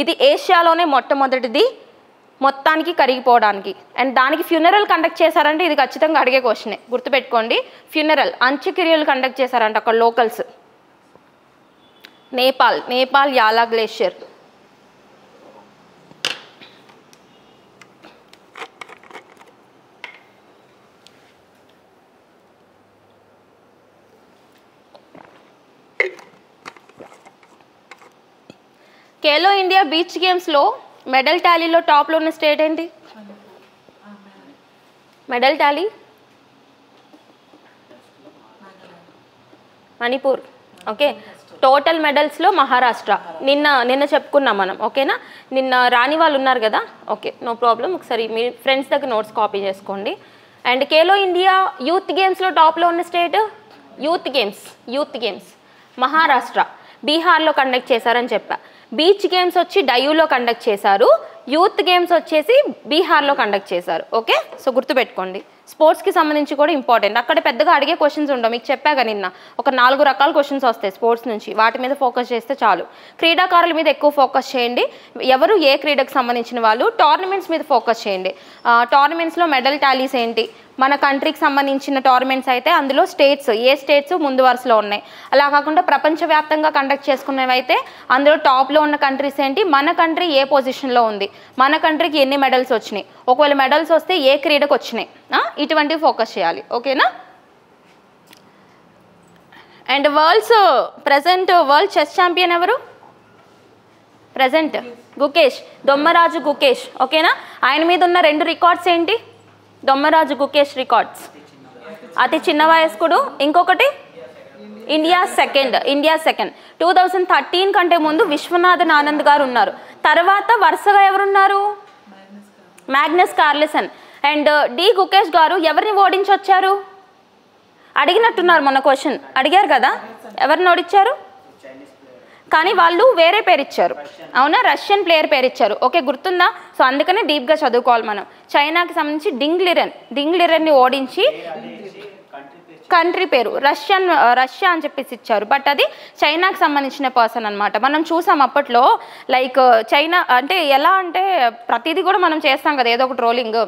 ఇది ఏషియాలోనే మొట్టమొదటిది మొత్తానికి కరిగిపోవడానికి. అండ్ దానికి ఫ్యూనరల్ కండక్ట్ చేశారంటే ఇది ఖచ్చితంగా అడిగే క్వశ్చనే, గుర్తుపెట్టుకోండి. ఫ్యూనరల్ అంత్యక్రియలు కండక్ట్ చేశారంట అక్కడ locals. Nepal Yala glacier. Khelo India beach గేమ్స్లో మెడల్ టాలీలో టాప్లో ఉన్న స్టేట్ ఏంటి? Medal tally Manipur. Okay, total మెడల్స్లో మహారాష్ట్ర. నిన్న చెప్పుకున్నాం మనం. ఓకేనా, నిన్న రాని వాళ్ళు ఉన్నారు కదా. Okay, no problem. ఒకసారి మీ ఫ్రెండ్స్ దగ్గర నోట్స్ కాపీ చేసుకోండి. అండ్ ఖేలో ఇండియా యూత్ గేమ్స్లో టాప్లో ఉన్న స్టేట్ యూత్ గేమ్స్ మహారాష్ట్ర. బీహార్లో కండక్ట్ చేశారని చెప్పా. బీచ్ గేమ్స్ వచ్చి డయూలో కండక్ట్ చేశారు. యూత్ గేమ్స్ వచ్చేసి బీహార్లో కండక్ట్ చేశారు. ఓకే, సో గుర్తుపెట్టుకోండి. స్పోర్ట్స్కి సంబంధించి కూడా ఇంపార్టెంట్. అక్కడ పెద్దగా అడిగే క్వశ్చన్స్ ఉండవు. మీకు చెప్పాక నిన్న ఒక 4 రకాల క్వశ్చన్స్ వస్తాయి స్పోర్ట్స్ నుంచి. వాటి మీద ఫోకస్ చేస్తే చాలు. క్రీడాకారుల మీద ఎక్కువ ఫోకస్ చేయండి. ఎవరు ఏ క్రీడకు సంబంధించిన వాళ్ళు. టోర్నమెంట్స్ మీద ఫోకస్ చేయండి. టోర్నమెంట్స్లో మెడల్ టాలీస్ ఏంటి, మన కంట్రీకి సంబంధించిన టోర్నమెంట్స్ అయితే అందులో ఏ స్టేట్స్ ముందు వరుసలో ఉన్నాయి. అలా కాకుండా ప్రపంచవ్యాప్తంగా కండక్ట్ చేసుకునేవి అయితే అందులో టాప్లో ఉన్న కంట్రీస్ ఏంటి, మన కంట్రీ ఏ పొజిషన్లో ఉంది, మన కంట్రీకి ఎన్ని మెడల్స్ వచ్చినాయి, ఒకవేళ మెడల్స్ వస్తే ఏ క్రీడకు వచ్చినాయి, ఇటువంటివి ఫోకస్ చేయాలి. ఓకేనా. And present world chess champion ఎవరు? ప్రజెంట్ దొమ్మరాజు గుకేష్. ఓకేనా. ఆయన మీద ఉన్న 2 రికార్డ్స్ ఏంటి? దొమ్మరాజు గుకేష్ రికార్డ్స్. అతి చిన్న వయస్కుడు. ఇంకొకటి ఇండియా సెకండ్. 2013 కంటే ముందు విశ్వనాథన్ ఆనంద్ గారు ఉన్నారు. తర్వాత వరుసగా ఎవరున్నారు? Magnus Carlsen. And D Gukesh గారు ఎవరిని ఓడించి వచ్చారు? అడిగినట్టున్నారు, మొన్న క్వశ్చన్ అడిగారు కదా, ఎవరిని ఓడించారు? కానీ వాళ్ళు వేరే పేరు ఇచ్చారు. అవునా, రష్యన్ ప్లేయర్ పేరు ఇచ్చారు. ఓకే, గుర్తుందా? సో అందుకనే డీప్గా చదువుకోవాలి మనం. చైనాకి సంబంధించి డింగ్ లిరెన్ని ఓడించి కంట్రీ పేరు రష్యా అని చెప్పేసి ఇచ్చారు. బట్ అది చైనాకి సంబంధించిన పర్సన్ అనమాట. మనం చూసాం అప్పట్లో. లైక్ చైనా అంటే ఎలా అంటే ప్రతిదీ కూడా మనం చేస్తాం కదా ఏదో ఒక ట్రోలింగ్.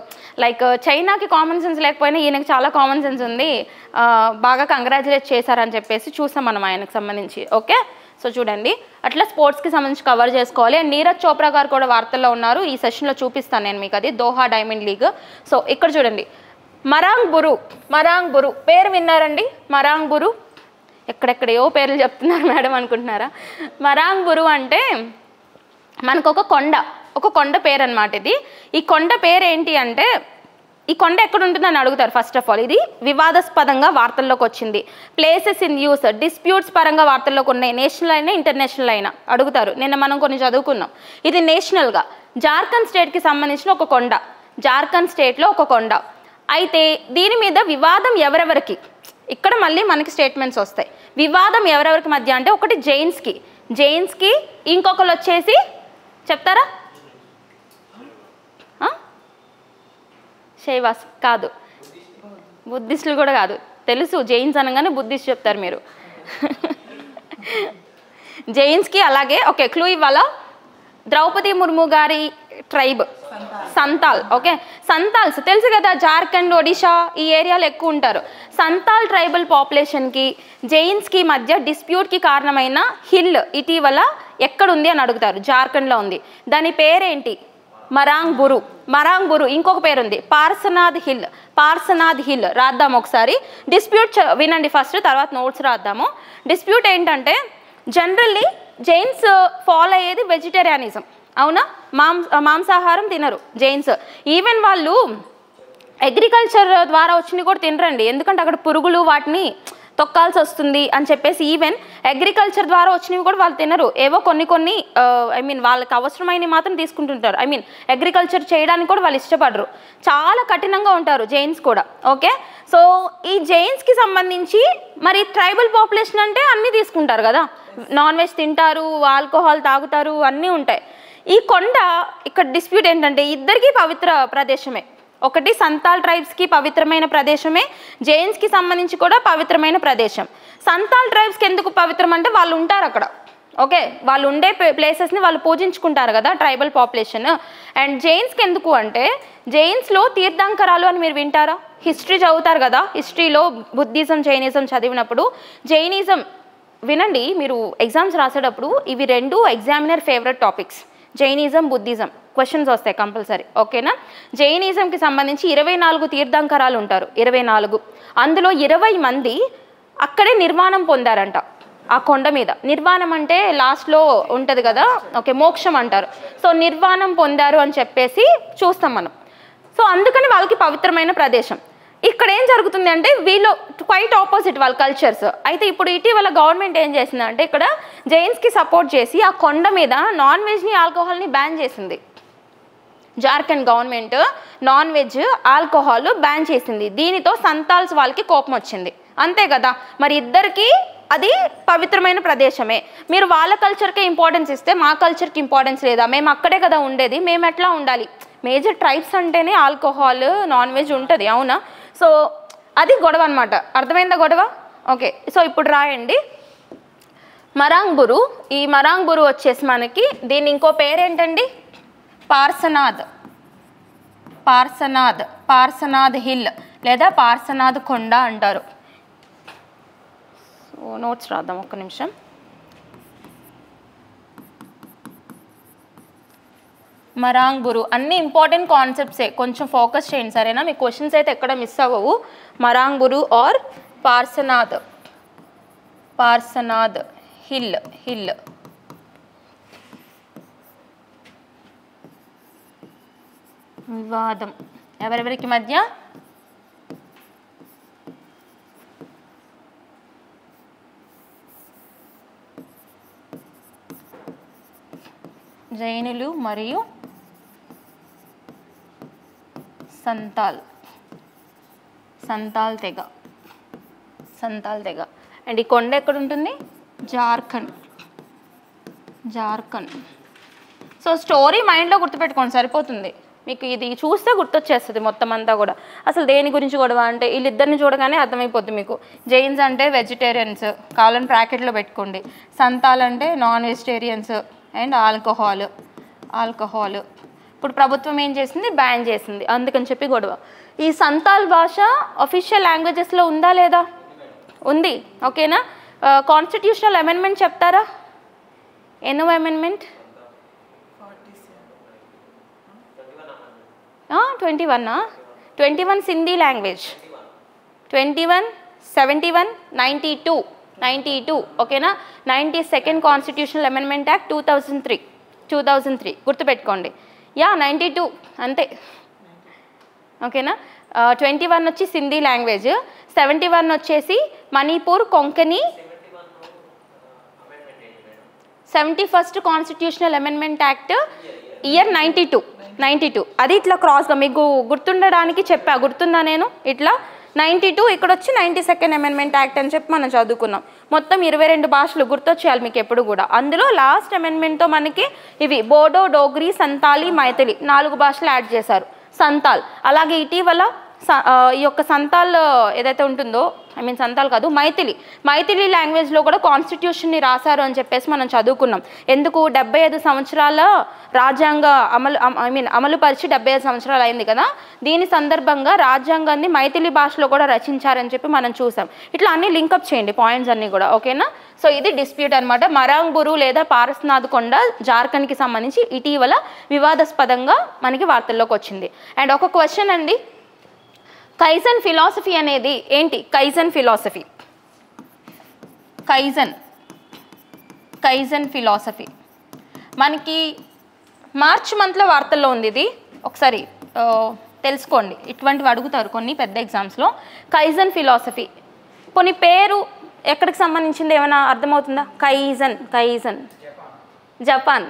లైక్ చైనాకి కామన్ సెన్స్ లేకపోయినా ఈయనకి చాలా కామన్ సెన్స్ ఉంది, బాగా కంగ్రాచులేట్ చేశారని చెప్పేసి చూసాం మనం ఆయనకు సంబంధించి. ఓకే, సో చూడండి, అట్లా స్పోర్ట్స్కి సంబంధించి కవర్ చేసుకోవాలి. అండ్ నీరజ్ చోప్రా గారు కూడా వార్తల్లో ఉన్నారు. ఈ సెషన్లో చూపిస్తాను నేను మీకు అది, దోహా డైమండ్ లీగ్. సో ఇక్కడ చూడండి, మరాంగ్ బురు పేరు విన్నారండి? మరాంగ్ బురు ఎక్కడెక్కడేవో పేర్లు చెప్తున్నారు మేడం అనుకుంటున్నారా? మరాంగ్ బురు అంటే మనకు ఒక కొండ పేరు అనమాట. ఈ కొండ పేరు ఏంటి అంటే, ఈ కొండ ఎక్కడ ఉంటుందని అడుగుతారు. ఫస్ట్ ఆఫ్ ఆల్ ఇది వివాదాస్పదంగా వార్తల్లోకి వచ్చింది. ప్లేసెస్ ఇన్ యూస్, డిస్ప్యూట్స్ పరంగా వార్తల్లోకి ఉన్నాయి. నేషనల్ అయినా ఇంటర్నేషనల్ అయినా అడుగుతారు. నిన్న మనం కొన్ని చదువుకున్నాం. ఇది నేషనల్గా జార్ఖండ్ స్టేట్కి సంబంధించిన ఒక కొండ. జార్ఖండ్ స్టేట్లో ఒక కొండ. అయితే దీని మీద వివాదం ఎవరెవరికి, ఇక్కడ మళ్ళీ మనకి స్టేట్మెంట్స్ వస్తాయి. వివాదం ఎవరెవరికి మధ్య అంటే, ఒకటి జైన్స్కి, ఇంకొకరు వచ్చేసి చెప్తారా? శైవాస్ కాదు, బుద్ధిస్టులు కూడా కాదు. తెలుసు, జైన్స్ అనగానే బుద్ధిస్ట్ చెప్తారు మీరు. జైన్స్కి. అలాగే ఓకే, క్లూ ఇవ్వాలా? ద్రౌపది ముర్ము గారి ట్రైబ్ సంతాల్. ఓకే, సంతాల్స్ తెలుసు కదా, జార్ఖండ్, ఒడిషా ఈ ఏరియాలో ఎక్కువ ఉంటారు. సంతాల్ ట్రైబల్ పాపులేషన్కి జైన్స్కి మధ్య డిస్ప్యూట్కి కారణమైన హిల్ ఇటీవల ఎక్కడుంది అని అడుగుతారు. జార్ఖండ్లో ఉంది. దాని పేరేంటి? మరాంగ్ బురు. ఇంకొక పేరు ఉంది పార్సనాథ్ హిల్. రాద్దాం ఒకసారి. డిస్ప్యూట్ వినండి ఫస్ట్, తర్వాత నోట్స్ రాద్దాము. డిస్ప్యూట్ ఏంటంటే, జనరల్లీ జైన్స్ ఫాలో అయ్యేది వెజిటేరియనిజం. అవునా, మాంసాహారం తినరు జైన్స్. ఈవెన్ వాళ్ళు అగ్రికల్చర్ ద్వారా వచ్చినవి కూడా తినరండి. ఎందుకంటే అక్కడ పురుగులు వాటిని తొక్కాల్సి వస్తుంది అని చెప్పేసి ఈవెన్ అగ్రికల్చర్ ద్వారా వచ్చినవి కూడా వాళ్ళు తినరు. ఏవో కొన్ని వాళ్ళకి అవసరమైనవి మాత్రం తీసుకుంటుంటారు. అగ్రికల్చర్ చేయడానికి కూడా వాళ్ళు ఇష్టపడరు. చాలా కఠినంగా ఉంటారు జైన్స్ కూడా. ఓకే, సో ఈ జైన్స్కి సంబంధించి మరి ట్రైబల్ పాపులేషన్ అంటే అన్నీ తీసుకుంటారు కదా, నాన్ వెజ్ తింటారు, ఆల్కహాల్ తాగుతారు, అన్నీ ఉంటాయి. ఈ కొండ ఇక్కడ డిస్ప్యూట్ ఏంటంటే, ఇద్దరికీ పవిత్ర ప్రదేశమే. ఒకటి సంతాల్ ట్రైబ్స్కి పవిత్రమైన ప్రదేశమే, జైన్స్కి సంబంధించి కూడా పవిత్రమైన ప్రదేశం. సంతాల్ ట్రైబ్స్కి ఎందుకు పవిత్రం అంటే వాళ్ళు ఉంటారు అక్కడ. ఓకే, వాళ్ళు ఉండే ప్లేసెస్ని వాళ్ళు పూజించుకుంటారు కదా ట్రైబల్ పాపులేషన్. అండ్ జైన్స్కి ఎందుకు అంటే, జైన్స్లో తీర్థంకరాలు అని మీరు వింటారా? హిస్టరీ చదువుతారు కదా, హిస్టరీలో బుద్ధిజం జైనిజం చదివినప్పుడు జైనిజం వినండి మీరు ఎగ్జామ్స్ రాసేటప్పుడు. ఇవి 2 examiner favourite topics, Jainism Buddhism. Questions వస్తాయి కంపల్సరీ. ఓకేనా. జైనిజంకి సంబంధించి 24 తీర్థంకరాలు ఉంటారు. 24, అందులో 20 మంది అక్కడే నిర్వాణం పొందారంట ఆ కొండ మీద. నిర్వాణం అంటే లాస్ట్లో ఉంటుంది కదా, ఓకే, మోక్షం అంటారు. సో నిర్వాణం పొందారు అని చెప్పేసి చూస్తాం మనం. సో అందుకని వాళ్ళకి పవిత్రమైన ప్రదేశం. ఇక్కడ ఏం జరుగుతుంది అంటే వీళ్ళు క్వైట్ ఆపోజిట్ వాళ్ళ కల్చర్స్. అయితే ఇప్పుడు ఇటీవల గవర్నమెంట్ ఏం చేసిందంటే ఇక్కడ జైన్స్కి సపోర్ట్ చేసి ఆ కొండ మీద నాన్ వెజ్ని ఆల్కహాల్ని బ్యాన్ చేసింది. Jharkhand government non veg alcohol ban చేసింది. దీనితో సంతాల్స్ వాళ్ళకి కోపం వచ్చింది, అంతే కదా. మరి ఇద్దరికి అది పవిత్రమైన ప్రదేశమే. మీరు వాళ్ళ కల్చర్కే ఇంపార్టెన్స్ ఇస్తే మా కల్చర్కి ఇంపార్టెన్స్ లేదా? మేము అక్కడే కదా ఉండేది, మేము ఎట్లా ఉండాలి? మేజర్ ట్రైబ్స్ అంటేనే ఆల్కహాల్ నాన్ వెజ్ ఉంటుంది, అవునా? సో అది గొడవ అనమాట. అర్థమైందా గొడవ? ఓకే. సో ఇప్పుడు రాయండి మరాంగ్ బురు. ఈ మరాంగ్ బురు వచ్చేసి మనకి దీని ఇంకో పేరేంటండి? పార్సనాథ్. పార్సనాథ్, పార్సనాథ్ హిల్ లేదా పార్సనాథ్ కొండ అంటారు. సో నోట్స్ రాద్దాం ఒక్క నిమిషం. మరాంగ్ బురు అన్ని ఇంపార్టెంట్ కాన్సెప్ట్సే, కొంచెం ఫోకస్ చేయండి సరేనా? మీ క్వశ్చన్స్ అయితే ఎక్కడ మిస్ అవ్వవు. మరాంగ్ బురు ఆర్ పార్సనాథ్, పార్సనాథ్ హిల్. హిల్ వివాదం ఎవరెవరికి మధ్య? జైనులు మరియు సంతాల్. సంతాల్ తెగ, సంతాల్ తెగ. అండ్ ఈ కొండ ఎక్కడ ఉంటుంది? జార్ఖండ్. జార్ఖండ్. సో స్టోరీ మైండ్లో గుర్తుపెట్టుకోండి సరిపోతుంది. మీకు ఇది చూస్తే గుర్తొచ్చేస్తుంది మొత్తం అంతా కూడా. అసలు దేని గురించి గొడవ అంటే వీళ్ళిద్దరిని చూడగానే అర్థమైపోద్ది మీకు. జైన్స్ అంటే వెజిటేరియన్స్, కావాలని బ్రాకెట్లో పెట్టుకోండి. సంతాల్ అంటే non vegetarians and alcohol. Alcohol ఇప్పుడు ప్రభుత్వం ఏం చేసింది? బ్యాన్ చేసింది, అందుకని చెప్పి గొడవ. ఈ సంతాల్ భాష అఫీషియల్ లాంగ్వేజెస్లో ఉందా లేదా? ఉంది, ఓకేనా? కాన్స్టిట్యూషనల్ అమెండ్మెంట్ చెప్తారా? ఎన్నో అమెండ్మెంట్? 21 సింధీ లాంగ్వేజ్. 21, 71, 92 ఓకేనా? 92nd కాన్స్టిట్యూషనల్ అమెండ్మెంట్ యాక్ట్ 2003 గుర్తుపెట్టుకోండి. 92 అంతే, ఓకేనా? 21 వచ్చి సింధీ లాంగ్వేజ్, 71 వచ్చేసి Manipur Konkani. 71st constitutional amendment act year 92. అది ఇట్లా క్రాస్గా మీకు గుర్తుండడానికి చెప్పా, గుర్తుందా నేను? ఇట్లా 92, ఇక్కడ వచ్చి 92nd అమెండ్మెంట్ యాక్ట్ అని చెప్పి మనం చదువుకున్నాం. మొత్తం 22 భాషలు గుర్తొచ్చేయాలి మీకు ఎప్పుడు కూడా. అందులో లాస్ట్ అమెండ్మెంట్తో మనకి ఇవి బోడో, డోగ్రీ, సంతాలి, మైథిలి 4 భాషలు యాడ్ చేశారు. సంతాల్. అలాగే ఇటీవల ఈ యొక్క సంతాల్ ఏదైతే ఉంటుందో, ఐ మీన్ సంతాల్ కాదు, మైథిలి లాంగ్వేజ్లో కూడా కాన్స్టిట్యూషన్ని రాశారు అని చెప్పేసి మనం చదువుకున్నాం. ఎందుకు? 75 సంవత్సరాల రాజ్యాంగ అమలుపరిచి 75 సంవత్సరాలు అయింది కదా. దీని సందర్భంగా రాజ్యాంగాన్ని మైథిలి భాషలో కూడా రచించారని చెప్పి మనం చూసాం. ఇట్లా అన్ని లింకప్ చేయండి పాయింట్స్ అన్నీ కూడా, ఓకేనా? సో ఇది డిస్ప్యూట్ అనమాట. మరాంగ్ బురు లేదా పారస్నాథ్ కొండ జార్ఖండ్కి సంబంధించి ఇటీవల వివాదాస్పదంగా మనకి వార్తల్లోకి వచ్చింది. అండ్ ఒక క్వశ్చన్ అండి, కైజన్ ఫిలాసఫీ అనేది ఏంటి? కైజన్ ఫిలాసఫీ, కైజన్ ఫిలాసఫీ మనకి మార్చ్ మంత్లో వార్తల్లో ఉంది. ఇది ఒకసారి తెలుసుకోండి, ఇటువంటివి అడుగుతారు కొన్ని పెద్ద ఎగ్జామ్స్లో. కైజన్ ఫిలాసఫీ కొన్ని పేరు ఎక్కడికి సంబంధించింది ఏమైనా అర్థమవుతుందా? Kaizen Japan.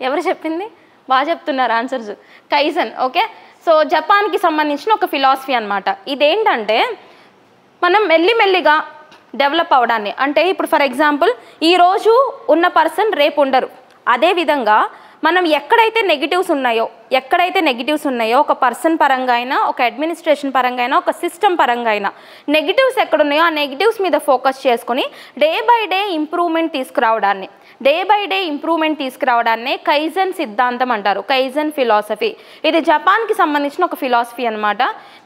ఎవరు చెప్పింది? బాగా చెప్తున్నారు ఆన్సర్స్. Kaizen, okay. సో జపాన్కి సంబంధించిన ఒక ఫిలాసఫీ అనమాట. ఇదేంటంటే మనం మెల్లిమెల్లిగా డెవలప్ అవడాన్ని, అంటే ఇప్పుడు ఫర్ ఎగ్జాంపుల్ ఈరోజు ఉన్న పర్సన్ రేపు ఉండరు. అదేవిధంగా మనం ఎక్కడైతే నెగిటివ్స్ ఉన్నాయో ఒక పర్సన్ పరంగా అయినా, ఒక అడ్మినిస్ట్రేషన్ పరంగా అయినా, ఒక సిస్టమ్ పరంగా అయినా నెగిటివ్స్ ఎక్కడున్నాయో ఆ నెగిటివ్స్ మీద ఫోకస్ చేసుకుని డే బై డే ఇంప్రూవ్మెంట్ తీసుకురావడాన్నే కైజన్ సిద్ధాంతం అంటారు, కైజన్ ఫిలాసఫీ. ఇది జపాన్కి సంబంధించిన ఒక ఫిలాసఫీ అనమాట.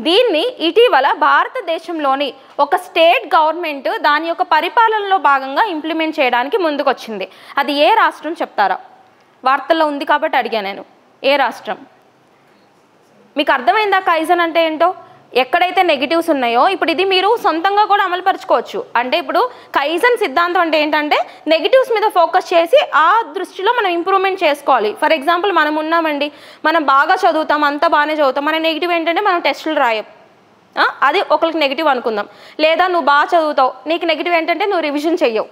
దీన్ని ఇటీవల భారతదేశంలోని ఒక స్టేట్ గవర్నమెంట్ దాని యొక్క పరిపాలనలో భాగంగా ఇంప్లిమెంట్ చేయడానికి ముందుకొచ్చింది. అది ఏ రాష్ట్రం చెప్తారా? వార్తల్లో ఉంది కాబట్టి అడిగా నేను, ఏ రాష్ట్రం? మీకు అర్థమైందా కైజన్ అంటే ఏంటో? ఎక్కడైతే నెగిటివ్స్ ఉన్నాయో ఇప్పుడు ఇది మీరు సొంతంగా కూడా అమలుపరచుకోవచ్చు. అంటే ఇప్పుడు కైజన్ సిద్ధాంతం అంటే ఏంటంటే నెగిటివ్స్ మీద ఫోకస్ చేసి ఆ దృష్టిలో మనం ఇంప్రూవ్మెంట్ చేసుకోవాలి. ఫర్ ఎగ్జాంపుల్ మనం ఉన్నామండి, మనం బాగా చదువుతాం, అంతా బాగానే చదువుతాం, మన నెగిటివ్ ఏంటంటే మనం టెస్టులు రాయం, అది ఒకరికి నెగిటివ్ అనుకుందాం. లేదా నువ్వు బాగా చదువుతావు, నీకు నెగిటివ్ ఏంటంటే నువ్వు రివిజన్ చెయ్యవు.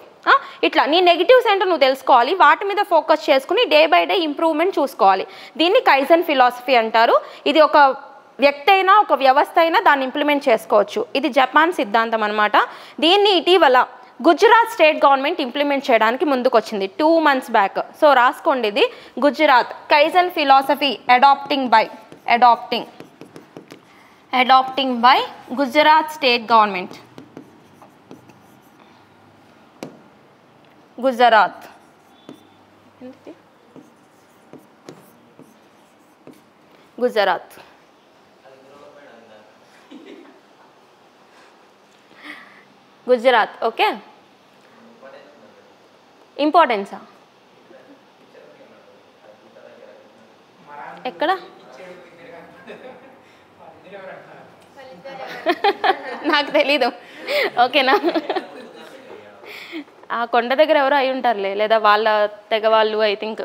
ఇట్లా నీ నెగిటివ్స్ ఏంటో నువ్వు తెలుసుకోవాలి, వాటి మీద ఫోకస్ చేసుకుని డే బై డే ఇంప్రూవ్మెంట్ చూసుకోవాలి. దీన్ని కైజన్ ఫిలాసఫీ అంటారు. ఇది ఒక వ్యక్తి అయినా ఒక వ్యవస్థ అయినా దాన్ని ఇంప్లిమెంట్ చేసుకోవచ్చు. ఇది జపాన్ సిద్ధాంతం అనమాట. దీన్ని ఇటీవల గుజరాత్ స్టేట్ గవర్నమెంట్ ఇంప్లిమెంట్ చేయడానికి ముందుకు వచ్చింది 2 months బ్యాక్. సో రాసుకోండి, ఇది Gujarat kaizen philosophy adapting by Gujarat state government. Gujarat okay. ఇంపార్టెన్సా ఎక్కడ? నాకు తెలీదు, ఓకేనా. ఆ కొండ దగ్గర ఎవరో అయి ఉంటారులే, లేదా వాళ్ళ తెగ వాళ్ళు ఐ థింక్,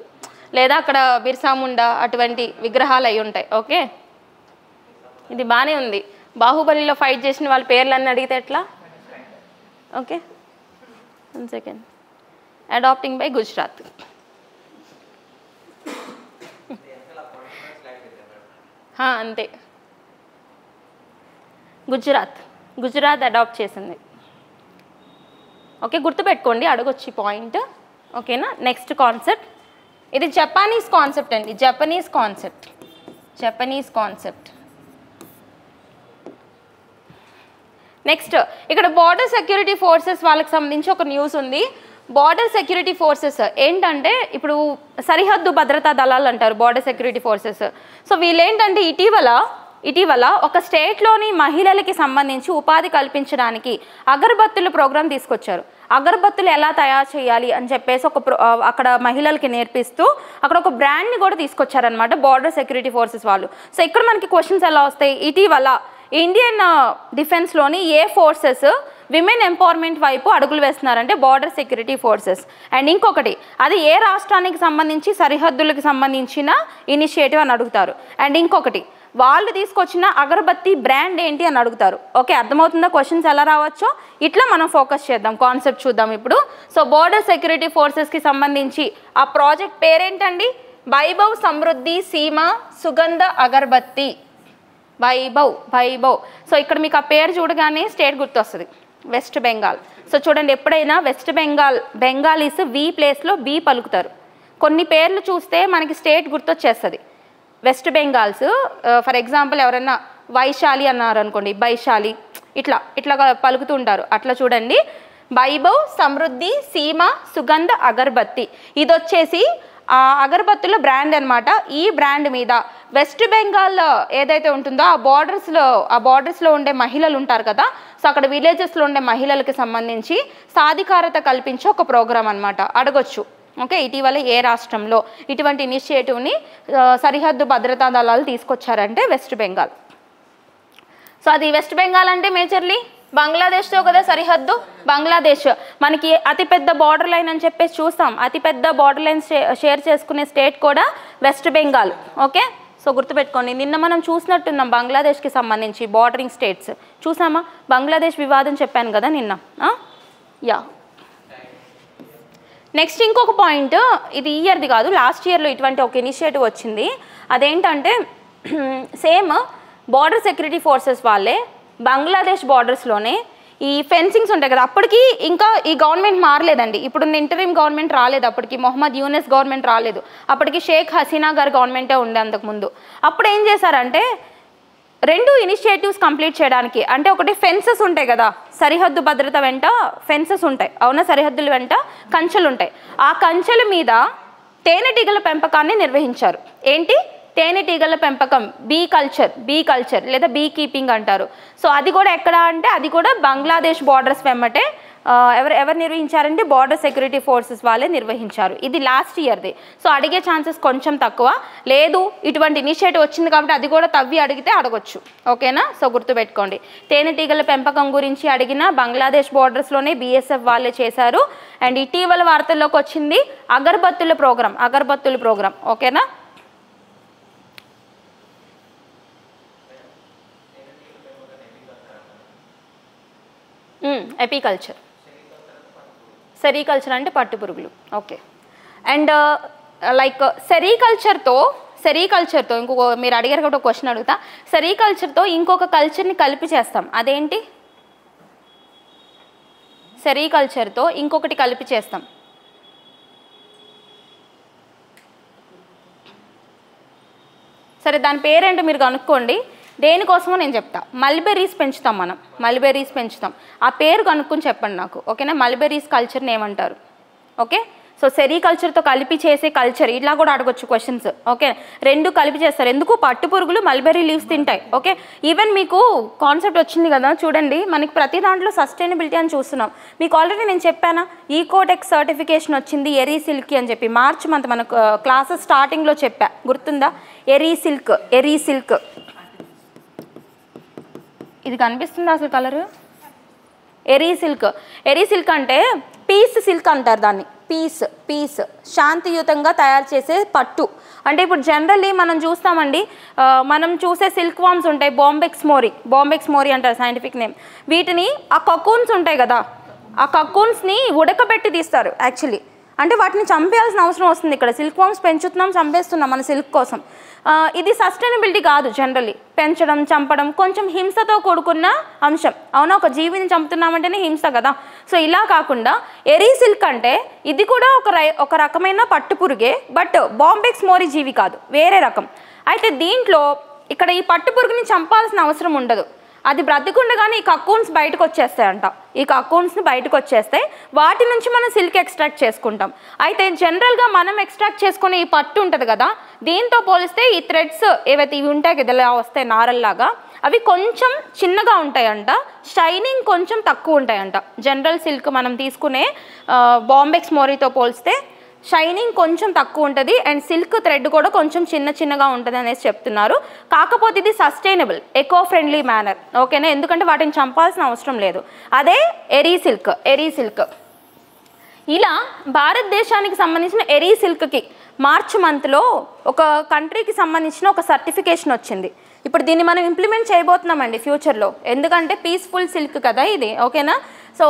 లేదా అక్కడ బిర్సా ముండా అటువంటి విగ్రహాలు అయి ఉంటాయి. ఓకే, ఇది బాగానే ఉంది. బాహుబలిలో ఫైట్ చేసిన వాళ్ళ పేర్లన్నీ అడిగితే ఎట్లా? Okay, 1 second. Adapting by Gujarat. అంతే, గుజరాత్ అడాప్ట్ చేసింది. ఓకే, గుర్తుపెట్టుకోండి, అడగొచ్చి పాయింట్. ఓకేనా. నెక్స్ట్ కాన్సెప్ట్, ఇది జపానీస్ కాన్సెప్ట్ అండి. Japanese concept. నెక్స్ట్ ఇక్కడ బార్డర్ సెక్యూరిటీ ఫోర్సెస్ వాళ్ళకి సంబంధించి ఒక న్యూస్ ఉంది. బార్డర్ సెక్యూరిటీ ఫోర్సెస్ ఏంటంటే ఇప్పుడు సరిహద్దు భద్రతా దళాలు అంటారు బార్డర్ సెక్యూరిటీ ఫోర్సెస్. సో వీళ్ళేంటంటే ఇటీవల ఒక స్టేట్లోని మహిళలకి సంబంధించి ఉపాధి కల్పించడానికి అగరబత్తుల ప్రోగ్రాం తీసుకొచ్చారు. అగరబత్తులు ఎలా తయారు చేయాలి అని చెప్పేసి అక్కడ మహిళలకి నేర్పిస్తూ అక్కడ ఒక బ్రాండ్ని కూడా తీసుకొచ్చారనమాట బార్డర్ సెక్యూరిటీ ఫోర్సెస్ వాళ్ళు. సో ఇక్కడ మనకి క్వశ్చన్స్ ఎలా వస్తాయి? ఇటీవల ఇండియన్ డిఫెన్స్లోని ఏ ఫోర్సెస్ విమెన్ ఎంపవర్మెంట్ వైపు అడుగులు వేస్తున్నారంటే బార్డర్ సెక్యూరిటీ ఫోర్సెస్. అండ్ ఇంకొకటి, అది ఏ రాష్ట్రానికి సంబంధించి సరిహద్దులకు సంబంధించిన ఇనిషియేటివ్ అని అడుగుతారు. అండ్ ఇంకొకటి, వాళ్ళు తీసుకొచ్చిన అగరబత్తి బ్రాండ్ ఏంటి అని అడుగుతారు. ఓకే, అర్థమవుతుందా క్వశ్చన్స్ ఎలా రావచ్చో? ఇట్లా మనం ఫోకస్ చేద్దాం, కాన్సెప్ట్ చూద్దాం ఇప్పుడు. సో బార్డర్ సెక్యూరిటీ ఫోర్సెస్కి సంబంధించి ఆ ప్రాజెక్ట్ పేరేంటండి? వైభవ్ సమృద్ధి సీమ సుగంధ అగరబత్తి. వైభవ్. సో ఇక్కడ మీకు ఆ పేరు చూడగానే స్టేట్ గుర్తొస్తుంది, వెస్ట్ బెంగాల్. సో చూడండి, ఎప్పుడైనా వెస్ట్ బెంగాలీస్ వి ప్లేస్లో బి పలుకుతారు. కొన్ని పేర్లు చూస్తే మనకి స్టేట్ గుర్తొచ్చేస్తుంది. వెస్ట్ బెంగాల్స్ ఫర్ ఎగ్జాంపుల్ ఎవరైనా వైశాలి అన్నారు అనుకోండి, వైశాలి, ఇట్లా పలుకుతూ ఉంటారు. అట్లా చూడండి, వైభవ్ సమృద్ధి సీమ సుగంధ అగరబత్తి. ఇది వచ్చేసి ఆ అగరబత్తుల బ్రాండ్ అనమాట. ఈ బ్రాండ్ మీద వెస్ట్ బెంగాల్ ఏదైతే ఉంటుందో ఆ బార్డర్స్లో ఉండే మహిళలు ఉంటారు కదా, సో అక్కడ విలేజెస్లో ఉండే మహిళలకు సంబంధించి సాధికారత కల్పించే ఒక ప్రోగ్రామ్ అనమాట. అడగొచ్చు. ఓకే, ఇటీవల ఏ రాష్ట్రంలో ఇటువంటి ఇనిషియేటివ్ని సరిహద్దు భద్రతా దళాలు తీసుకొచ్చారంటే వెస్ట్ బెంగాల్. సో అది వెస్ట్ బెంగాల్ అంటే మేజర్లీ బంగ్లాదేశ్తో కదా సరిహద్దు. బంగ్లాదేశ్ మనకి అతిపెద్ద బార్డర్ లైన్ అని చెప్పేసి చూస్తాం. అతిపెద్ద బార్డర్ లైన్ షేర్ చేసుకునే స్టేట్ కూడా వెస్ట్ బెంగాల్. ఓకే, సో గుర్తుపెట్టుకోండి. నిన్న మనం చూసినట్టున్నాం బంగ్లాదేశ్కి సంబంధించి బార్డరింగ్ స్టేట్స్ చూసామా? బంగ్లాదేశ్ వివాదం చెప్పాను కదా నిన్న. యా, నెక్స్ట్ ఇంకొక పాయింట్, ఇది ఈ ఇయర్ది కాదు, లాస్ట్ ఇయర్లో ఇటువంటి ఒక ఇనిషియేటివ్ వచ్చింది. అదేంటంటే సేమ్ బార్డర్ సెక్యూరిటీ ఫోర్సెస్ వాళ్ళే బంగ్లాదేశ్ బార్డర్స్లోనే ఈ ఫెన్సింగ్స్ ఉంటాయి కదా, అప్పటికి ఇంకా ఈ గవర్నమెంట్ మారలేదండి. ఇప్పుడున్న ఇంటరిమ్ గవర్నమెంట్ రాలేదు, అప్పటికి మొహమ్మద్ యూనస్ గవర్నమెంట్ రాలేదు, అప్పటికి షేక్ హసీనా గారి గవర్నమెంటే ఉండే అంతకుముందు. అప్పుడు ఏం చేశారంటే 2 ఇనిషియేటివ్స్ కంప్లీట్ చేయడానికి, అంటే ఒకటి ఫెన్సెస్ ఉంటాయి కదా, సరిహద్దు భద్రత వెంట ఫెన్సెస్ ఉంటాయి అవునా, సరిహద్దుల వెంట కంచెలు ఉంటాయి. ఆ కంచెల మీద తేనెటీగల పెంపకాన్ని నిర్వహించారు. ఏంటి? తేనెటీగల పెంపకం, బీ కల్చర్ లేదా బీ కీపింగ్ అంటారు. సో అది కూడా ఎక్కడ అంటే అది కూడా బంగ్లాదేశ్ బార్డర్స్ వెంబటే ఎవరు నిర్వహించారంటే బార్డర్ సెక్యూరిటీ ఫోర్సెస్ వాళ్ళే నిర్వహించారు. ఇది లాస్ట్ ఇయర్ది. సో అడిగే ఛాన్సెస్ కొంచెం తక్కువ. లేదు ఇటువంటి ఇనిషియేటివ్ వచ్చింది కాబట్టి అది కూడా తవ్వి అడిగితే అడగొచ్చు. ఓకేనా? సో గుర్తుపెట్టుకోండి, తేనెటీగల పెంపకం గురించి అడిగిన బంగ్లాదేశ్ బార్డర్స్లోనే బీఎస్ఎఫ్ వాళ్ళే చేశారు. అండ్ ఇటీవల వార్తల్లోకి వచ్చింది అగరబత్తుల ప్రోగ్రామ్. ఓకేనా? ఎపికల్చర్. సెరికల్చర్ అంటే పట్టు పురుగులు. ఓకే. అండ్ లైక్ సెరికల్చర్తో ఇంకొక మీరు అడిగారు కాబట్టి ఒక క్వశ్చన్ అడుగుతా. సెరికల్చర్తో ఇంకొక కల్చర్ని కలిపి చేస్తాం, అదేంటి? సెరికల్చర్తో ఇంకొకటి కలిపి చేస్తాం. సరే, దాని పేరేంటో మీరు కనుక్కోండి. దేనికోసమో నేను చెప్తా. మల్బెర్రీస్ పెంచుతాం మనం, మల్బెర్రీస్ పెంచుతాం. ఆ పేరు కనుక్కొని చెప్పండి నాకు, ఓకేనా? మల్బెర్రీస్ కల్చర్ని ఏమంటారు? ఓకే. సో సెరికల్చర్తో కలిపి చేసే కల్చర్, ఇట్లా కూడా అడగొచ్చు క్వశ్చన్స్. ఓకే, రెండు కలిపి చేస్తారు. ఎందుకు? పట్టు పురుగులు మల్బెర్రీ లీవ్స్ తింటాయి. ఓకే, ఈవెన్ మీకు కాన్సెప్ట్ వచ్చింది కదా, చూడండి. మనకి ప్రతి దాంట్లో సస్టైనబిలిటీ అని చూస్తున్నాం. మీకు ఆల్రెడీ నేను చెప్పానా, ఈకోటెక్ సర్టిఫికేషన్ వచ్చింది ఎరీ సిల్క్ అని చెప్పి. మార్చ్ మంత్ మనకు క్లాసెస్ స్టార్టింగ్లో చెప్పా, గుర్తుందా? ఎరీ సిల్క్. ఇది కనిపిస్తుందా అసలు కలరు? ఎరీ సిల్క్ అంటే పీస్ సిల్క్ అంటారు దాన్ని. పీస్ శాంతియుతంగా తయారు చేసే పట్టు. అంటే ఇప్పుడు జనరల్లీ మనం చూస్తామండి, మనం చూసే సిల్క్ వామ్స్ ఉంటాయి, బాంబెక్స్ మోరీ అంటారు సైంటిఫిక్ నేమ్. వీటిని ఆ కకూన్స్ ఉంటాయి కదా, ఆ కకూన్స్ని ఉడకబెట్టి తీస్తారు యాక్చువల్లీ. అంటే వాటిని చంపేయాల్సిన అవసరం వస్తుంది. ఇక్కడ సిల్క్ వామ్స్ పెంచుతున్నాం, చంపేస్తున్నాం మన సిల్క్ కోసం. ఇది సస్టైనబిలిటీ కాదు. జనరల్లీ పెంచడం, చంపడం కొంచెం హింసతో కూడుకున్న అంశం. అవునా? ఒక జీవిని చంపుతున్నామంటేనే హింస కదా. సో ఇలా కాకుండా ఎరీ సిల్క్ అంటే ఇది కూడా ఒక రకమైన పట్టుపురుగే, బట్ బాంబెక్స్ మోరీ జీవి కాదు, వేరే రకం. అయితే దీంట్లో ఇక్కడ ఈ పట్టుపురుగుని చంపాల్సిన అవసరం ఉండదు. అది బ్రతికుండగానే ఈ కకూన్స్ బయటకు వచ్చేస్తాయంట. ఈ కకూన్స్ని బయటకు వచ్చేస్తాయి, వాటి నుంచి మనం సిల్క్ ఎక్స్ట్రాక్ట్ చేసుకుంటాం. అయితే జనరల్గా మనం ఎక్స్ట్రాక్ట్ చేసుకునే ఈ పట్టు ఉంటుంది కదా, దీంతో పోలిస్తే ఈ థ్రెడ్స్ ఏవైతే ఇవి ఉంటాయి కదా, ఇలా వస్తాయి నారల్లాగా, అవి కొంచెం చిన్నగా ఉంటాయంట, షైనింగ్ కొంచెం తక్కువ ఉంటాయంట. జనరల్ సిల్క్ మనం తీసుకునే బాంబెక్స్ మోరీతో పోలిస్తే షైనింగ్ కొంచెం తక్కువ ఉంటుంది, అండ్ సిల్క్ థ్రెడ్ కూడా కొంచెం చిన్నగా ఉంటుంది అనేసి చెప్తున్నారు. కాకపోతే ఇది సస్టైనబుల్, ఎకో ఫ్రెండ్లీ మేనర్. ఓకేనా? ఎందుకంటే వాటిని చంపాల్సిన అవసరం లేదు. అదే ఎరీ సిల్క్. ఇలా భారతదేశానికి సంబంధించిన ఎరీ సిల్క్కి మార్చ్ మంత్లో ఒక కంట్రీకి సంబంధించిన ఒక సర్టిఫికేషన్ వచ్చింది. ఇప్పుడు దీన్ని మనం ఇంప్లిమెంట్ చేయబోతున్నామండి ఫ్యూచర్లో, ఎందుకంటే పీస్ఫుల్ సిల్క్ కదా ఇది. ఓకేనా? సో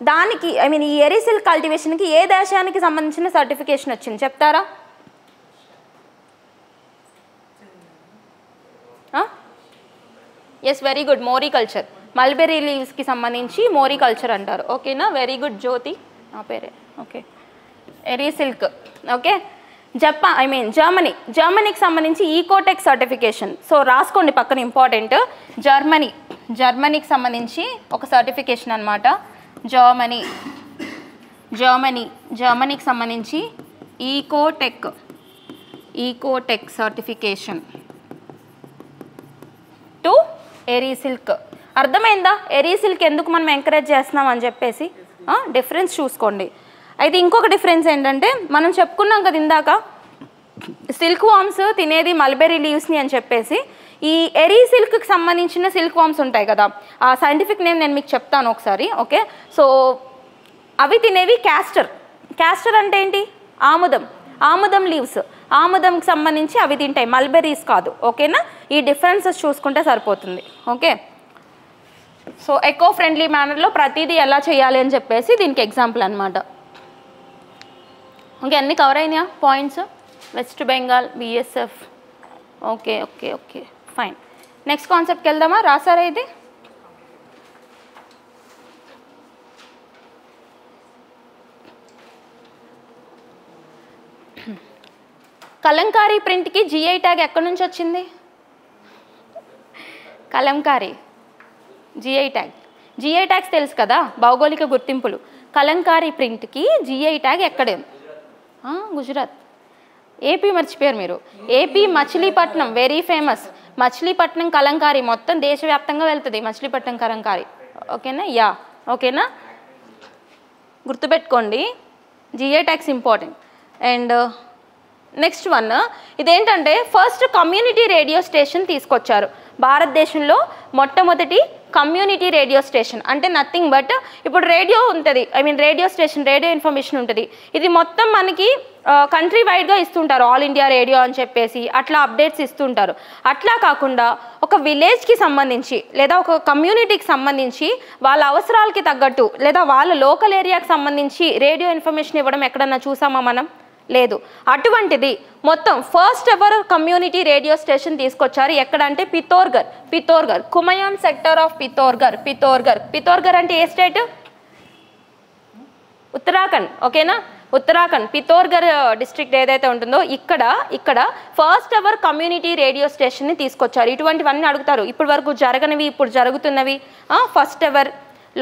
దానికి ఈ ఎరీ సిల్క్ కల్టివేషన్కి ఏ దేశానికి సంబంధించిన సర్టిఫికేషన్ వచ్చింది చెప్తారా? Yes, very good. Moriculture, mulberry లీవ్స్కి సంబంధించి మోరీ కల్చర్ అంటారు. ఓకేనా? వెరీ గుడ్ జ్యోతి, నా పేరే. Okay, ఎరీ silk. ఓకే, జర్మనీకి సంబంధించి ఈకోటెక్ సర్టిఫికేషన్. సో రాసుకోండి పక్కన, ఇంపార్టెంట్. జర్మనీకి సంబంధించి ఒక సర్టిఫికేషన్ అనమాట. జర్మనీకి సంబంధించి ఈకోటెక్ సర్టిఫికేషన్ టు ఎరీ సిల్క్. అర్థమైందా? ఎరీ సిల్క్ ఎందుకు మనం ఎంకరేజ్ చేస్తున్నాం అని చెప్పేసి డిఫరెన్స్ చూసుకోండి. అయితే ఇంకొక డిఫరెన్స్ ఏంటంటే, మనం చెప్పుకున్నాం కదా ఇందాక, సిల్క్ వామ్స్ తినేది మల్బెర్రీ లీవ్స్ని అని చెప్పేసి. ఈ ఎరీ సిల్క్కి సంబంధించిన సిల్క్ వామ్స్ ఉంటాయి కదా, ఆ సైంటిఫిక్ నేమ్ నేను మీకు చెప్తాను ఒకసారి. ఓకే, సో అవి తినేవి క్యాస్టర్ అంటే ఏంటి? ఆముదం లీవ్స్. ఆముదంకి సంబంధించి అవి తింటాయి, మల్బెర్రీస్ కాదు. ఓకేనా? ఈ డిఫరెన్సెస్ చూసుకుంటే సరిపోతుంది. ఓకే, సో ఎకో ఫ్రెండ్లీ మేనర్లో ప్రతిదీ ఎలా చేయాలి అని చెప్పేసి దీనికి ఎగ్జాంపుల్ అనమాట. ఓకే, అన్నీ కవర్ అయినాయా points? West Bengal, BSF. Okay, fine. Next కాన్సెప్ట్కి వెళ్దామా? రాసారా ఇది? కలంకారీ ప్రింట్కి జిఐ ట్యాగ్ ఎక్కడి నుంచి వచ్చింది? కలంకారీ జిఐ ట్యాగ్స్ తెలుసు కదా, భౌగోళిక గుర్తింపులు. కలంకారీ ప్రింట్కి జిఐ ట్యాగ్ ఎక్కడే? గుజరాత్. ఏపీ మర్చిపోయారు మీరు. AP Machilipatnam, very famous. Machilipatnam Kalamkari మొత్తం దేశవ్యాప్తంగా వెళ్తుంది, మచిలీపట్నం కలంకారీ. ఓకేనా? ఓకేనా, గుర్తుపెట్టుకోండి. GI tags important. And next one, ఇదేంటంటే ఫస్ట్ కమ్యూనిటీ రేడియో స్టేషన్ తీసుకొచ్చారు భారతదేశంలో. మొట్టమొదటి కమ్యూనిటీ రేడియో స్టేషన్ అంటే నథింగ్ బట్, ఇప్పుడు రేడియో ఉంటుంది, రేడియో స్టేషన్, రేడియో ఇన్ఫర్మేషన్ ఉంటుంది. ఇది మొత్తం మనకి కంట్రీ వైడ్గా ఇస్తుంటారు, ఆల్ ఇండియా రేడియో అని చెప్పేసి అట్లా అప్డేట్స్ ఇస్తుంటారు. అట్లా కాకుండా ఒక విలేజ్కి సంబంధించి లేదా ఒక కమ్యూనిటీకి సంబంధించి వాళ్ళ అవసరాలకి తగ్గట్టు లేదా వాళ్ళ లోకల్ ఏరియాకి సంబంధించి రేడియో ఇన్ఫర్మేషన్ ఇవ్వడం ఎక్కడన్నా చూసామా మనం? లేదు. అటువంటిది మొత్తం first ever community radio station తీసుకొచ్చారు. ఎక్కడంటే పితోర్గర్, కుమయాన్ సెక్టర్ ఆఫ్ పితోర్గర్ అంటే ఏ స్టేట్? ఉత్తరాఖండ్. ఓకేనా, ఉత్తరాఖండ్ పితోర్గర్ డిస్ట్రిక్ట్ ఏదైతే ఉంటుందో ఇక్కడ ఫస్ట్ ఎవర్ కమ్యూనిటీ రేడియో స్టేషన్ని తీసుకొచ్చారు. ఇటువంటివన్నీ అడుగుతారు. ఇప్పటి వరకు జరగనివి, ఇప్పుడు జరుగుతున్నవి, ఫస్ట్ ఎవర్,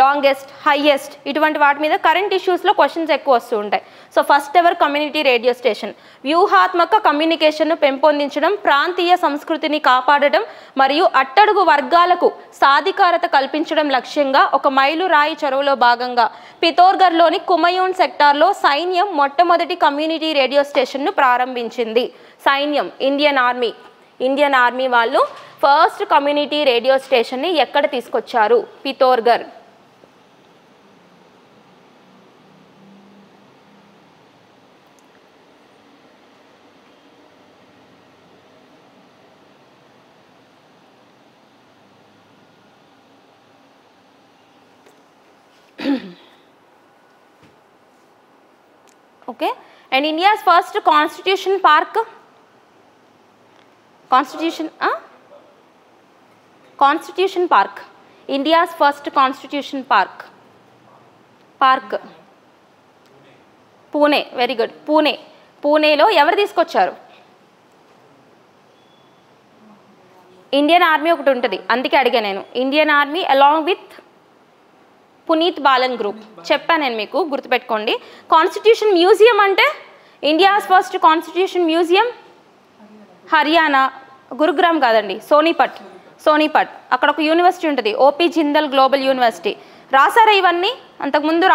లాంగెస్ట్, హైయెస్ట్, ఇటువంటి వాటి మీద కరెంట్ ఇష్యూస్లో క్వశ్చన్స్ ఎక్కువ వస్తూ ఉంటాయి. So first ever community radio station వ్యూహాత్మక కమ్యూనికేషన్ను పెంపొందించడం, ప్రాంతీయ సంస్కృతిని కాపాడడం మరియు అట్టడుగు వర్గాలకు సాధికారత కల్పించడం లక్ష్యంగా ఒక మైలురాయి చొరవలో భాగంగా పితోర్గర్లోని కుమయూన్ సెక్టార్లో సైన్యం మొట్టమొదటి కమ్యూనిటీ రేడియో స్టేషన్ను ప్రారంభించింది. సైన్యం, ఇండియన్ ఆర్మీ వాళ్ళు ఫస్ట్ కమ్యూనిటీ రేడియో స్టేషన్ని ఎక్కడ తీసుకొచ్చారు? పితోర్గర్. Okay, and India's first constitution park, India's first constitution park, Pune. Very good. పూణేలో ఎవరు తీసుకొచ్చారు? ఇండియన్ ఆర్మీ ఒకటి ఉంటుంది, అందుకే అడిగా నేను. Indian army along with Puneet Balan group చెప్పాను నేను మీకు, గుర్తుపెట్టుకోండి. కాన్స్టిట్యూషన్ మ్యూజియం అంటే India's first constitution museum Haryana, Gurugram కాదండి, సోనీపట్. అక్కడ ఒక యూనివర్సిటీ ఉంటుంది, ఓపీ జిందల్ గ్లోబల్ యూనివర్సిటీ. రాసారా ఇవన్నీ? అంతకుముందు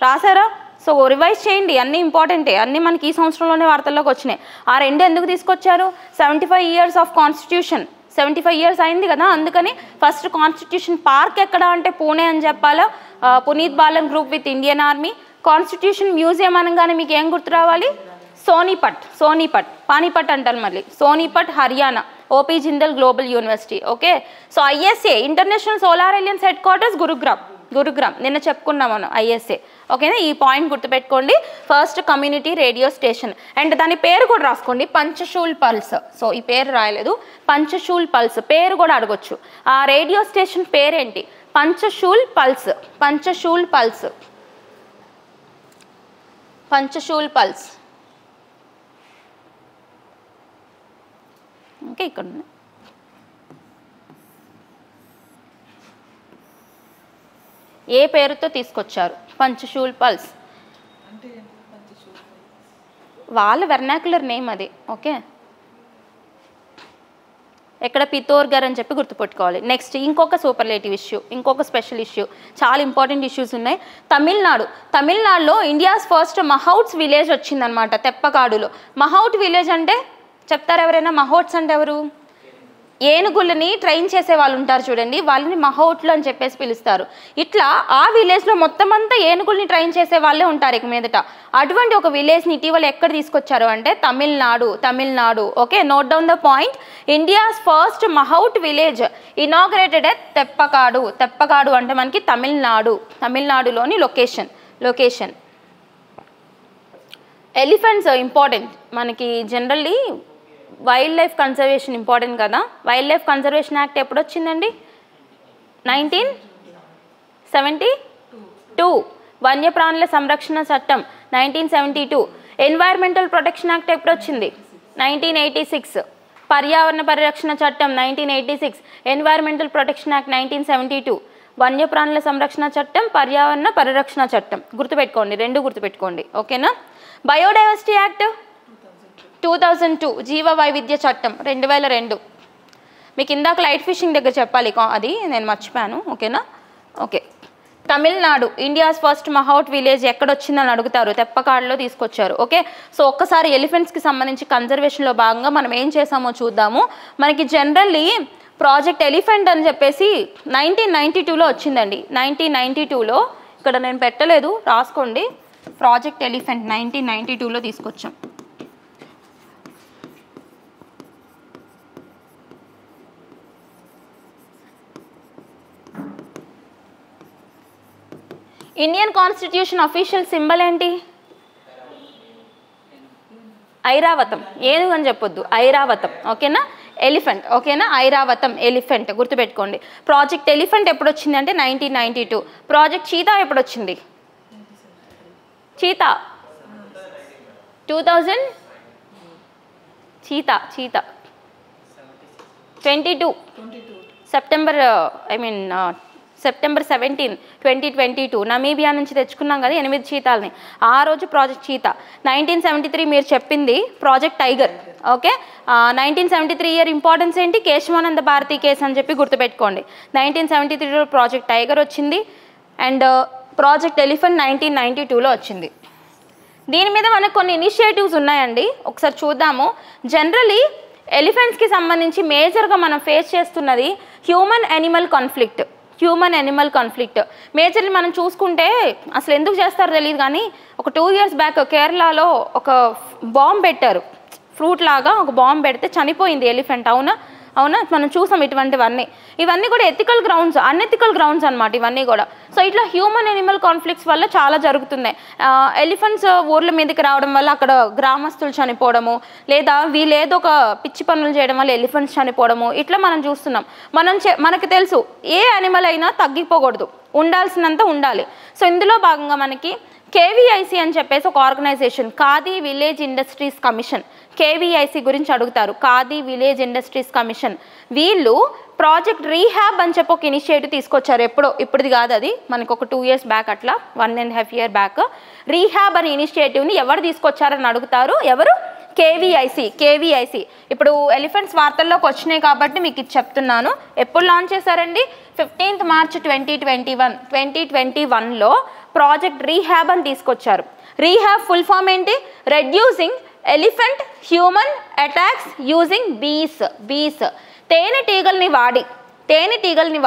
రాసారా? సో రివైజ్ చేయండి, అన్నీ ఇంపార్టెంటే, అన్నీ మనకి ఈ సంవత్సరంలోనే వార్తల్లోకి వచ్చినాయి. ఆ రెండు ఎందుకు తీసుకొచ్చారు? 75 years ఆఫ్ కాన్స్టిట్యూషన్, 75 years అయింది కదా, అందుకని ఫస్ట్ కాన్స్టిట్యూషన్ పార్క్ ఎక్కడ అంటే పూణే అని చెప్పాలా. Puneet Balan group with Indian army. Constitution museum అనగానే మీకు ఏం గుర్తు రావాలి? సోనీపట్, పానీపట్ అంటారు మళ్ళీ, Sonipat Haryana, OP Jindal global university. Okay, so ISA international solar alliance హెడ్ క్వార్టర్స్ గురుగ్రామ్, నిన్న చెప్పుకున్నాం మనం ఐఎస్ఏ. ఓకేనా, ఈ పాయింట్ గుర్తుపెట్టుకోండి. First community radio station, and దాని పేరు కూడా రాసుకోండి, పంచశూల్ పల్స్. సో ఈ పేరు రాయలేదు, పంచశూల్ పల్స్ పేరు కూడా అడగొచ్చు. ఆ రేడియో స్టేషన్ పేరేంటి? పంచశూల్ పల్స్. ఓకే, ఇక్కడ ఏ పేరుతో తీసుకొచ్చారు? పంచశూల్ పల్స్, వాళ్ళ వెర్నాక్యులర్ నేమ్ అది. ఓకే, ఎక్కడ? పితోర్గర్ అని చెప్పి గుర్తుపెట్టుకోవాలి. నెక్స్ట్ ఇంకొక సూపర్లేటివ్ ఇష్యూ, ఇంకొక స్పెషల్ ఇష్యూ, చాలా ఇంపార్టెంట్ ఇష్యూస్ ఉన్నాయి. తమిళనాడులో ఇండియాస్ ఫస్ట్ మహౌట్స్ విలేజ్ వచ్చిందనమాట, తెప్పకాడులో. మహౌట్ విలేజ్ అంటే చెప్తారు ఎవరైనా? మహౌట్స్ అంటే ఎవరు? ఏనుగులని ట్రైన్ చేసే వాళ్ళు ఉంటారు చూడండి, వాళ్ళని మహౌట్లు అని చెప్పేసి పిలుస్తారు. ఇట్లా ఆ విలేజ్లో మొత్తం అంతా ఏనుగుల్ని ట్రైన్ చేసే వాళ్ళే ఉంటారు ఇక మీదట. అటువంటి ఒక విలేజ్ని ఇటీవల ఎక్కడ తీసుకొచ్చారు అంటే Tamil Nadu. Okay, note down the point. India's first mahout village inaugurated at Theppakadu అంటే మనకి తమిళనాడులోని లొకేషన్. ఎలిఫెంట్స్ ఇంపార్టెంట్ మనకి. Generally wildlife conservation important కదా. వైల్డ్ లైఫ్ కన్జర్వేషన్ యాక్ట్ ఎప్పుడు వచ్చిందండి? 1972. వన్యప్రాణుల సంరక్షణ చట్టం 1972. ఎన్వైర్మెంటల్ ప్రొటెక్షన్ యాక్ట్ ఎప్పుడు వచ్చింది? 1986. పర్యావరణ పరిరక్షణ చట్టం 1986. Environmental protection act 1972. వన్యప్రాణుల సంరక్షణ చట్టం, పర్యావరణ పరిరక్షణ చట్టం. గుర్తుపెట్టుకోండి, రెండు గుర్తుపెట్టుకోండి. ఓకేనా. Biodiversity act 2002. జీవ వైవిధ్య చట్టం 2002. మీకు ఇందాక లైట్ ఫిషింగ్ దగ్గర చెప్పాలి, అది నేను మర్చిపోయాను. ఓకేనా. Okay, Tamil Nadu India's first mahout village ఎక్కడొచ్చిందని అడుగుతారు, తెప్పకాడులో తీసుకొచ్చారు. ఓకే, సో ఒక్కసారి ఎలిఫెంట్స్కి సంబంధించి కన్జర్వేషన్లో భాగంగా మనం ఏం చేసామో చూద్దాము. మనకి జనరల్లీ ప్రాజెక్ట్ ఎలిఫెంట్ అని చెప్పేసి 1992లో వచ్చిందండి. 1992లో, ఇక్కడ నేను పెట్టలేదు, రాసుకోండి. ప్రాజెక్ట్ ఎలిఫెంట్ 1992లో తీసుకొచ్చాం. ఇండియన్ కాన్స్టిట్యూషన్ అఫీషియల్ సింబల్ ఏంటి? ఐరావతం. ఏనుగు అని చెప్పొద్దు, ఐరావతం. ఓకేనా? ఎలిఫెంట్. ఓకేనా? ఐరావతం ఎలిఫెంట్ గుర్తుపెట్టుకోండి. ప్రాజెక్ట్ ఎలిఫెంట్ ఎప్పుడు వచ్చింది అంటే 1992. ప్రాజెక్ట్ చీతా ఎప్పుడు వచ్చింది? Cheetah 2000. Cheetah 22 September September 17, 2022 Namibia నుంచి తెచ్చుకున్నాం కదా 8 చీతాలని. ఆ రోజు ప్రాజెక్ట్ చీతా. 1973 మీరు చెప్పింది project tiger. Okay, 1973 year importance ఏంటి? కేశవానంద భారతి కేసు అని చెప్పి గుర్తుపెట్టుకోండి. 1973లో ప్రాజెక్ట్ టైగర్ వచ్చింది అండ్ ప్రాజెక్ట్ ఎలిఫెంట్ 1992లో వచ్చింది. దీని మీద మనకు కొన్ని ఇనిషియేటివ్స్ ఉన్నాయండి, ఒకసారి చూద్దాము. జనరలీ ఎలిఫెంట్స్కి సంబంధించి మేజర్గా మనం ఫేస్ చేస్తున్నది హ్యూమన్ యానిమల్ కాన్ఫ్లిక్ట్. మేజర్లీ మనం చూసుకుంటే అసలు ఎందుకు చేస్తారో తెలియదు కానీ ఒక 2 years బ్యాక్ కేరళలో ఒక బాంబ్ పెట్టారు, ఫ్రూట్ లాగా ఒక బాంబ్ పెడితే చనిపోయింది ఎలిఫెంట్. అవునా? మనం చూసాం ఇవన్నీ కూడా అన్ఎథికల్ గ్రౌండ్స్ అనమాట ఇవన్నీ కూడా. సో ఇట్లా హ్యూమన్ యానిమల్ కాన్ఫ్లిక్ట్స్ వల్ల చాలా జరుగుతున్నాయి. ఎలిఫెంట్స్ ఊర్ల మీదకి రావడం వల్ల అక్కడ గ్రామస్తులు చనిపోవడము, లేదా వీళ్ళు ఏదో ఒక పిచ్చి పనులు చేయడం వల్ల ఎలిఫెంట్స్ చనిపోవడము, ఇట్లా మనం చూస్తున్నాం. మనకు తెలుసు ఏ యానిమల్ అయినా తగ్గిపోకూడదు, ఉండాల్సినంత ఉండాలి. సో ఇందులో భాగంగా మనకి కేవీఐసి అని చెప్పేసి ఒక organisation, Khadi village industries commission, KVIC గురించి అడుగుతారు. ఖాదీ విలేజ్ ఇండస్ట్రీస్ కమిషన్ వీళ్ళు ప్రాజెక్ట్ రీహాబ్ అని చెప్పి ఒక ఇనిషియేటివ్ తీసుకొచ్చారు. ఇప్పుడుది కాదు, అది మనకు ఒక 2 years బ్యాక్, అట్లా 1.5 year బ్యాక్ రీహాబ్ అనే ఇనిషియేటివ్ని ఎవరు తీసుకొచ్చారని అడుగుతారు. ఎవరు? కేవీఐసి. ఇప్పుడు ఎలిఫెంట్స్ వార్తల్లోకి వచ్చినాయి కాబట్టి మీకు ఇది చెప్తున్నాను. ఎప్పుడు లాంచ్ చేశారండి? 15th March 2021లో ప్రాజెక్ట్ రీహాబ్ అని తీసుకొచ్చారు. రీహాబ్ ఫుల్ ఫామ్ ఏంటి? Reducing elephant human attacks using బీస్. తేనెటీగల్ని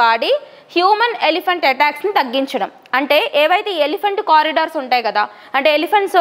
వాడి హ్యూమన్ ఎలిఫెంట్ అటాక్స్ని తగ్గించడం. అంటే ఏవైతే ఎలిఫెంట్ కారిడార్స్ ఉంటాయి కదా, అంటే ఎలిఫెంట్స్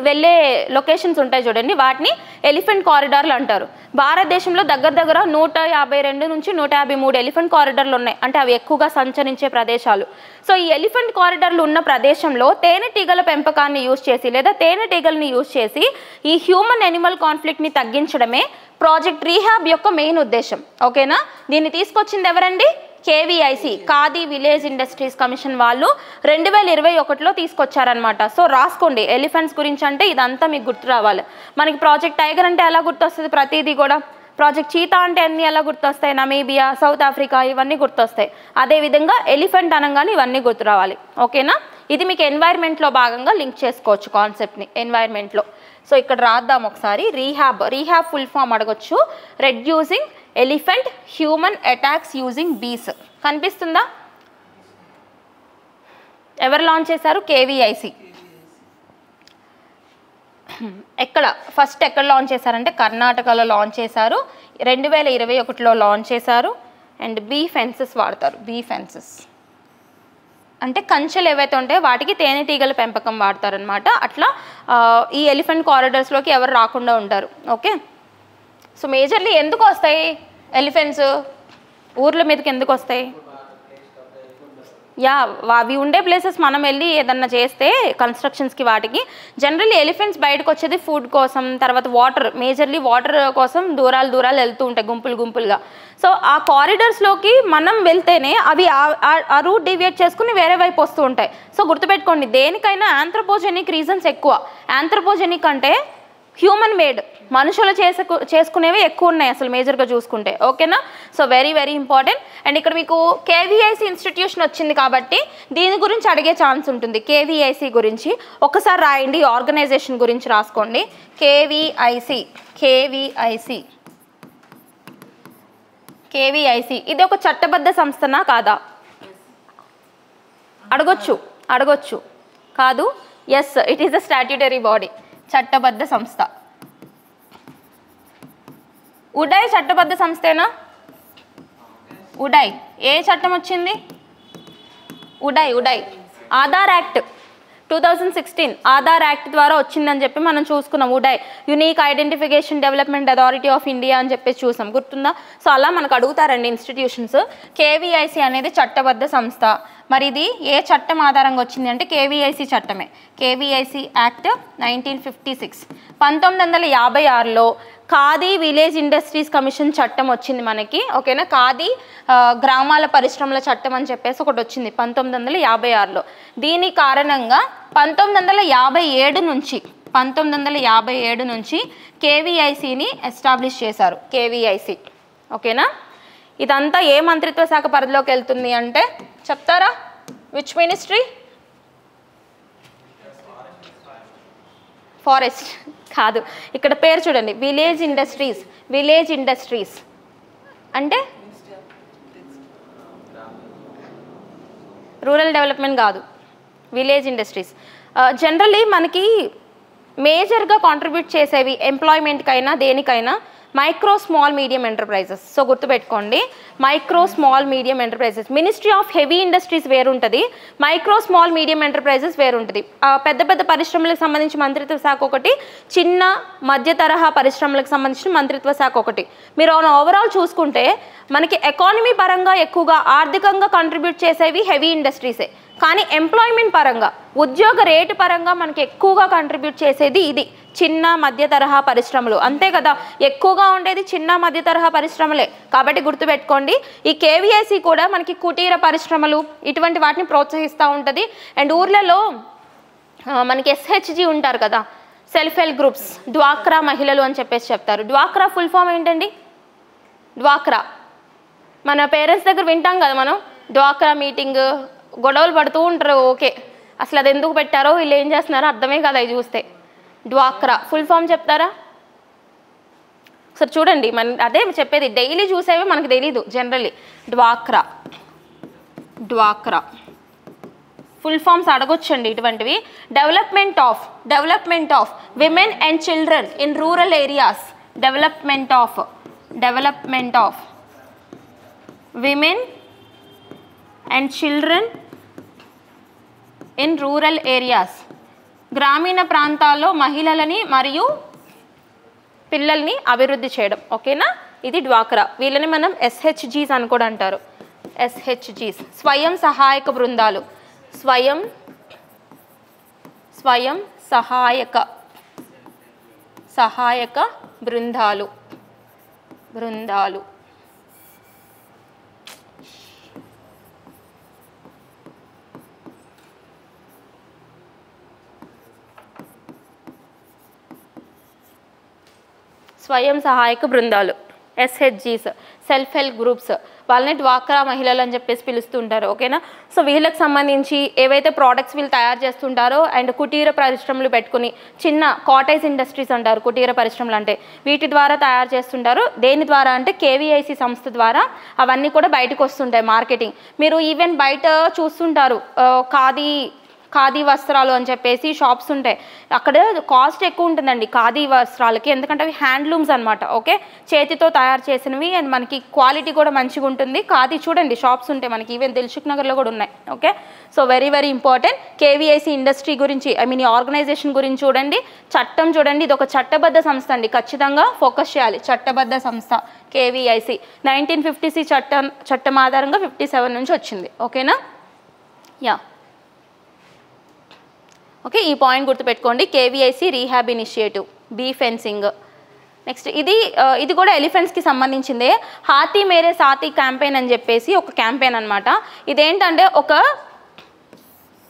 వెళ్ళే లొకేషన్స్ ఉంటాయి చూడండి, వాటిని ఎలిఫెంట్ కారిడార్లు అంటారు. భారతదేశంలో దగ్గర 152 నుంచి 153 ఎలిఫెంట్ కారిడార్లు ఉన్నాయి. అంటే అవి ఎక్కువగా సంచరించే ప్రదేశాలు. సో ఈ ఎలిఫెంట్ కారిడార్లు ఉన్న ప్రదేశంలో తేనెటీగల పెంపకాన్ని యూజ్ చేసి లేదా తేనెటీగల్ని యూజ్ చేసి ఈ హ్యూమన్ యానిమల్ కాన్ఫ్లిక్ట్ని తగ్గించడమే ప్రాజెక్ట్ రీహాబ్ యొక్క మెయిన్ ఉద్దేశం. ఓకేనా? దీన్ని తీసుకొచ్చింది ఎవరండి? KVIC, khadi village industries commission వాళ్ళు 2021లో తీసుకొచ్చారనమాట. సో రాసుకోండి, ఎలిఫెంట్స్ గురించి అంటే ఇదంతా మీకు గుర్తు రావాలి. మనకి ప్రాజెక్ట్ టైగర్ అంటే ఎలా గుర్తొస్తుంది? ప్రతిదీ కూడా. ప్రాజెక్ట్ చీతా అంటే అన్నీ ఎలా గుర్తొస్తాయి? నమీబియా, సౌత్ ఆఫ్రికా ఇవన్నీ గుర్తొస్తాయి. అదేవిధంగా ఎలిఫెంట్ అనగానే ఇవన్నీ గుర్తు రావాలి. ఓకేనా? ఇది మీకు ఎన్వైర్న్మెంట్లో భాగంగా లింక్ చేసుకోవచ్చు కాన్సెప్ట్ని ఎన్వైర్న్మెంట్లో. సో ఇక్కడ రాద్దాం ఒకసారి. రీహాబ్ ఫుల్ ఫామ్ అడగొచ్చు. Reducing elephant human attacks using బీస్. కనిపిస్తుందా? ఎవరు లాంచ్ చేశారు? కేవీఐసి. ఫస్ట్ ఎక్కడ లాంచ్ చేశారంటే కర్ణాటకలో లాంచ్ చేశారు. 2021లో లాంచ్ చేశారు. అండ్ బీ ఫెన్సెస్ వాడతారు. బీ ఫెన్సెస్ అంటే కంచెలు ఏవైతే ఉంటాయో వాటికి తేనెటీగల పెంపకం వాడతారనమాట. అట్లా ఈ ఎలిఫెంట్ కారిడార్స్లోకి ఎవరు రాకుండా ఉంటారు. ఓకే, సో మేజర్లీ ఎందుకు వస్తాయి ఎలిఫెంట్స్ ఊర్ల మీదకి? ఎందుకు వస్తాయి? అవి ఉండే ప్లేసెస్ మనం వెళ్ళి ఏదన్నా చేస్తే కన్స్ట్రక్షన్స్కి వాటికి జనరల్లీ ఎలిఫెంట్స్ బయటకు వచ్చేది ఫుడ్ కోసం, తర్వాత మేజర్లీ వాటర్ కోసం దూరాలు వెళ్తూ ఉంటాయి గుంపులుగా. సో ఆ కారిడార్స్లోకి మనం వెళ్తేనే అవి ఆ రూట్ డివియేట్ చేసుకుని వేరే వైపు వస్తూ ఉంటాయి. సో గుర్తుపెట్టుకోండి, దేనికైనా ఆంథ్రోపోజెనిక్ రీజన్స్ ఎక్కువ. ఆంథ్రోపోజెనిక్ అంటే హ్యూమన్ మేడ్, మనుషులు చేసుకునేవి ఎక్కువ ఉన్నాయి అసలు మేజర్గా చూసుకుంటే. ఓకేనా? So very important. అండ్ ఇక్కడ మీకు కేవీఐసి ఇన్స్టిట్యూషన్ వచ్చింది కాబట్టి దీని గురించి అడిగే ఛాన్స్ ఉంటుంది. కేవీఐసి గురించి ఒకసారి రాయండి, ఆర్గనైజేషన్ గురించి రాసుకోండి. కేవీఐసి ఇది ఒక చట్టబద్ధ సంస్థనా కాదా? అడగొచ్చు. కాదు. Yes, it is a statutory body, చట్టబద్ధ సంస్థ. ఉడాయ్ చట్టబద్ధ సంస్థేనా? ఉడాయ్ ఏ చట్టం వచ్చింది? UIDAI Aadhaar act 2016 Aadhaar act ద్వారా వచ్చిందని చెప్పి మనం చూసుకున్నాం. UIDAI, unique identification development authority of India అని చెప్పేసి చూసాం, గుర్తుందా? సో అలా మనకు అడుగుతారండి ఇన్స్టిట్యూషన్స్. కేవీఐసి అనేది చట్టబద్ధ సంస్థ. మరి ఇది ఏ చట్టం ఆధారంగా వచ్చింది అంటే కేవీఐసి చట్టమే. KVIC act 1956. 1956లో ఖాదీ విలేజ్ ఇండస్ట్రీస్ కమిషన్ చట్టం వచ్చింది మనకి, ఓకేనా? ఖాదీ గ్రామాల పరిశ్రమల చట్టం అని చెప్పేసి ఒకటి వచ్చింది 1956లో. దీని కారణంగా 1957 నుంచి కేవీఐసిని ఎస్టాబ్లిష్ చేశారు. కేవీఐసి, ఓకేనా? ఇదంతా ఏ మంత్రిత్వ శాఖ పరిధిలోకి వెళ్తుంది అంటే చెప్తారా? Which ministry? ఫారెస్ట్ కాదు, ఇక్కడ పేరు చూడండి, విలేజ్ ఇండస్ట్రీస్. విలేజ్ ఇండస్ట్రీస్ అంటే రూరల్ డెవలప్మెంట్ కాదు, విలేజ్ ఇండస్ట్రీస్. జనరల్లీ మనకి మేజర్గా కాంట్రిబ్యూట్ చేసేవి ఎంప్లాయ్మెంట్కైనా దేనికైనా micro small medium enterprises. So గుర్తుపెట్టుకోండి, micro small medium enterprises. Ministry of heavy industries వేరుంటుంది, మైక్రో స్మాల్ మీడియం ఎంటర్ప్రైజెస్ వేరుంటుంది. పెద్ద పెద్ద పరిశ్రమలకు సంబంధించి మంత్రిత్వ శాఖ ఒకటి, చిన్న మధ్య తరహా పరిశ్రమలకు సంబంధించిన మంత్రిత్వ శాఖ ఒకటి. మీరు ఓవరాల్ చూసుకుంటే మనకి ఎకానమీ పరంగా ఎక్కువగా ఆర్థికంగా కాంట్రిబ్యూట్ చేసేవి హెవీ ఇండస్ట్రీసే, కానీ ఎంప్లాయ్మెంట్ పరంగా ఉద్యోగ రేటు పరంగా మనకి ఎక్కువగా కాంట్రిబ్యూట్ చేసేది ఇది చిన్న మధ్య తరహా పరిశ్రమలు, అంతే కదా? ఎక్కువగా ఉండేది చిన్న మధ్య తరహా పరిశ్రమలే. కాబట్టి గుర్తుపెట్టుకోండి, ఈ కేవీఐసి కూడా మనకి కుటీర పరిశ్రమలు ఇటువంటి వాటిని ప్రోత్సహిస్తూ ఉంటుంది. అండ్ ఊర్లలో మనకి ఎస్హెచ్జి ఉంటారు కదా, సెల్ఫ్ హెల్ప్ గ్రూప్స్, డ్వాక్రా మహిళలు అని చెప్పేసి చెప్తారు. డ్వాక్రా ఫుల్ ఫామ్ ఏంటండి? డ్వాక్రా మన పేరెంట్స్ దగ్గర వింటాం కదా మనం, డ్వాక్రా మీటింగ్, గొడవలు పడుతూ ఉంటారు. ఓకే, అసలు అది ఎందుకు పెట్టారో వీళ్ళు ఏం చేస్తున్నారో అర్థమే కదా ఇది చూస్తే. డ్వాక్రా ఫుల్ ఫామ్ చెప్తారా? సరే చూడండి, మన అదే చెప్పేది, డైలీ చూసేవి మనకు తెలీదు జనరల్లీ. డ్వాక్రా ఫుల్ ఫామ్స్ అడగొచ్చండి ఇటువంటివి. Development of women and children in rural areas. Development of women and children in rural areas. గ్రామీణ ప్రాంతాల్లో మహిళలని మరియు పిల్లల్ని అభివృద్ధి చేయడం, ఓకేనా? ఇది డ్వాక్రా. వీళ్ళని మనం ఎస్హెచ్జీస్ అని కూడా అంటారు. ఎస్హెచ్జీస్ స్వయం సహాయక బృందాలు. స్వయం సహాయక బృందాలు. స్వయం సహాయక బృందాలు, ఎస్హెచ్జీస్, సెల్ఫ్ హెల్ప్ గ్రూప్స్, వాళ్ళని డ్వాక్రా మహిళలు అని చెప్పేసి పిలుస్తుంటారు, ఓకేనా? సో వీళ్ళకి సంబంధించి ఏవైతే ప్రోడక్ట్స్ వీళ్ళు తయారు చేస్తుంటారో అండ్ కుటీర పరిశ్రమలు పెట్టుకుని, చిన్న కాటేజ్ ఇండస్ట్రీస్ అంటారు కుటీర పరిశ్రమలు అంటే, వీటి ద్వారా తయారు చేస్తుంటారు. దేని ద్వారా అంటే కేవీఐసి సంస్థ ద్వారా అవన్నీ కూడా బయటకు వస్తుంటాయి మార్కెటింగ్. మీరు ఈవెన్ బయట చూస్తుంటారు ఖాదీ వస్త్రాలు అని చెప్పేసి షాప్స్ ఉంటాయి, అక్కడ కాస్ట్ ఎక్కువ ఉంటుందండి ఖాదీ వస్త్రాలకి, ఎందుకంటే అవి హ్యాండ్లూమ్స్ అనమాట, ఓకే? చేతితో తయారు చేసినవి అండ్ మనకి క్వాలిటీ కూడా మంచిగా ఉంటుంది. ఖాదీ చూడండి షాప్స్ ఉంటాయి మనకి, ఈవెన్ దిల్సుఖ్ నగర్లో కూడా ఉన్నాయి, okay? So very very important. KVIC industry గురించి, ఐ మీన్ ఈ ఆర్గనైజేషన్ గురించి చూడండి. చట్టం చూడండి, ఇది ఒక చట్టబద్ధ సంస్థ అండి, ఖచ్చితంగా ఫోకస్ చేయాలి. చట్టబద్ధ సంస్థ కేవీఐసి 1956 చట్టం ఆధారంగా 57 నుంచి వచ్చింది, ఓకేనా? యా, ఓకే, ఈ పాయింట్ గుర్తుపెట్టుకోండి. KVIC rehab initiative, bee fencing. Next ఇది కూడా ఎలిఫెంట్స్కి సంబంధించిందే. హాతీ మేరే సాతీ క్యాంపెయిన్ అని చెప్పేసి ఒక క్యాంపెయిన్ అనమాట. ఇదేంటంటే ఒక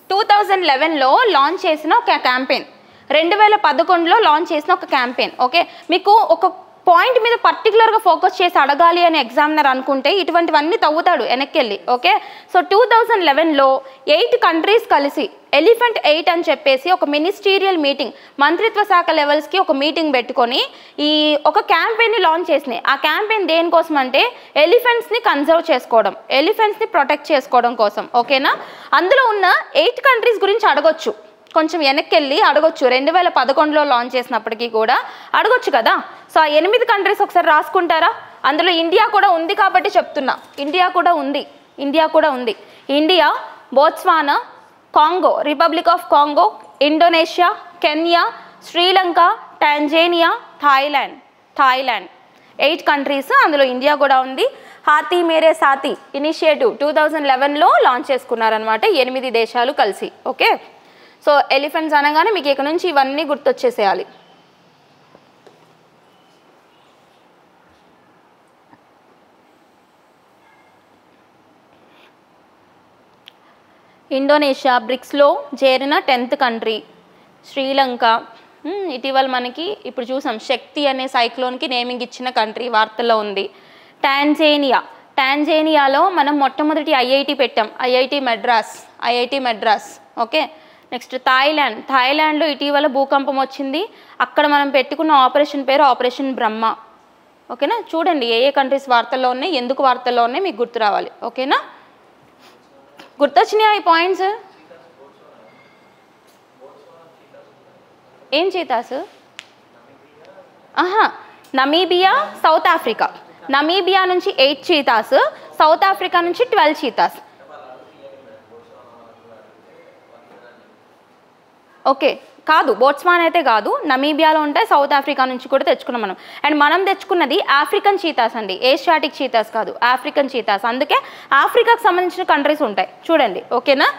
2011లో లాంచ్ చేసిన ఒక క్యాంపెయిన్, 2011లో లాంచ్ చేసిన ఒక క్యాంపెయిన్, ఓకే? మీకు ఒక పాయింట్ మీద పర్టికులర్గా ఫోకస్ చేసి అడగాలి అని ఎగ్జామినర్ అనుకుంటే ఇటువంటివన్నీ తవ్వుతాడు వెనక్కి వెళ్ళి, ఓకే? సో 2011లో 8 కంట్రీస్ కలిసి ఎలిఫెంట్ 8 అని చెప్పేసి ఒక మినిస్టీరియల్ మీటింగ్, మంత్రిత్వ శాఖ లెవెల్స్కి ఒక మీటింగ్ పెట్టుకొని ఈ ఒక క్యాంపెయిన్ని లాంచ్ చేసినాయి. ఆ క్యాంపెయిన్ దేనికోసం అంటే ఎలిఫెంట్స్ని కన్జర్వ్ చేసుకోవడం, ఎలిఫెంట్స్ని ప్రొటెక్ట్ చేసుకోవడం కోసం, ఓకేనా? అందులో ఉన్న 8 కంట్రీస్ గురించి అడగొచ్చు, కొంచెం వెనక్కి వెళ్ళి అడగొచ్చు. 2011లో లాంచ్ చేసినప్పటికీ కూడా అడగొచ్చు కదా. సో ఆ 8 కంట్రీస్ ఒకసారి రాసుకుంటారా? అందులో ఇండియా కూడా ఉంది కాబట్టి చెప్తున్నా, ఇండియా కూడా ఉంది. India, Botswana, Congo, republic of Congo, Indonesia, Kenya, Sri Lanka, Tanzania, Thailand 8 countries, అందులో ఇండియా కూడా ఉంది. హాతీ మేరే సాతి ఇనిషియేటివ్ 2011లో లాంచ్ చేసుకున్నారనమాట 8 దేశాలు కలిసి. ఓకే, సో ఎలిఫెంట్స్ అనగానే మీకు ఇక్కడ నుంచి ఇవన్నీ గుర్తొచ్చేసేయాలి. ఇండోనేషియా బ్రిక్స్లో చేరిన 10th కంట్రీ. శ్రీలంక ఇటీవల మనకి ఇప్పుడు చూసాం శక్తి అనే సైక్లోన్కి నేమింగ్ ఇచ్చిన కంట్రీ, వార్తల్లో ఉంది. టాంజానియాలో మనం మొట్టమొదటి ఐఐటి పెట్టాం, ఐఐటి మెడ్రాస్. ఓకే, నెక్స్ట్ థాయిలాండ్లో ఇటీవల భూకంపం వచ్చింది, అక్కడ మనం పెట్టుకున్న ఆపరేషన్ పేరు ఆపరేషన్ బ్రహ్మ. ఓకేనా, చూడండి ఏ కంట్రీస్ వార్తల్లో ఉన్నాయి, ఎందుకు వార్తల్లో ఉన్నాయి మీకు గుర్తు రావాలి. ఓకేనా, గుర్తొచ్చినాయా ఈ పాయింట్స్? ఏం cheetahs? Namibia, south Africa. Namibia నుంచి 8 చీతాస్, సౌత్ ఆఫ్రికా నుంచి 12 చీతాస్. ఓకే, కాదు బోట్స్వానా అయితే కాదు, నమీబియాలో ఉంటాయి, సౌత్ ఆఫ్రికా నుంచి కూడా తెచ్చుకున్నాం మనం. అండ్ మనం తెచ్చుకున్నది ఆఫ్రికన్ చీతాస్ అండి, ఏషియాటిక్ చీతాస్ కాదు, ఆఫ్రికన్ చీతాస్. అందుకే ఆఫ్రికాకు సంబంధించిన కంట్రీస్ ఉంటాయి చూడండి. ఓకేనా,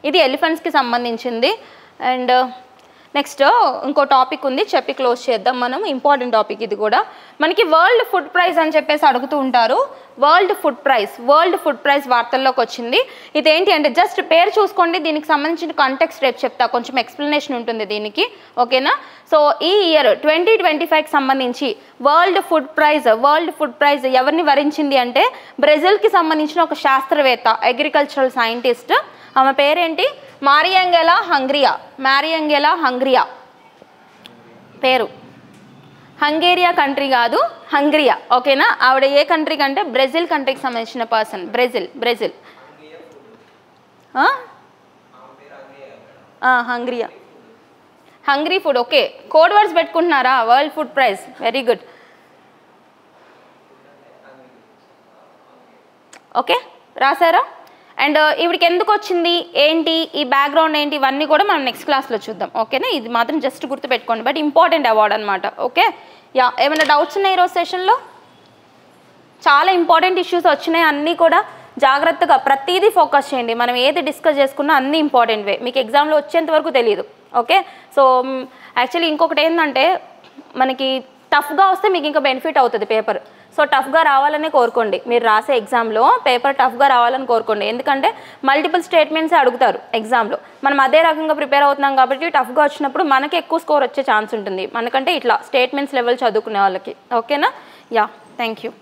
ఇది ఎలిఫెంట్స్కి సంబంధించింది. అండ్ నెక్స్ట్ ఇంకో టాపిక్ ఉంది, చెప్పి క్లోజ్ చేద్దాం మనం. ఇంపార్టెంట్ టాపిక్ ఇది కూడా. మనకి వరల్డ్ ఫుడ్ ప్రైస్ అని చెప్పేసి అడుగుతూ ఉంటారు. వరల్డ్ ఫుడ్ ప్రైస్ వార్తల్లోకి వచ్చింది. ఇదేంటి అంటే జస్ట్ పేరు చూసుకోండి, దీనికి సంబంధించిన కాంటెక్స్ట్ రేపు చెప్తా, కొంచెం ఎక్స్ప్లెనేషన్ ఉంటుంది దీనికి. ఓకేనా, సో ఈ ఇయర్ 2025కి సంబంధించి వరల్డ్ ఫుడ్ ప్రైజ్ ఎవరిని వరించింది అంటే బ్రెజిల్కి సంబంధించిన ఒక శాస్త్రవేత్త, అగ్రికల్చరల్ సైంటిస్ట్. ఆమె పేరేంటి? మారియాంగెలా హంగ్రియా పేరు. హంగేరియా కంట్రీ కాదు, హంగ్రియా. ఓకేనా, ఆవిడ ఏ కంట్రీ కంటే బ్రెజిల్ కంట్రీకి సంబంధించిన person. Brazil hungry food. Okay, code words పెట్టుకుంటున్నారా? World food prize, very good. Okay, రాసారా? అండ్ ఇవిడికి ఎందుకు వచ్చింది ఏంటి, ఈ బ్యాక్గ్రౌండ్ ఏంటి, ఇవన్నీ కూడా మనం నెక్స్ట్ క్లాస్లో చూద్దాం. ఓకేనా, ఇది మాత్రం జస్ట్ గుర్తుపెట్టుకోండి, బట్ ఇంపార్టెంట్ అవార్డ్ అనమాట. ఓకే, యా, ఏమైనా డౌట్స్ ఉన్నాయి ఈరోజు సెషన్లో? చాలా ఇంపార్టెంట్ ఇష్యూస్ వచ్చినాయి, అన్నీ కూడా జాగ్రత్తగా ప్రతిదీ ఫోకస్ చేయండి. మనం ఏది డిస్కస్ చేసుకున్నా అన్నీ ఇంపార్టెంట్ వే, మీకు ఎగ్జామ్లో వచ్చేంత వరకు తెలియదు. ఓకే, సో యాక్చువల్లీ ఇంకొకటి ఏంటంటే మనకి టఫ్గా వస్తే మీకు ఇంకా బెనిఫిట్ అవుతుంది పేపర్. సో టఫ్గా రావాలనే కోరుకోండి, మీరు రాసే ఎగ్జామ్లో పేపర్ టఫ్గా రావాలని కోరుకోండి. ఎందుకంటే మల్టిపుల్ స్టేట్మెంట్సే అడుగుతారు ఎగ్జామ్లో, మనం అదే రకంగా ప్రిపేర్ అవుతున్నాం కాబట్టి టఫ్గా వచ్చినప్పుడు మనకి ఎక్కువ స్కోర్ వచ్చే ఛాన్స్ ఉంటుంది, మనకంటే ఇట్లా స్టేట్మెంట్స్ లెవెల్ చదువుకునే వాళ్ళకి. ఓకేనా, యా, థ్యాంక్ యూ.